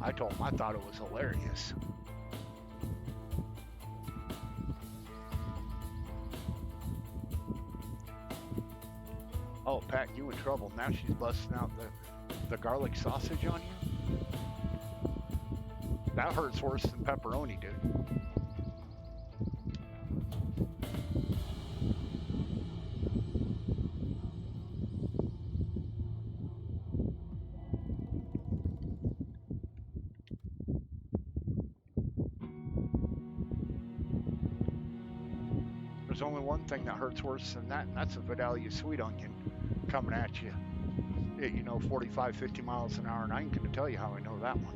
I told him I thought it was hilarious. Oh, Pat, you in trouble. Now she's busting out the garlic sausage on you? That hurts worse than pepperoni, dude. There's only one thing that hurts worse than that, and that's a Vidalia sweet onion coming at you at, 45, 50 miles an hour, and I ain't gonna tell you how I know that one.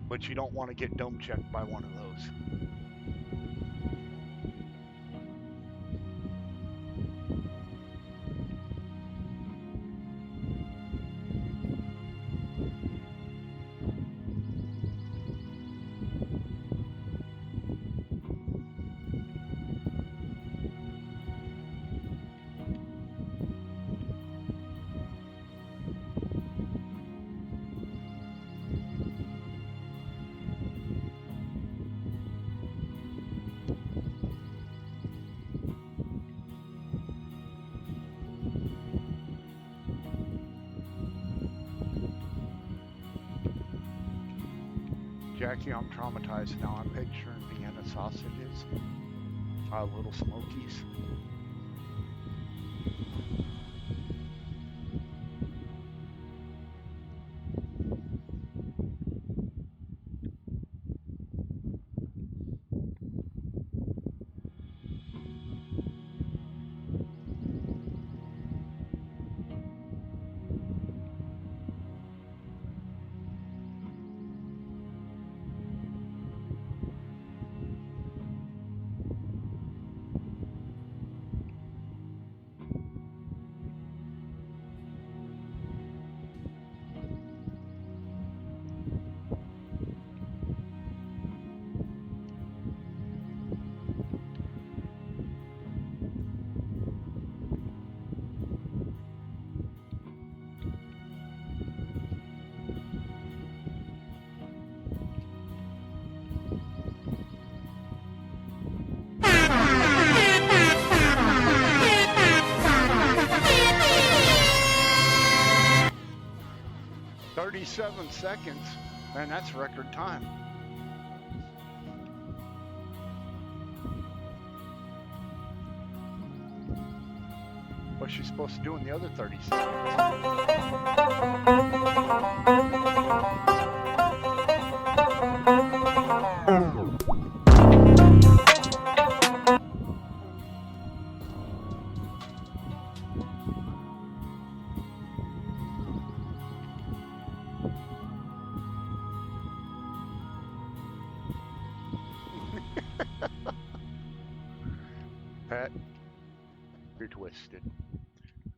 But you don't want to get dome checked by one of those. Jackie, I'm traumatized now. I'm picturing Vienna sausages, Little Smokies. Seconds, man, that's record time. What's she supposed to do in the other 30 seconds? Pat, you're twisted.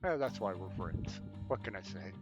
That's why we're friends. What can I say?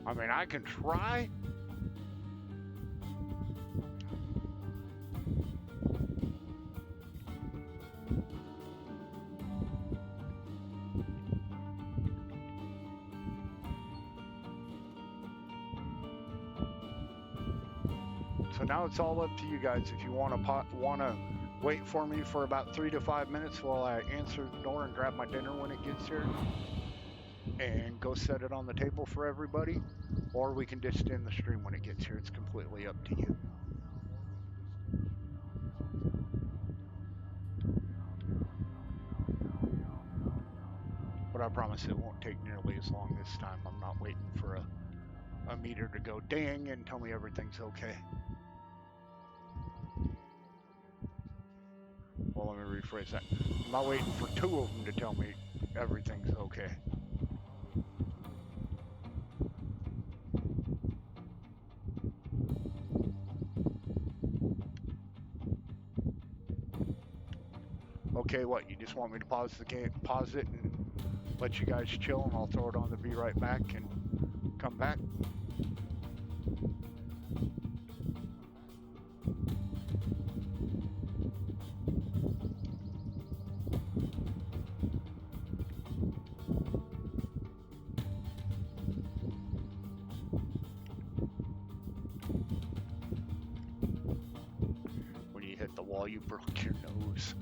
I mean, I can try. So now it's all up to you guys. If you want to wait for me for about 3 to 5 minutes while I answer the door and grab my dinner when it gets here, and go set it on the table for everybody, or we can just end the stream when it gets here. It's completely up to you. But I promise it won't take nearly as long this time. I'm not waiting for a meter to go ding and tell me everything's okay. rephrase that. I'm not waiting for two of them to tell me everything's okay. Okay, what? You just want me to pause the game, pause it, and let you guys chill, and I'll throw it on the Be Right Back and come back? When you hit the wall, you broke your nose.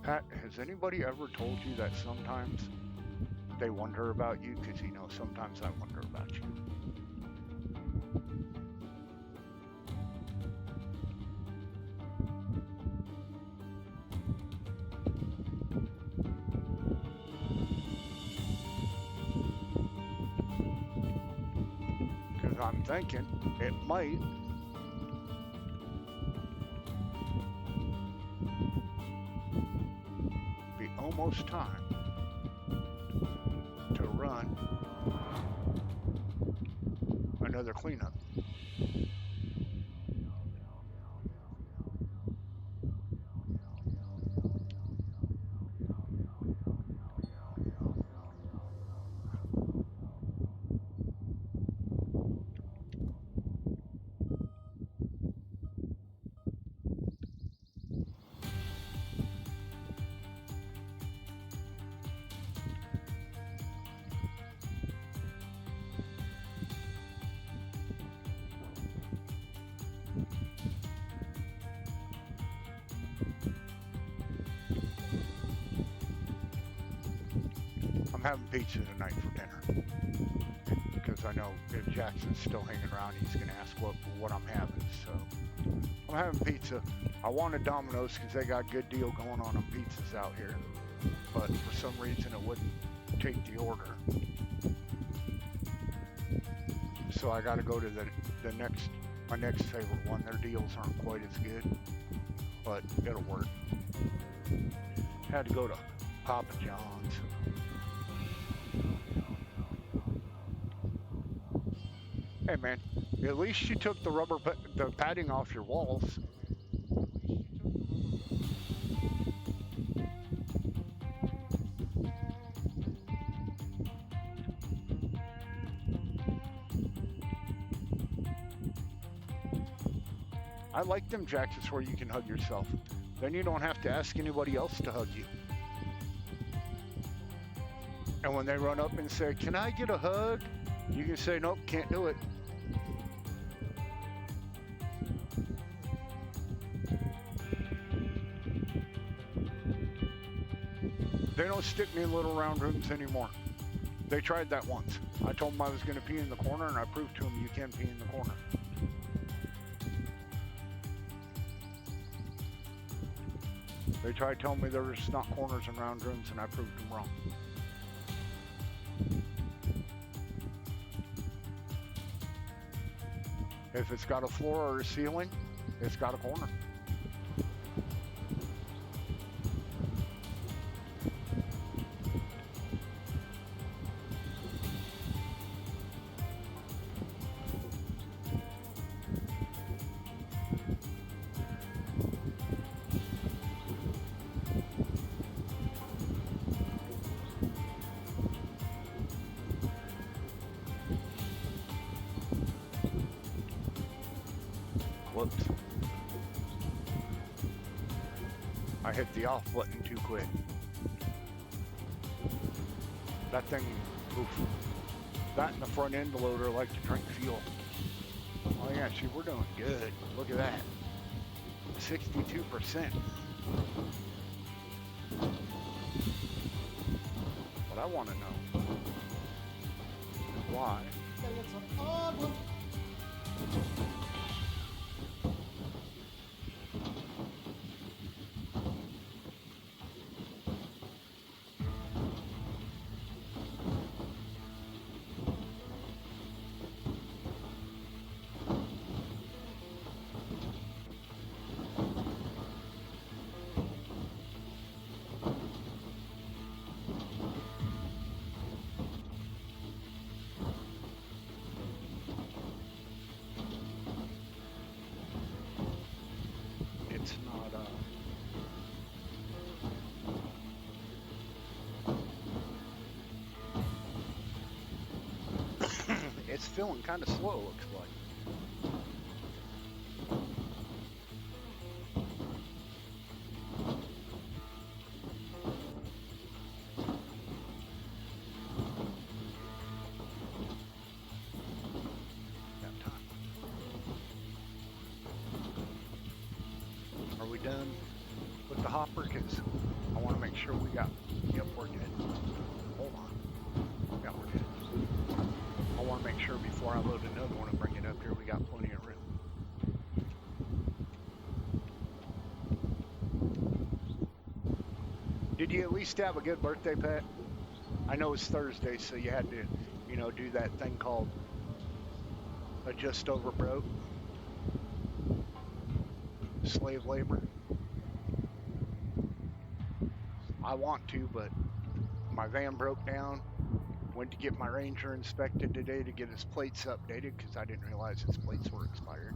Pat, has anybody ever told you that sometimes they wonder about you? Because, you know, sometimes I wonder about you. Because I'm thinking it might. Be almost time to run another cleanup. I'm having pizza tonight for dinner because I know if Jackson's still hanging around, he's going to ask what I'm having. So I'm having pizza. I wanted Domino's because they got a good deal going on pizzas out here, but for some reason it wouldn't take the order. So I got to go to my next favorite one. Their deals aren't quite as good, but it'll work. Had to go to Papa John's. Hey man, at least you took the padding off your walls. I like them jackets where you can hug yourself. Then you don't have to ask anybody else to hug you. And when they run up and say, "Can I get a hug?" you can say, "Nope, can't do it." They don't stick me in little round rooms anymore. They tried that once. I told them I was going to pee in the corner, and I proved to them you can pee in the corner. They tried telling me there was not corners in round rooms, and I proved them wrong. If it's got a floor or a ceiling, it's got a corner. Whoops. I hit the off button too quick. That thing, oof. That and the front end loader like to drink fuel. Oh yeah, see, we're doing good. Look at that. 62%. But I want to know why. It's filling kind of slow, looks like. Got time. Are we done with the hopper? Because I want to make sure we got. Yep, we're good. Hold on. Yeah, we're good. I want to make sure before I load another one and bring it up here, we got plenty of room. Did you at least have a good birthday, Pat? I know it's Thursday, so you had to, you know, do that thing called a just over broke. Slave labor. I want to, but my van broke down. Went to get my Ranger inspected today to get his plates updated because I didn't realize his plates were expired.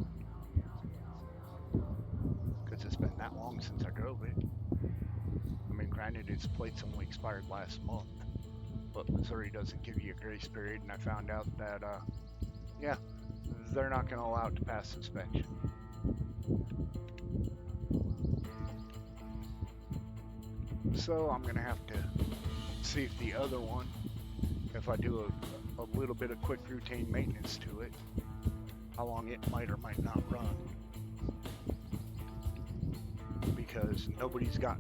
Because it's been that long since I drove it. I mean, granted, his plates only expired last month, but Missouri doesn't give you a grace period, and I found out that, yeah, they're not going to allow it to pass inspection. So I'm going to have to see if the other one, if I do a little bit of quick routine maintenance to it, how long it might or might not run. Because nobody's got,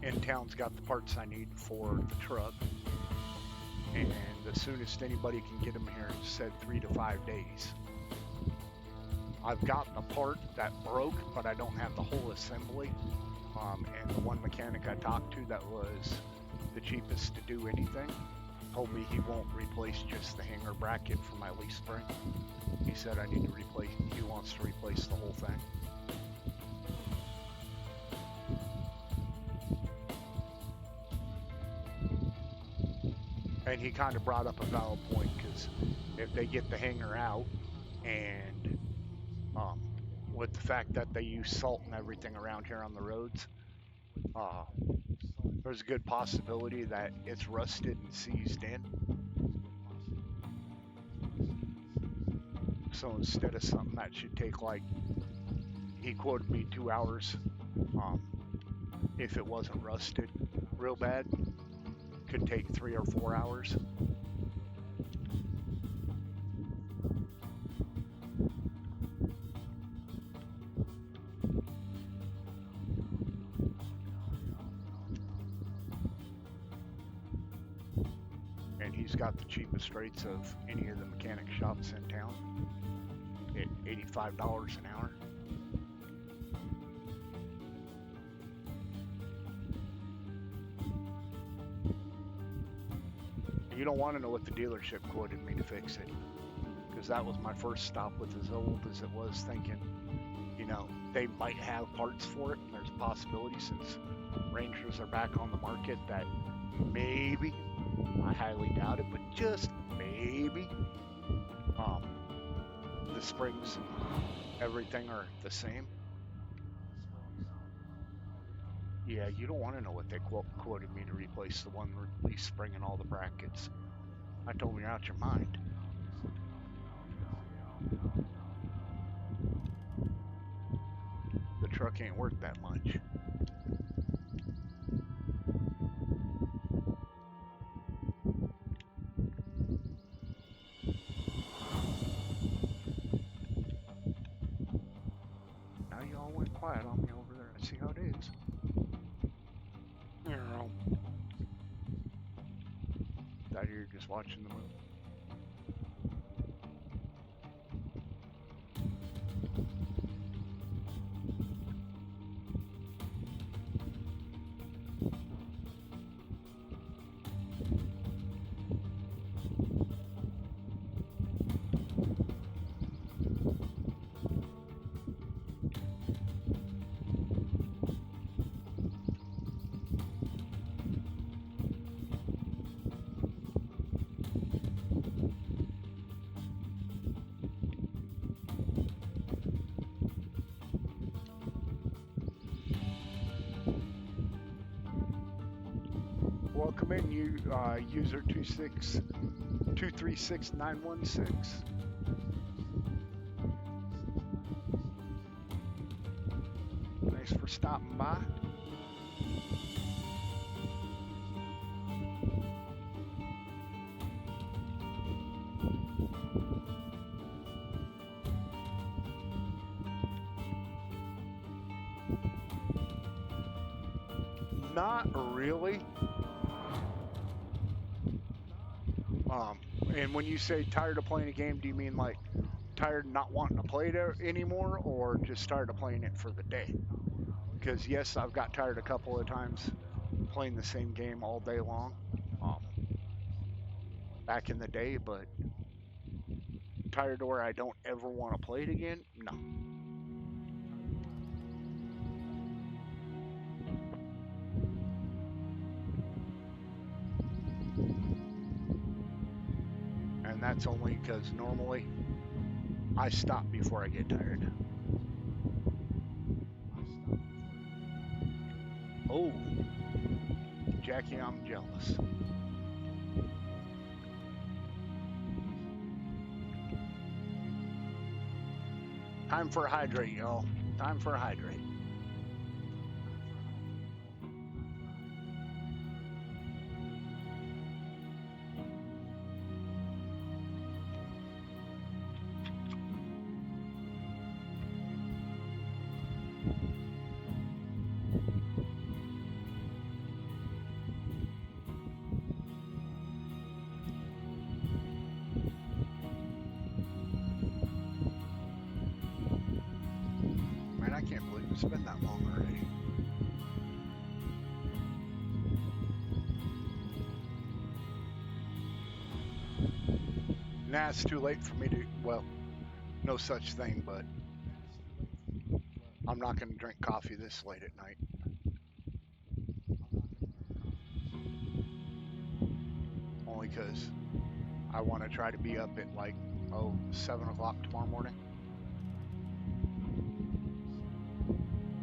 in town's got the parts I need for the truck. And the soonest anybody can get them here is said 3 to 5 days. I've got the part that broke, but I don't have the whole assembly. And the one mechanic I talked to that was the cheapest to do anything told me he won't replace just the hanger bracket for my leaf spring. He said I need to replace, he wants to replace the whole thing. And he kind of brought up a valid point, because if they get the hanger out, and with the fact that they use salt and everything around here on the roads, there's a good possibility that it's rusted and seized in. So instead of something that should take, like, he quoted me 2 hours, if it wasn't rusted real bad, could take 3 or 4 hours. And he's got the cheapest rates of any of the mechanic shops in town at $85 an hour. You don't want to know what the dealership quoted me to fix it, because that was my first stop with as old as it was, thinking, you know, they might have parts for it, and there's a possibility, since Rangers are back on the market, that maybe, I highly doubt it, but just maybe, the springs and everything are the same. Yeah, you don't want to know what they quoted me to replace the one leaf spring and all the brackets. I told them, you're out your mind. The truck ain't worth that much. Now you all went quiet on me over there. I see how it is. Thought you were just watching the movie. Welcome in, user 26 236-916. Thanks for stopping by. Not really. And when you say tired of playing a game, do you mean like tired of not wanting to play it anymore, or just tired of playing it for the day? Because yes, I've got tired a couple of times playing the same game all day long back in the day, but tired to where I don't ever want to play it again? No. And that's only because normally I stop before I get tired. Oh, Jackie, I'm jealous. Time for a hydrate, y'all. Time for a hydrate. Man, I can't believe it's been that long already. Nah, it's too late for me to, well, no such thing, but I'm not going to drink coffee this late at night. Only because I want to try to be up at like, 7 o'clock tomorrow morning.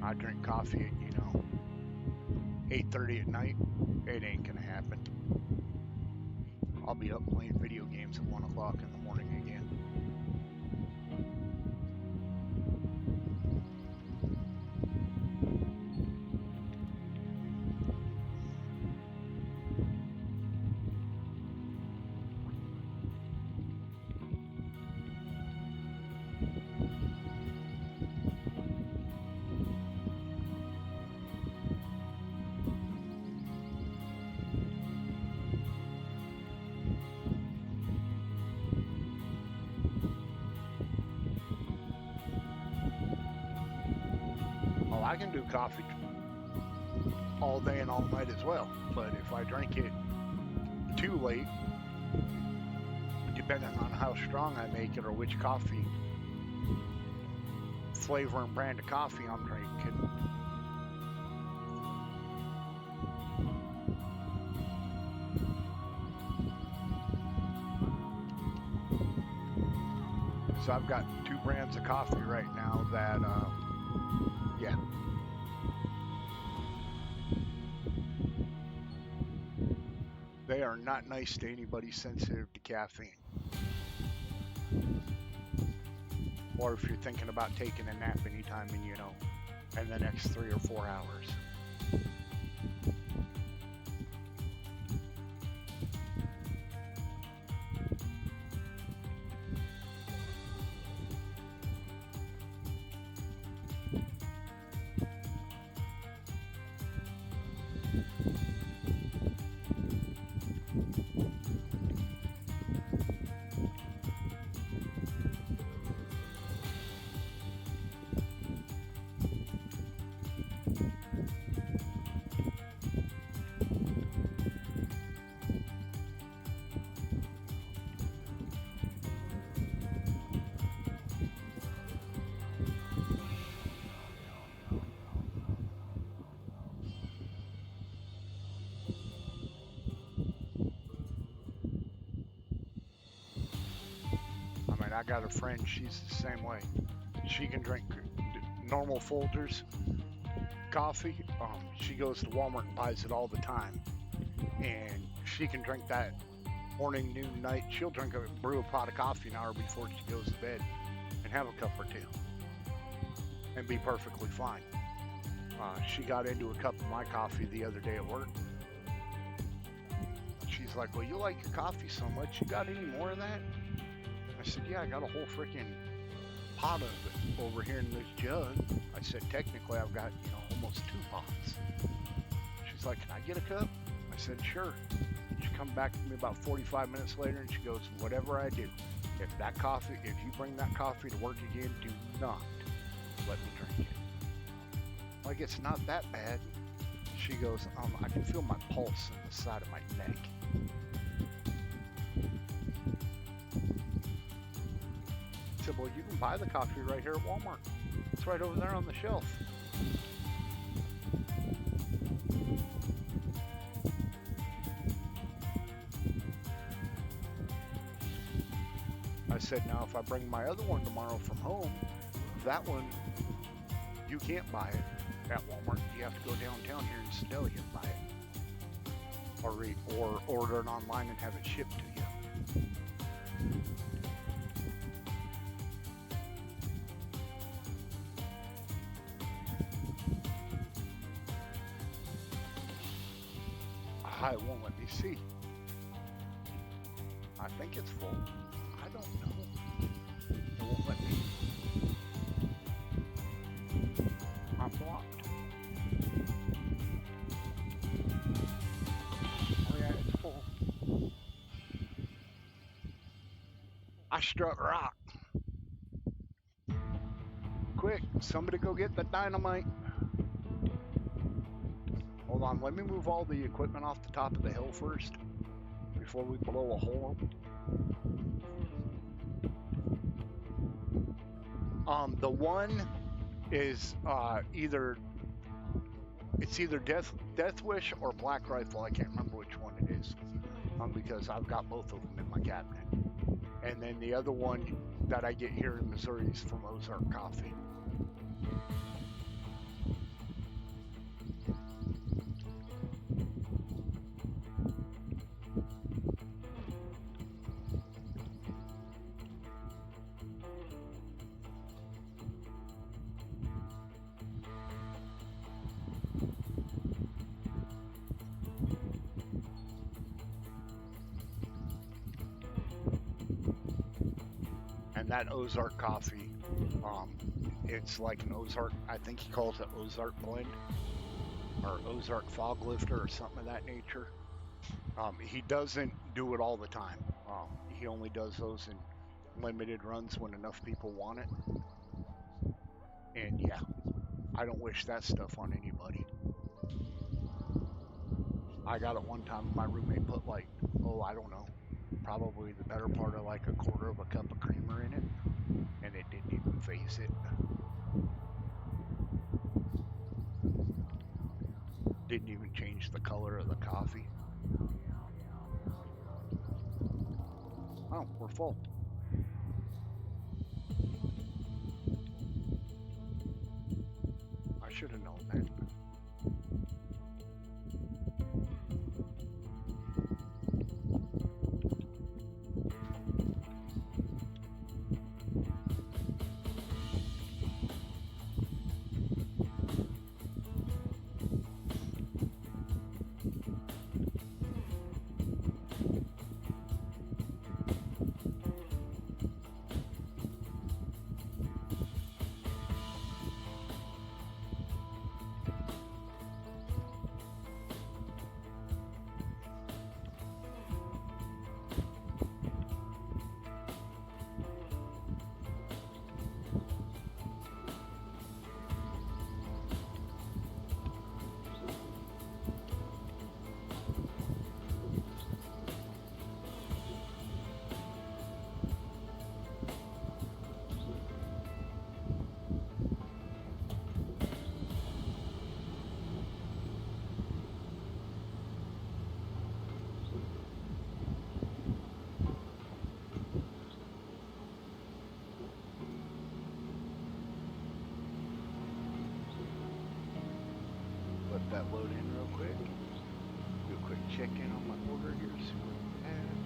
I drink coffee at, 8:30 at night. It ain't going to happen. I'll be up playing video games at 1 o'clock in the morning again. I can do coffee all day and all night as well, but if I drink it too late, depending on how strong I make it or which coffee flavor and brand of coffee I'm drinking, so I've got 2 brands of coffee right now that yeah. They are not nice to anybody sensitive to caffeine. Or if you're thinking about taking a nap anytime in the next 3 or 4 hours. I got a friend, she's the same way. She can drink normal Folgers coffee. She goes to Walmart and buys it all the time. And she can drink that morning, noon, night. She'll brew a pot of coffee an hour before she goes to bed and have a cup or two and be perfectly fine. She got into a cup of my coffee the other day at work. She's like, well, you like your coffee so much, you got any more of that? I said, yeah, I got a whole freaking pot of it over here in this jug. I said, technically, I've got, almost 2 pots. She's like, can I get a cup? I said, sure. She come back to me about 45 minutes later and she goes, whatever I do, if you bring that coffee to work again, do not let me drink it. Like, it's not that bad. She goes, I can feel my pulse in the side of my neck. I said, well, you can buy the coffee right here at Walmart. It's right over there on the shelf. I said, now if I bring my other one tomorrow from home, that one, you can't buy it at Walmart. You have to go downtown here in Sedalia and buy it. Or order it online and have it shipped to you. It won't let me see. I think it's full. I don't know. It won't let me. I'm blocked. Oh yeah, it's full. I struck rock. Quick, somebody go get the dynamite. Hold on, let me move all the equipment off the top of the hill first before we blow a hole. The one is either Death Wish or Black Rifle. I can't remember which one it is, because I've got both of them in my cabinet. And then the other one that I get here in Missouri is from Ozark Coffee. And that Ozark coffee, it's like an Ozark, I think he calls it Ozark blend or Ozark fog lifter or something of that nature. He doesn't do it all the time. He only does those in limited runs when enough people want it. And yeah, I don't wish that stuff on anybody. I got it one time, my roommate put like, I don't know, probably the better part of like a quarter of a cup of creamer in it, and it didn't even phase it. Didn't even change the color of the coffee. Oh, we're full. I should have known that. Let that load in real quick. Do a quick check in on my order here, see what we have.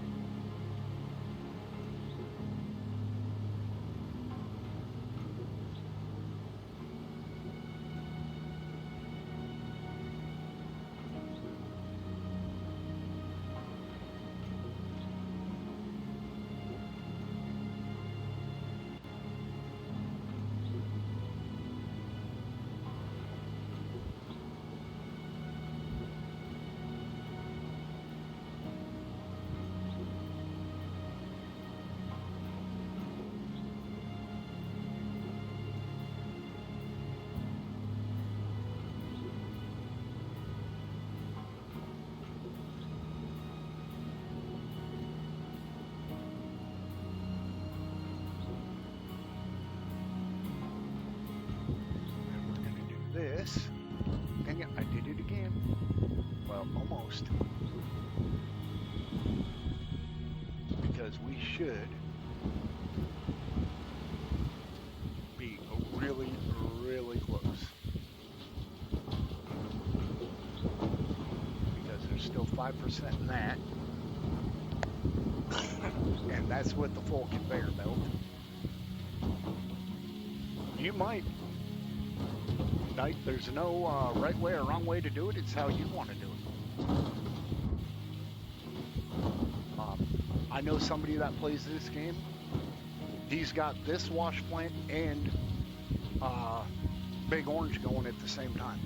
this. Dang it, I did it again. Well, almost. Because we should be really, really close. Because there's still 5% in that. And that's with the full conveyor belt. You might. Like, there's no right way or wrong way to do it. It's how you want to do it. I know somebody that plays this game. He's got this wash plant and Big Orange going at the same time.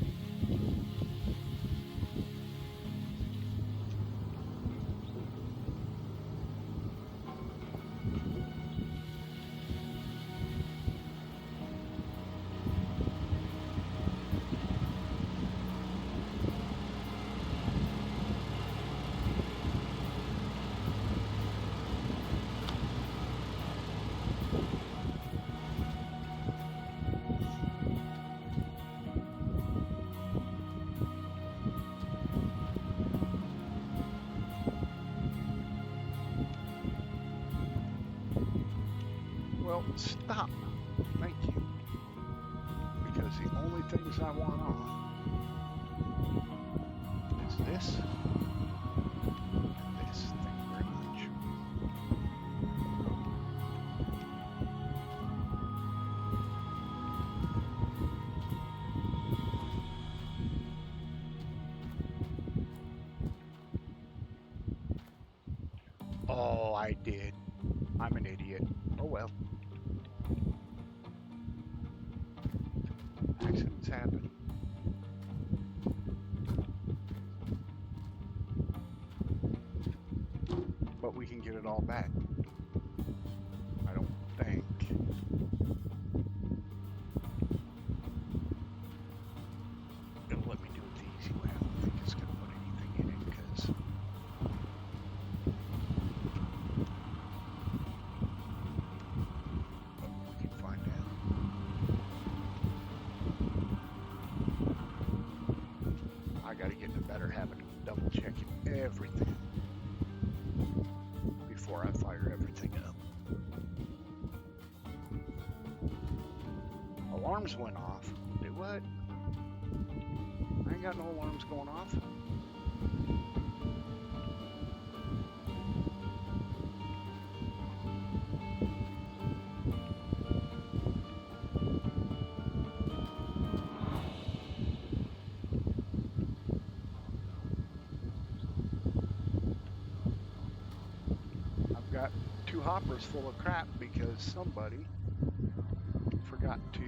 Well, stop. Thank you. Because the only things I want on is this and this. Thank you very much. Oh, I did. I'm an idiot. Oh well. Accidents happen. But we can get it all back. I don't think. It'll let me do it the easy way. I don't think it's going to put anything in it because we can find out. I got to get in a better habit of double checking everything before I fire everything up. Alarms went off. Do what? I ain't got no alarms going off. I've got 2 hoppers full of crap because somebody forgot to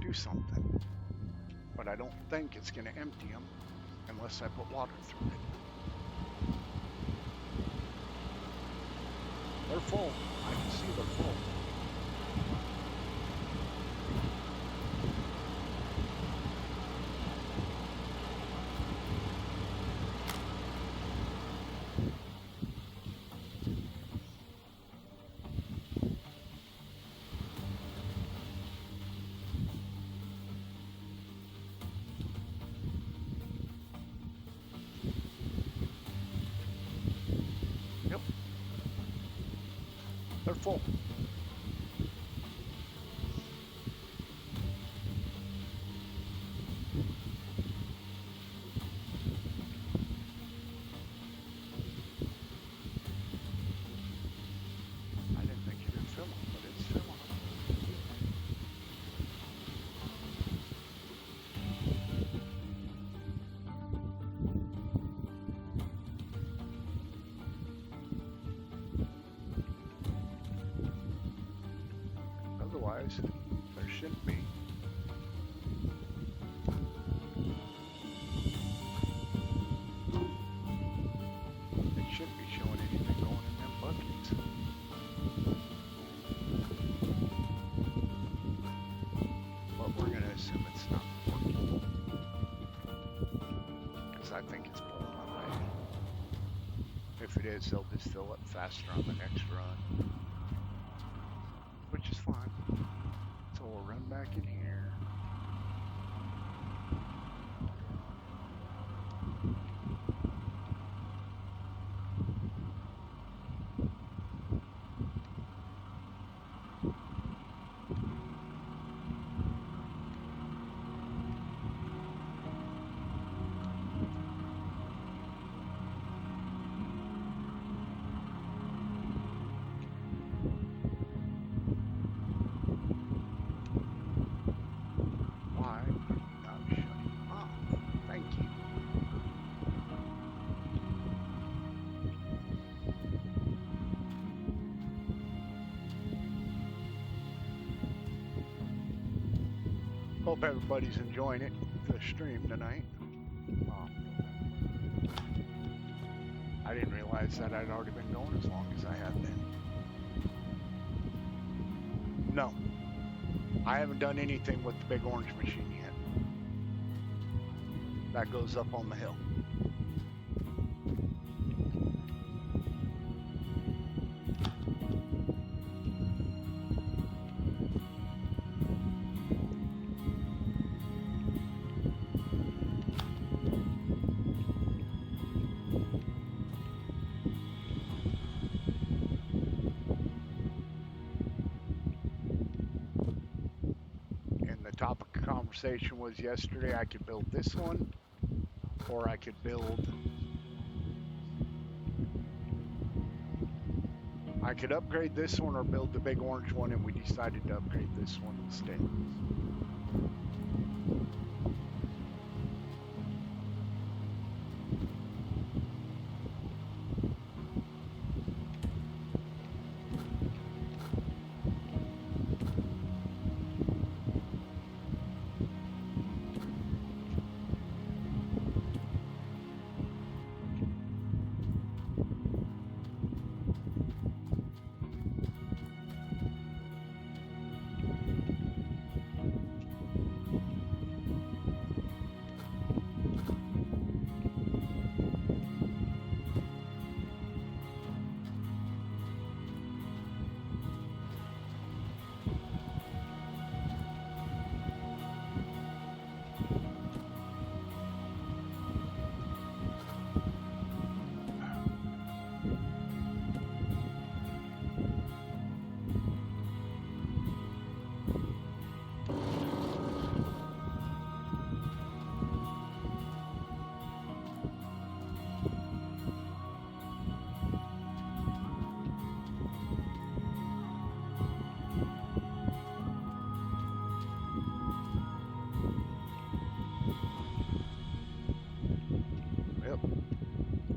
do something. But I don't think it's going to empty them unless I put water through it. They're full. I can see they're full. Yep. They're full. I didn't think you could fill them, but it's filling them. Otherwise, there shouldn't be. It shouldn't be showing anything going in them buckets. But we're going to assume it's not working. Because I think it's blowing my way. If it is, they'll just fill up faster on the next run. Which is fine. It's run back in here. Why are you not shutting off? Thank you. Hope everybody's enjoying it, the stream tonight. I didn't realize that I'd already been going as long as I have been. No, I haven't done anything with the big orange machine yet. That goes up on the hill. Topic of conversation was yesterday I could build this one, or I could upgrade this one or build the big orange one, and we decided to upgrade this one instead.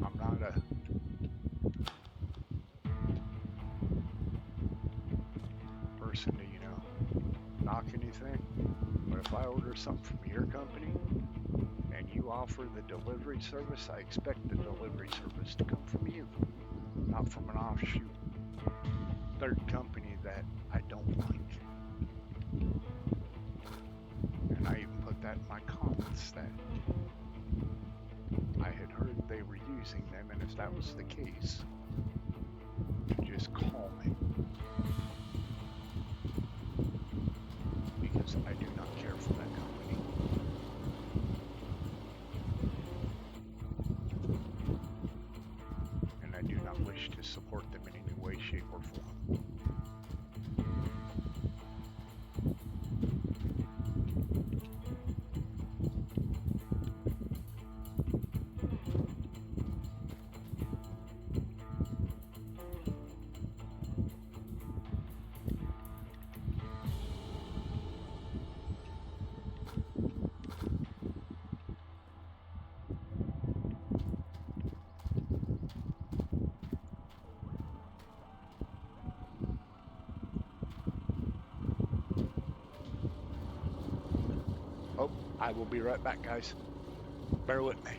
I'm not a person to, knock anything, but if I order something from your company and you offer the delivery service, I expect the delivery service to come from you, not from an offshoot third company that I don't like. And I even put that in my comments that I had heard they were using them, and if that was the case, just call me. Because I do not care for that company. And I do not wish to support them in any way, shape, or form. I will be right back, guys. Bear with me.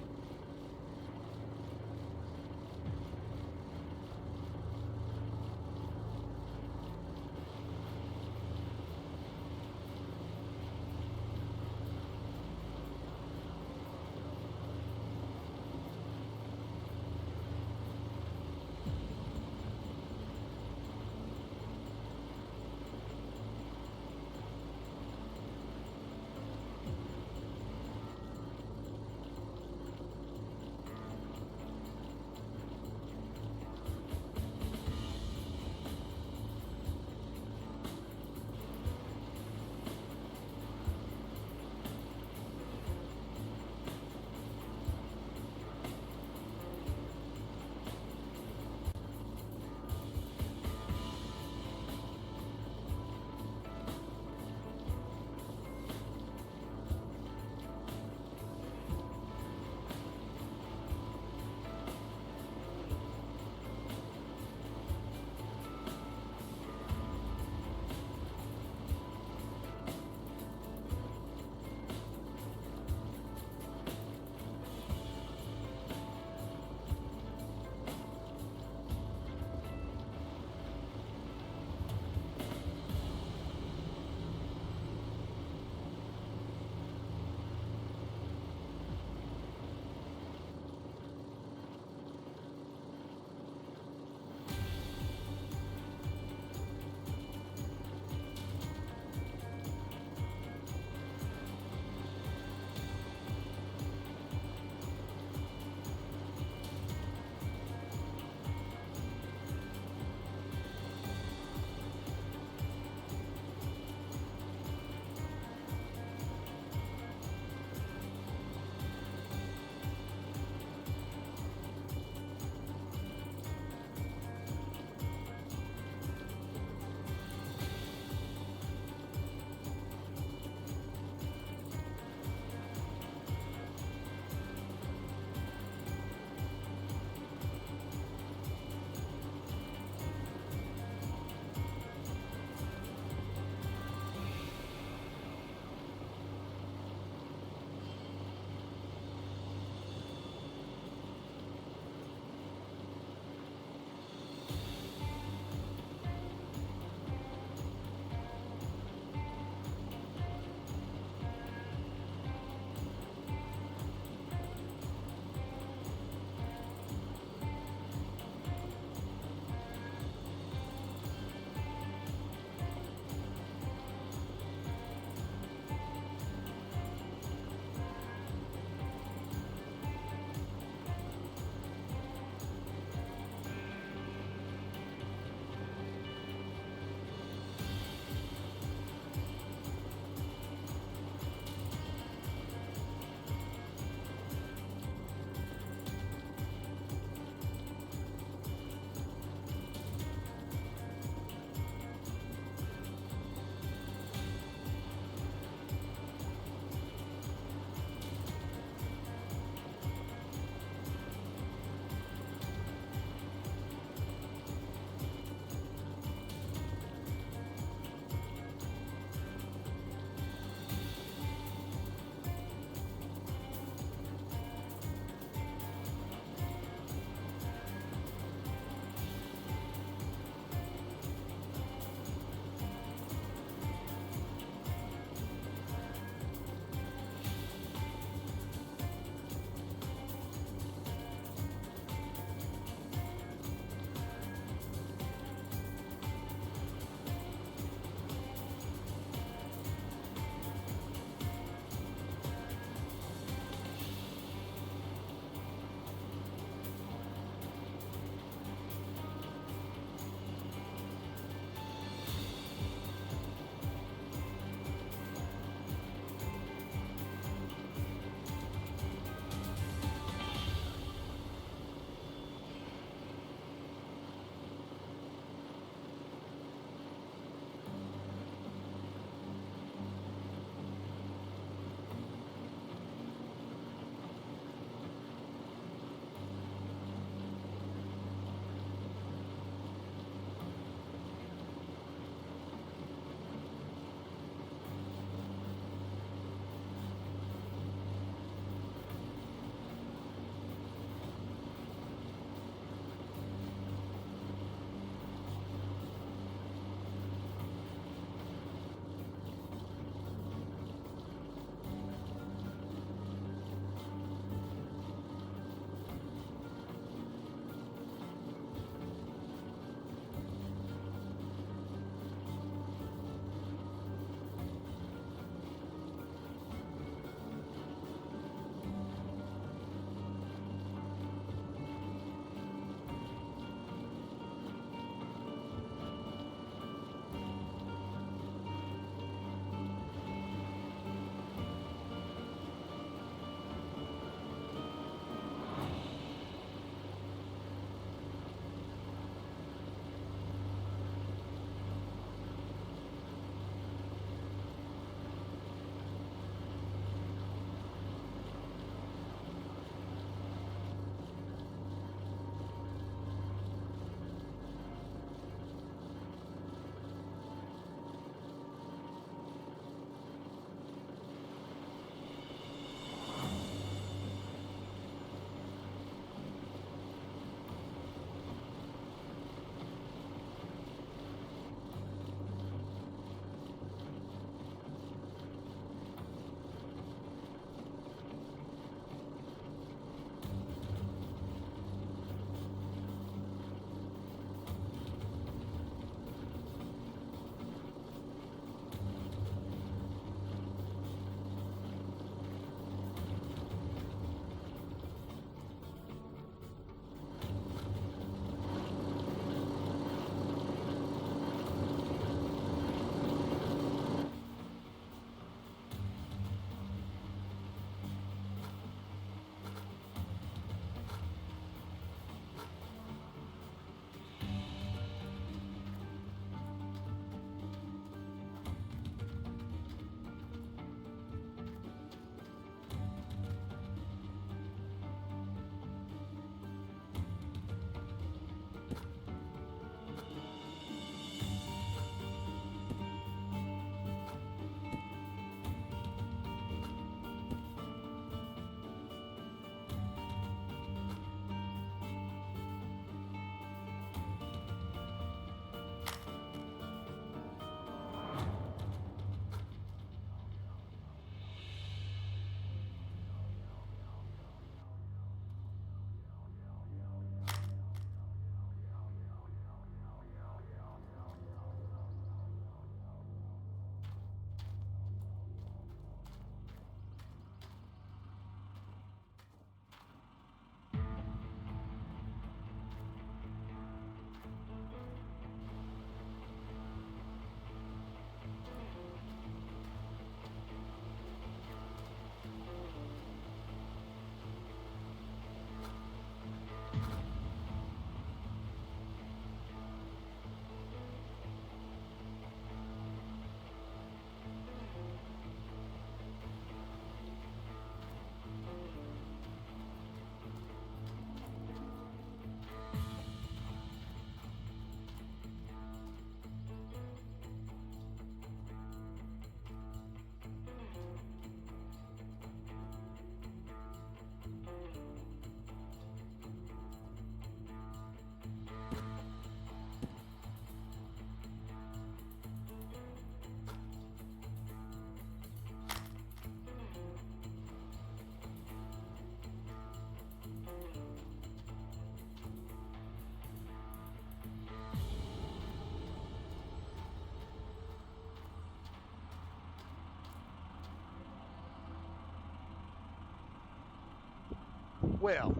Well,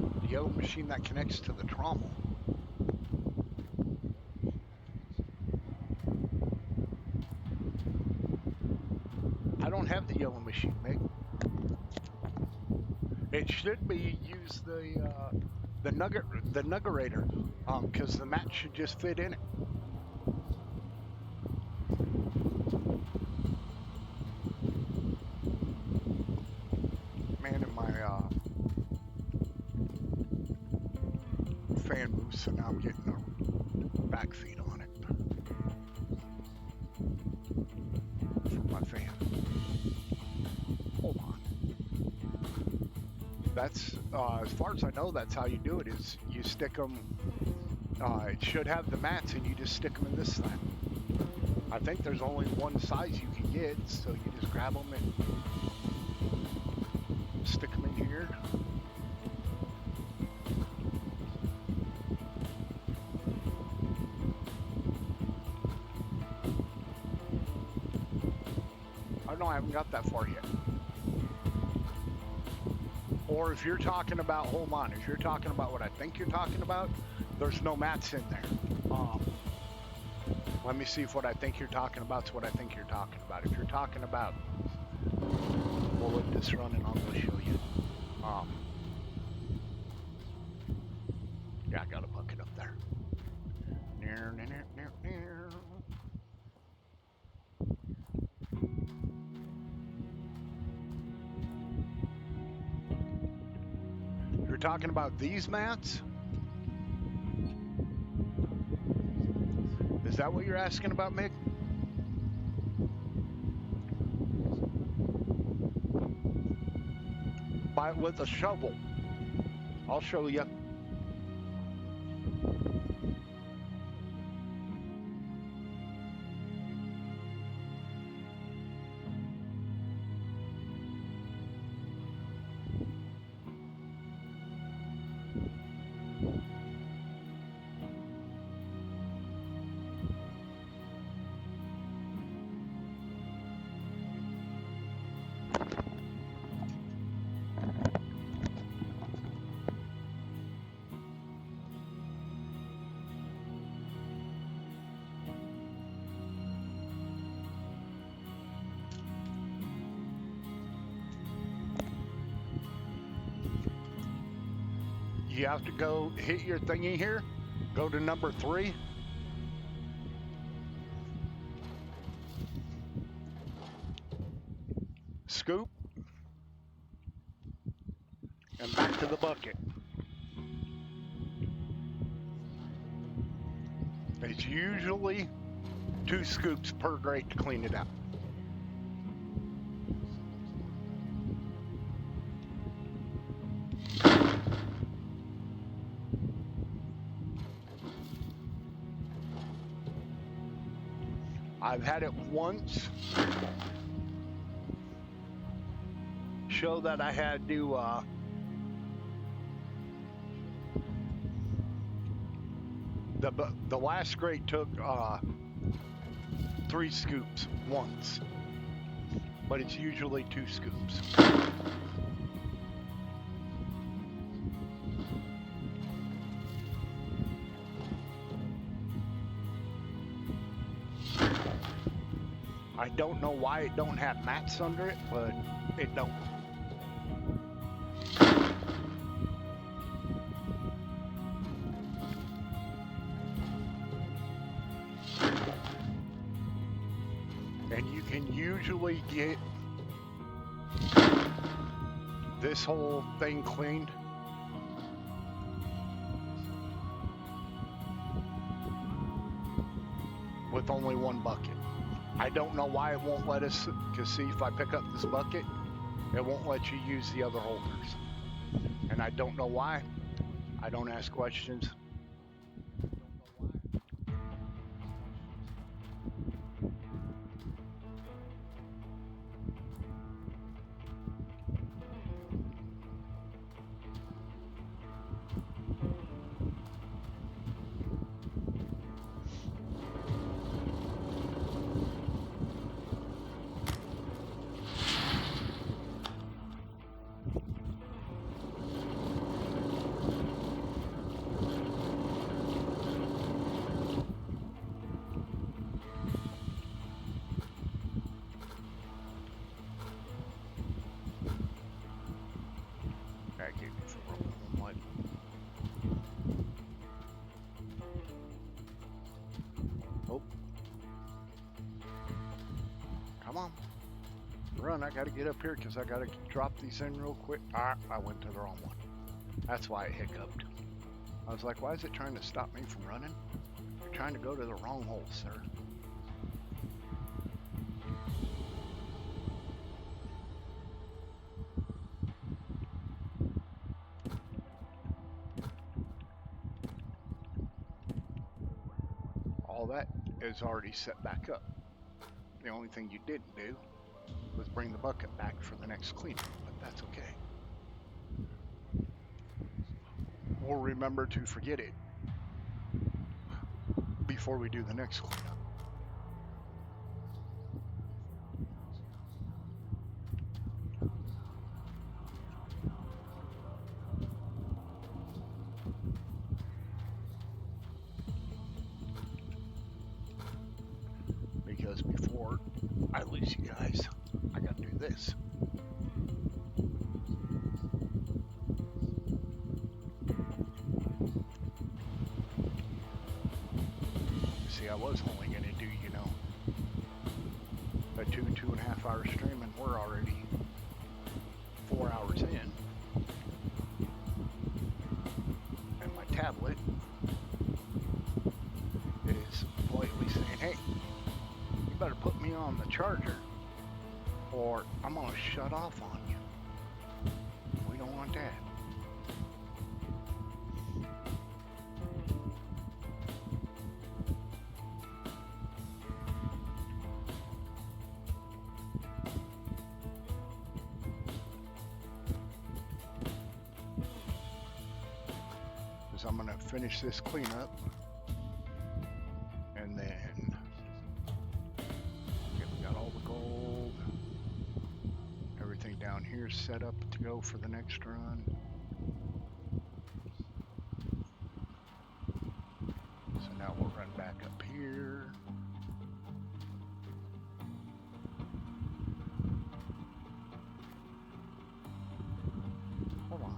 the yellow machine that connects to the trommel. I don't have the yellow machine, Mick. It should be use the nuggerator, because the mat should just fit in it. Man, and my fan moves, so now I'm getting a back feed on it for my fan. Hold on. That's as far as I know, that's how you do it. Is you stick them. It should have the mats, and you just stick them in this side. I think there's only one size you can get, so you just grab them and stick them in here. I don't know, I haven't got that far yet. Or if you're talking about, hold on, if you're talking about what I think you're talking about, there's no mats in there. Let me see if what I think you're talking about is what I think you're talking about. If you're talking about, we'll let this run and I'll go show you. Yeah, I got a bucket up there. You're talking about these mats? Is that what you're asking about, Mick? Buy it with a shovel. I'll show you. You have to go hit your thingy here. Go to number 3. Scoop. And back to the bucket. It's usually 2 scoops per grate to clean it out. I've had it once show that I had to the last grate took 3 scoops once, but it's usually 2 scoops. I don't know why it don't have mats under it, but it don't. And you can usually get this whole thing cleaned with only 1 bucket. I don't know why it won't let us, because see, if I pick up this bucket, it won't let you use the other holders. And I don't know why. I don't ask questions. drag it if it rolls on mud. Oh. Come on. Run, I gotta get up here because I gotta drop these in real quick. Ah, I went to the wrong one. That's why it hiccuped. I was like, why is it trying to stop me from running? You're trying to go to the wrong hole, sir. All that is already set back up. The only thing you didn't do was bring the bucket back for the next cleanup, but that's okay. Or remember to forget it before we do the next cleanup. Because before I lose you guys, I gotta do this. See, I was only gonna do, a 2.5 hour stream, and we're already 4 hours in. And my tablet is politely saying, hey, you better put me on the charger or I'm gonna shut off on you. We don't want that. Because I'm gonna finish this cleanup and then we got all the gold. Everything down here set up to go for the next run. So now we'll run back up here. Hold on.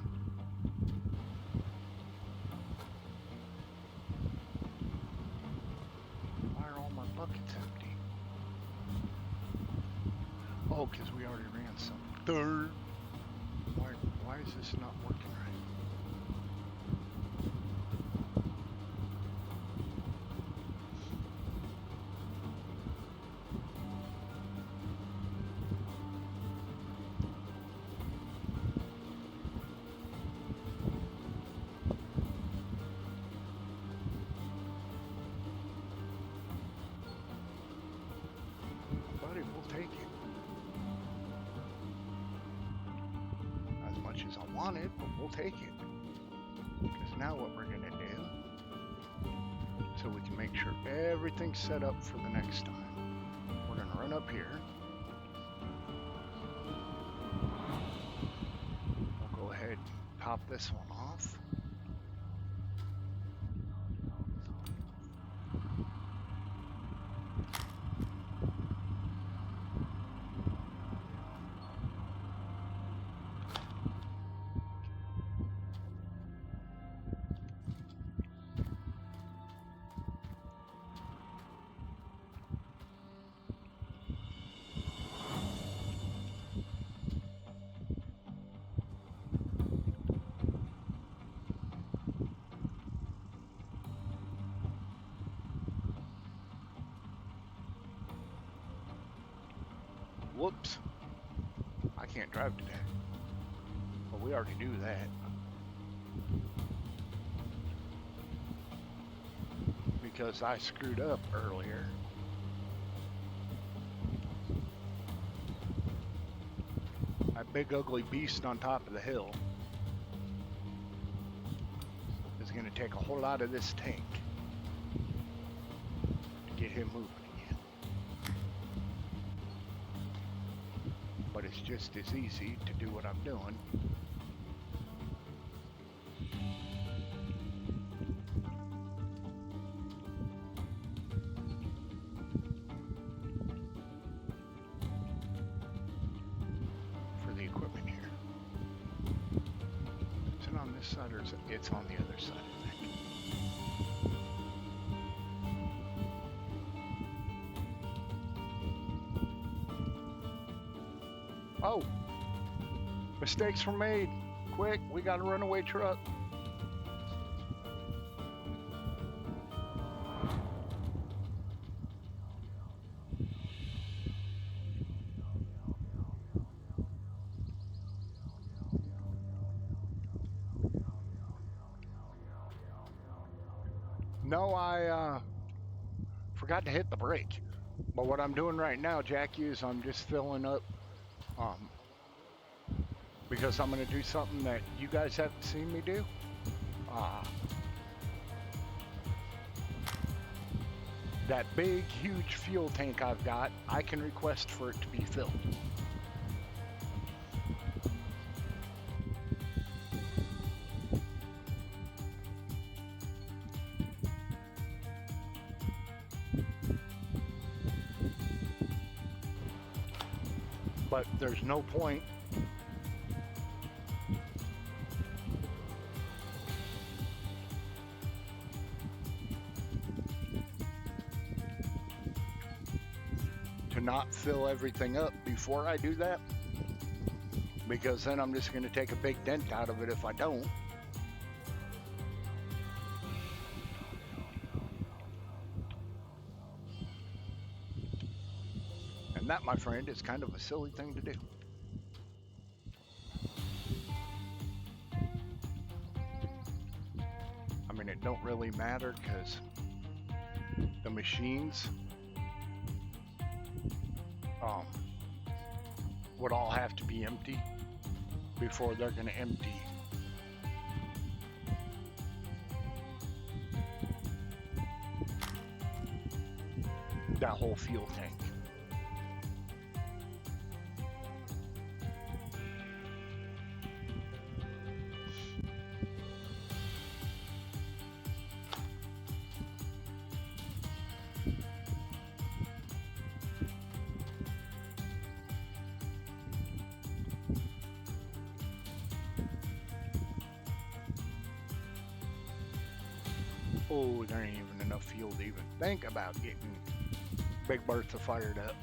Why are all my buckets empty? Oh, because we already ran some. Third. Why is this not working right? Buddy, we'll take it. As much as I want it, but we'll take it. Because now what we're going to do, so we can make sure everything's set up for the next time, we're going to run up here. We'll go ahead and top this one off. Whoops. I can't drive today. Well, we already knew that. Because I screwed up earlier. That big ugly beast on top of the hill is going to take a whole lot of this tank to get him moving again. But it's just as easy to do what I'm doing. For the equipment here. this side or is it's on the other side, I think. Oh, mistakes were made. Quick, we got a runaway truck. No, I forgot to hit the brake. But what I'm doing right now, Jackie, is I'm just filling up because I'm going to do something that you guys haven't seen me do. That big, huge fuel tank I've got, I can request for it to be filled. But there's no point to not fill everything up before I do that, because then I'm just going to take a big dent out of it if I don't. And that, my friend, is kind of a silly thing to do. I mean, it don't really matter because the machines would all have to be empty before they're going to empty that whole fuel tank. Oh, there ain't even enough fuel to even think about getting Big Bertha fired up.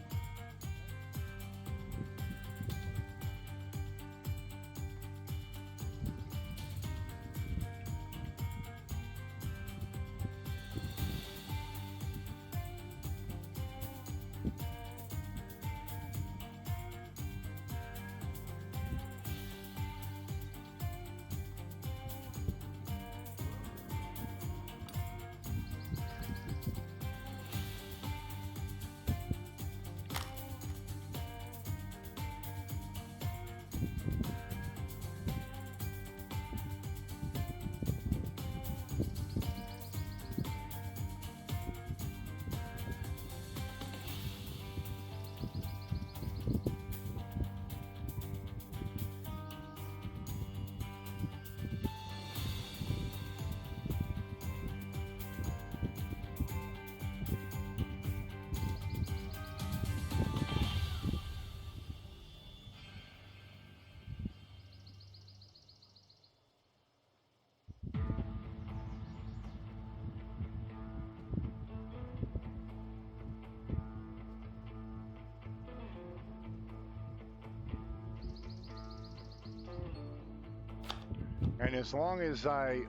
And as long as I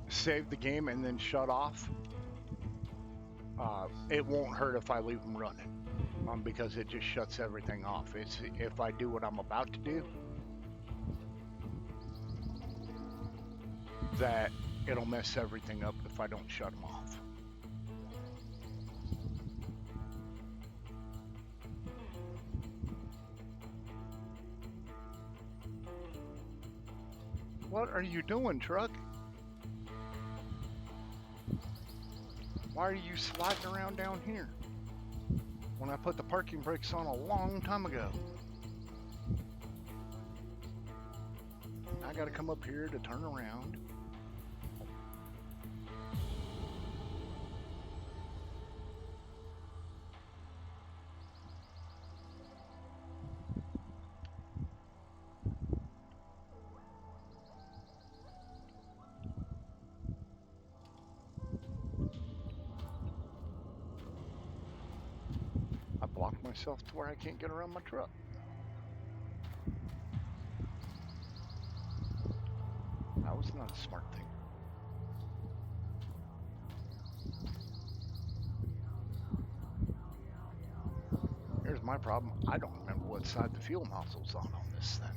save the game and then shut off, it won't hurt if I leave them running, because it just shuts everything off. It's if I do what I'm about to do, that it'll mess everything up if I don't shut them off. What are you doing, truck? Why are you sliding around down here when I put the parking brakes on a long time ago? I gotta come up here to turn around. myself to where I can't get around my truck. That was not a smart thing. Here's my problem. I don't remember what side the fuel nozzle's on this thing.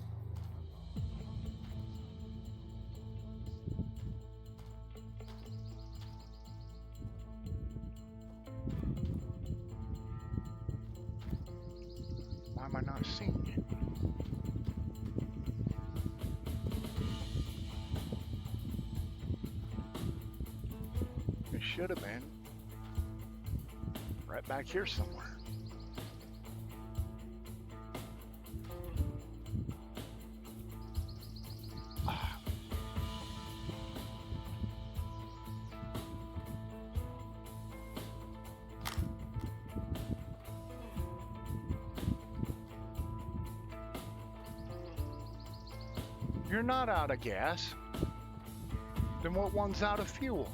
Why am I not seeing it? It should have been right back here somewhere. You're not out of gas. Then what one's out of fuel?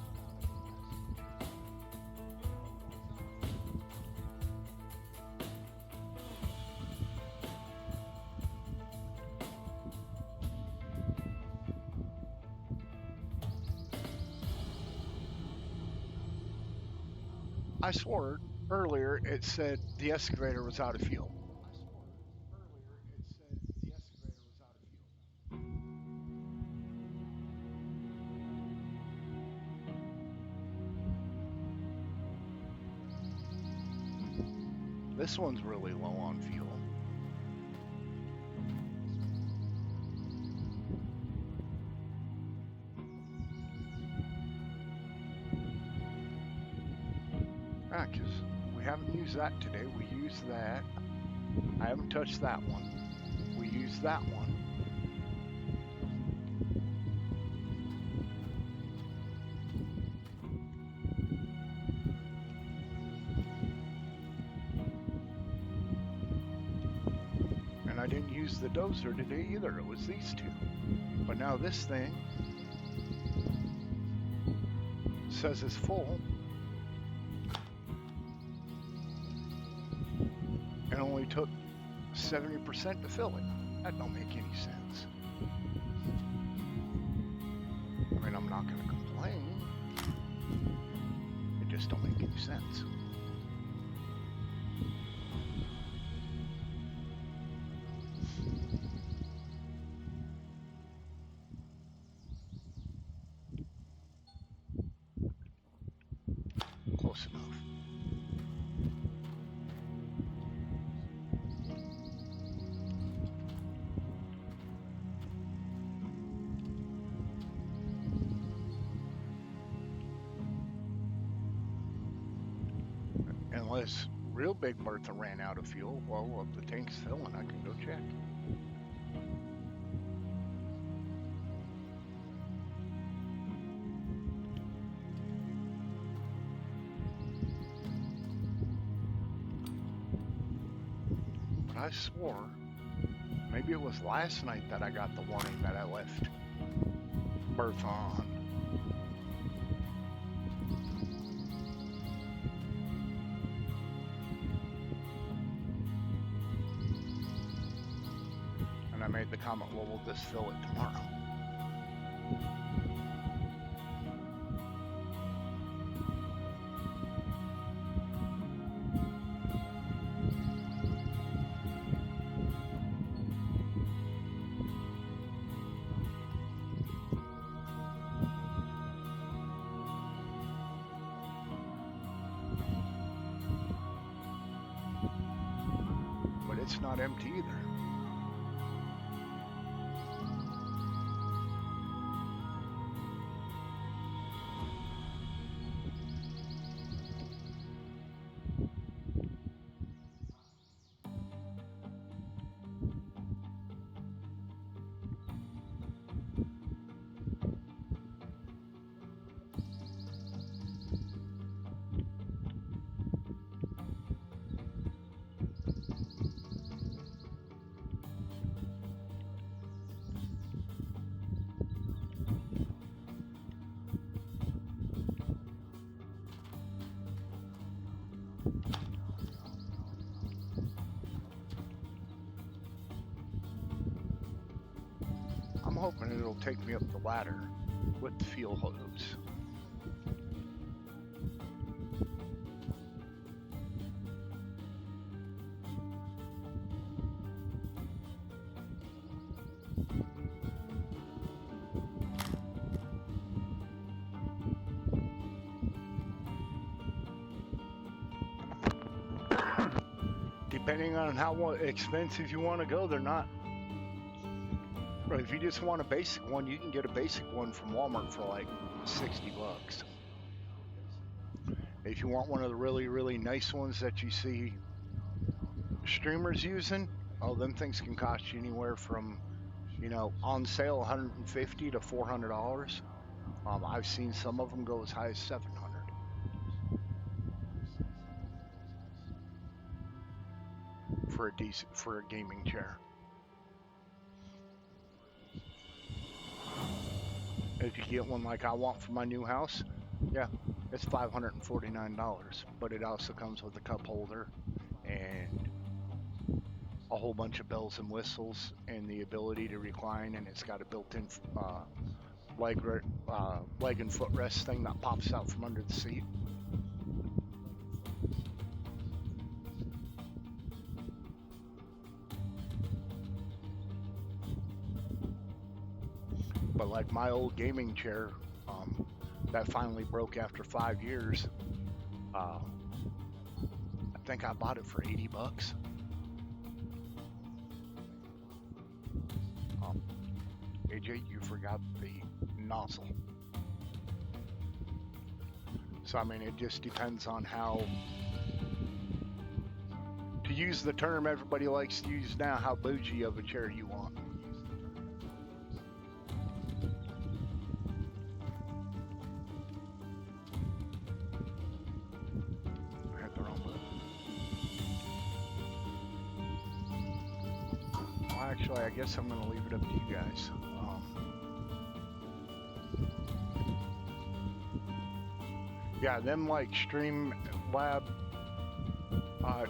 I swore earlier it said the excavator was out of fuel. This one's really low on fuel. Ah, because we haven't used that today. We used that. I haven't touched that one. We used that one. And I didn't use the dozer today either. It was these two. But now this thing says it's full. And only took 70% to fill it. That don't make any sense. I mean, I'm not going to complain. It just don't make any sense. Close enough. Unless real Big Bertha ran out of fuel, well, if the tank's filling, I can go check. But I swore, maybe it was last night that I got the warning that I left Bertha on. I made the comment, well, we'll just fill it tomorrow. But it's not empty either. hoping it'll take me up the ladder with the fuel hose. Depending on how expensive you want to go, they're not. But if you just want a basic one, you can get a basic one from Walmart for like $60. If you want one of the really, really nice ones that you see streamers using, oh, them things can cost you anywhere from, you know, on sale $150 to $400. I've seen some of them go as high as $700 for a gaming chair. If you get one like I want for my new house, yeah, it's $549, but it also comes with a cup holder and a whole bunch of bells and whistles and the ability to recline, and it's got a built-in leg and footrest thing that pops out from under the seat. But like my old gaming chair, that finally broke after 5 years. I think I bought it for $80. AJ, you forgot the nozzle. So I mean, it just depends on how, to use the term everybody likes to use now, how bougie of a chair you want. Actually, I guess I'm going to leave it up to you guys. Yeah, them like Streamlab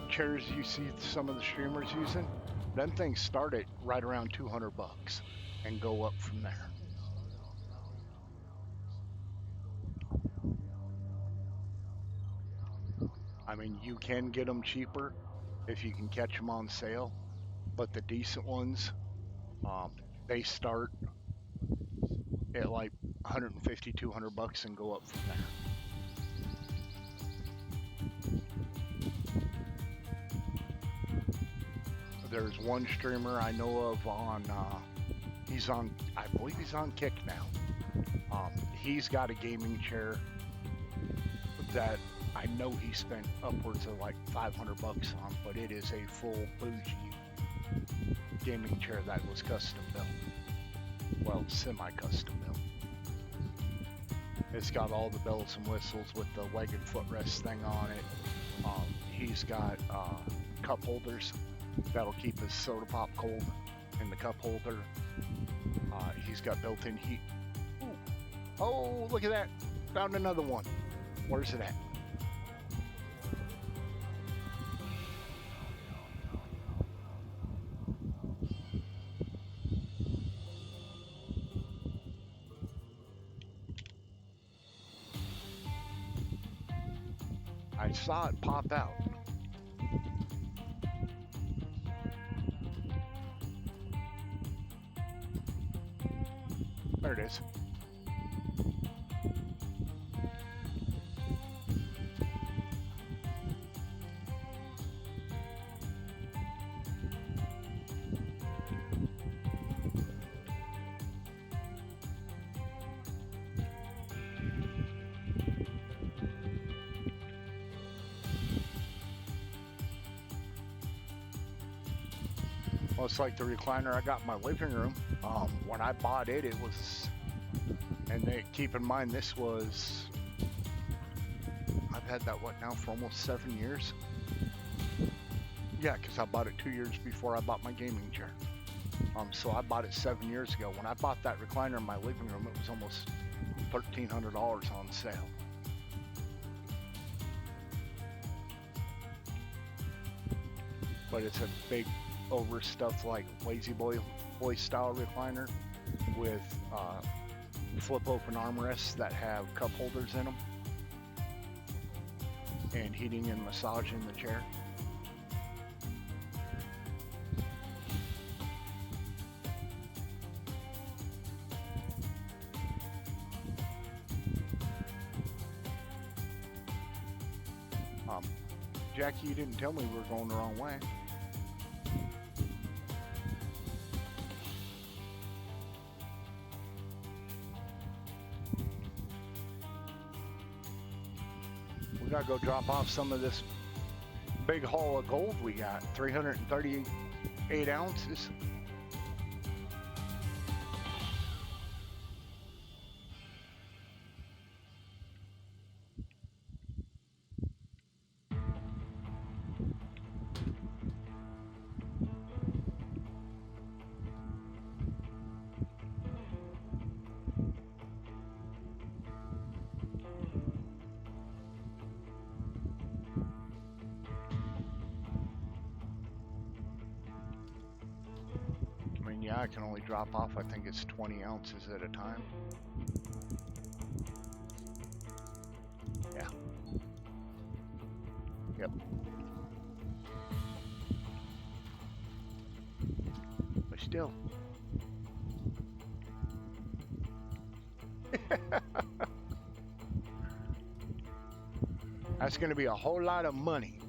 chairs you see some of the streamers using, them things start at right around $200 and go up from there. I mean, you can get them cheaper if you can catch them on sale. But the decent ones, they start at like $150, $200 and go up from there. There's one streamer I know of on, I believe he's on Kick now. He's got a gaming chair that I know he spent upwards of like $500 on, but it is a full bougie gaming chair that was custom built. Well, semi-custom built. It's got all the bells and whistles with the leg and footrest thing on it. He's got cup holders that'll keep his soda pop cold in the cup holder. He's got built-in heat. Ooh. Oh, look at that. Found another one. Where's it at? I saw it pop out. There it is. Well, it's like the recliner I got in my living room. When I bought it, it was, and keep in mind, this was, I've had that, what now, for almost 7 years? Yeah, because I bought it 2 years before I bought my gaming chair. So I bought it 7 years ago. When I bought that recliner in my living room, it was almost $1,300 on sale. But it's a big overstuffed like Lazy Boy style recliner. with flip open armrests that have cup holders in them, and heating and massaging the chair. Jackie, you didn't tell me we were going the wrong way. We gotta go drop off some of this big haul of gold we got, 338 ounces. Yeah, I can only drop off, I think it's 20 ounces at a time. Yeah. Yep. But still. That's going to be a whole lot of money,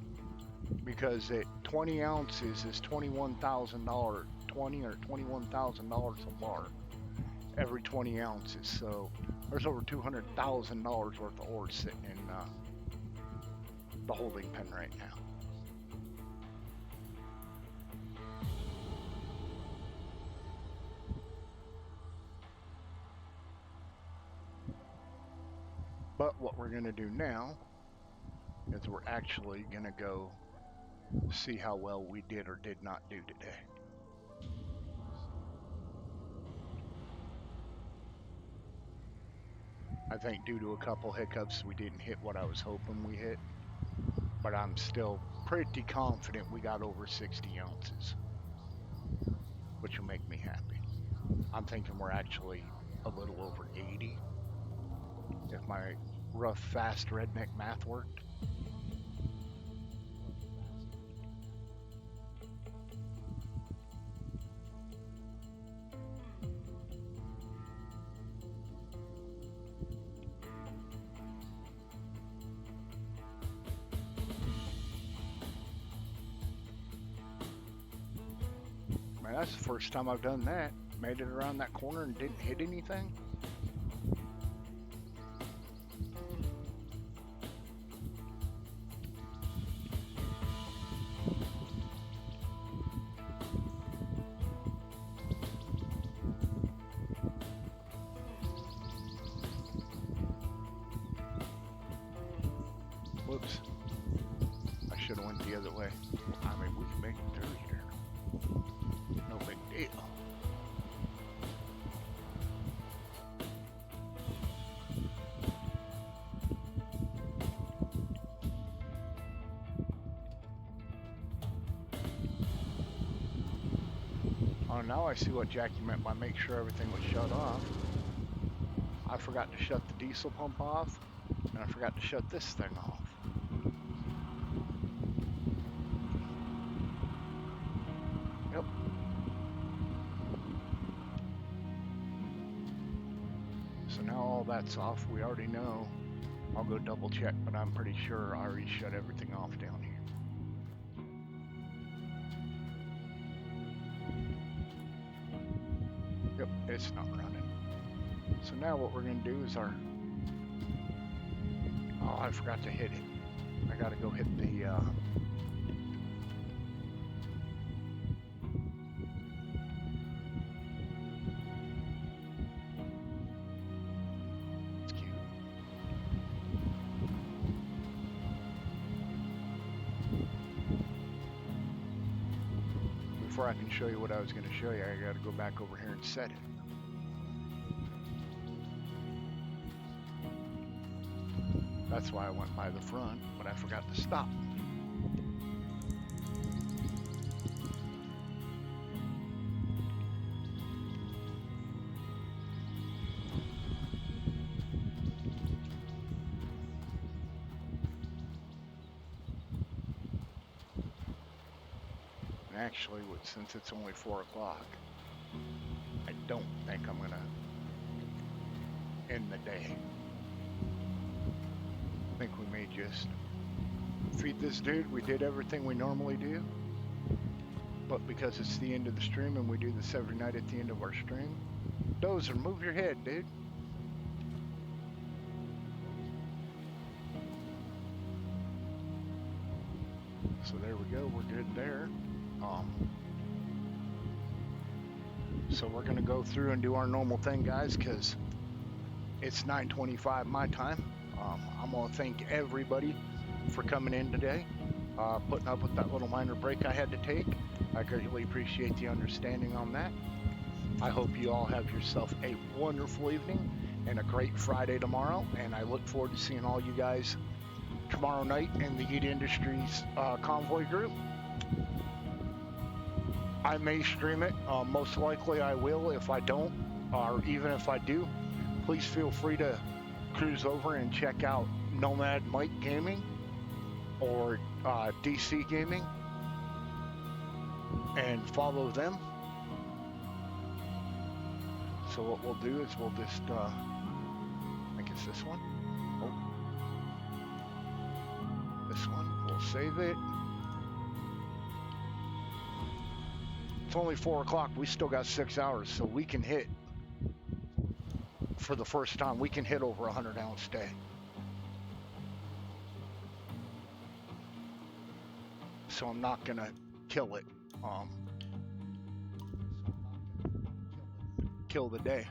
because at 20 ounces is $21,000. $20,000 or $21,000 a bar every 20 ounces. So there's over $200,000 worth of ore sitting in the holding pen right now. But what we're going to do now is we're actually going to go see how well we did or did not do today. I think due to a couple hiccups, we didn't hit what I was hoping we hit, but I'm still pretty confident we got over 60 ounces, which will make me happy. I'm thinking we're actually a little over 80, if my rough, fast redneck math worked. Man, that's the first time I've done that. Made it around that corner and didn't hit anything. Whoops. I should have went the other way. I mean, we can make it through here. No big deal. Oh, now I see what Jackie meant by make sure everything was shut off. I forgot to shut the diesel pump off, and I forgot to shut this thing off. Yep. So now all that's off. We already know. I'll go double check, but I'm pretty sure I already shut everything off down here. Yep, it's not running. So now what we're going to do is our... Oh, I forgot to hit it. I got to go hit the... It's cute. Before I can show you what I was going to show you, I got to go back over here and set it. That's why I went by the front, but I forgot to stop. actually, since it's only 4 o'clock, I don't think I'm gonna end the day. I think we may just feed this dude. We did everything we normally do, but because it's the end of the stream and we do this every night at the end of our stream, Dozer, move your head, dude. So there we go. We're good there. So we're gonna go through and do our normal thing, guys, because it's 9:25 my time. I'm gonna thank everybody for coming in today, putting up with that little minor break I had to take. I greatly appreciate the understanding on that. I hope you all have yourself a wonderful evening and a great Friday tomorrow, and I look forward to seeing all you guys tomorrow night in the Yeet Industries convoy group. I may stream it. Most likely I will. If I don't, or even if I do, please feel free to cruise over and check out Nomad Mike Gaming or DC Gaming and follow them. So what we'll do is we'll just, I think it's this one. Oh. This one, we'll save it. It's only 4 o'clock. We still got 6 hours, so we can hit, for the first time, we can hit over 100-ounce day. So I'm not gonna kill it. Kill the day.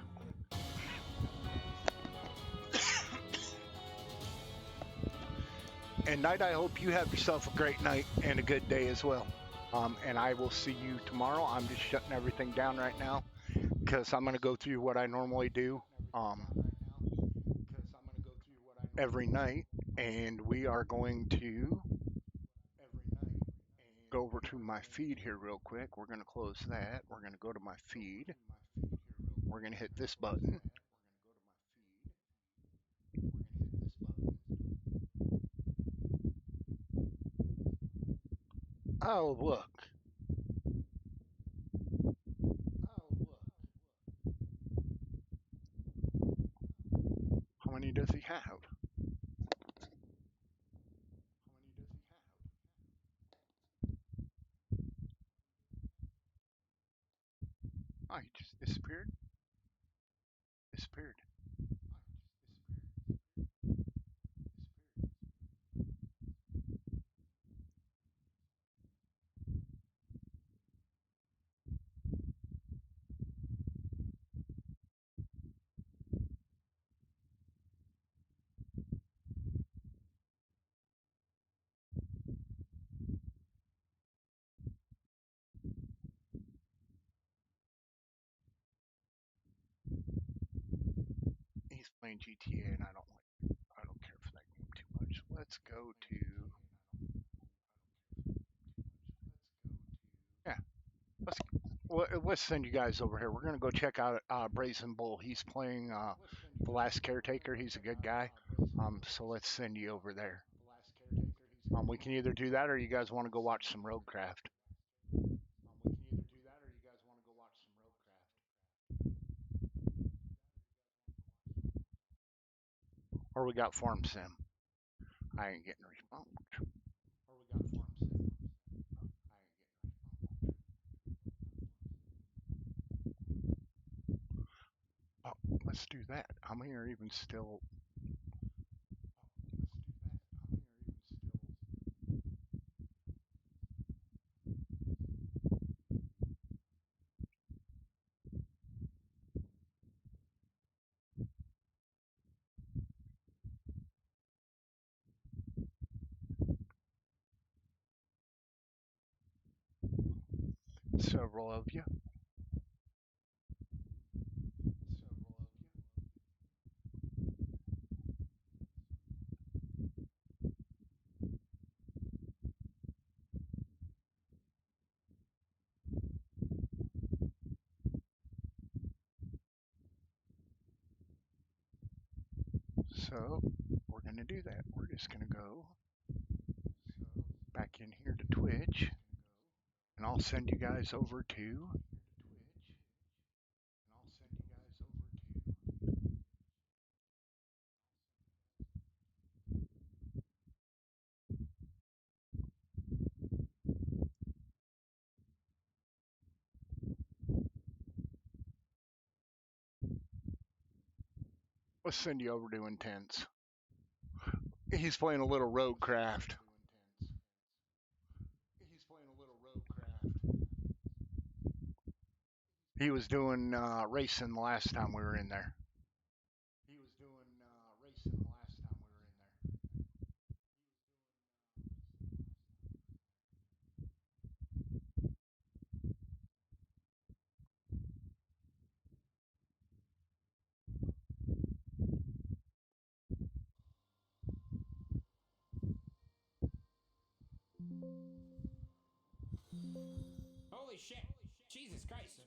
And Night, I hope you have yourself a great night and a good day as well. And I will see you tomorrow. I'm just shutting everything down right now because I'm going to go through what I normally do every night. And we are going to go over to my feed here real quick. We're going to close that. We're going to go to my feed. We're going to hit this button. Oh, look. How many does he have? Oh, he just disappeared? Disappeared. He's playing GTA and I don't care for that game too much. Let's go to, yeah, let's send you guys over here. We're gonna go check out Brazen Bull. He's playing The Last Caretaker. He's a good guy. So let's send you over there. We can either do that or you guys want to go watch some Roadcraft. Or we got Farm Sim. I ain't getting a response. Oh, let's do that. How many are even still? Several of you. So we're going to do that. We're just going to go back in here to Twitch. And and I'll send you guys over to let's send you over to Intense. He's playing a little Roguecraft. He was doing racing the last time we were in there. Holy shit. Jesus Christ.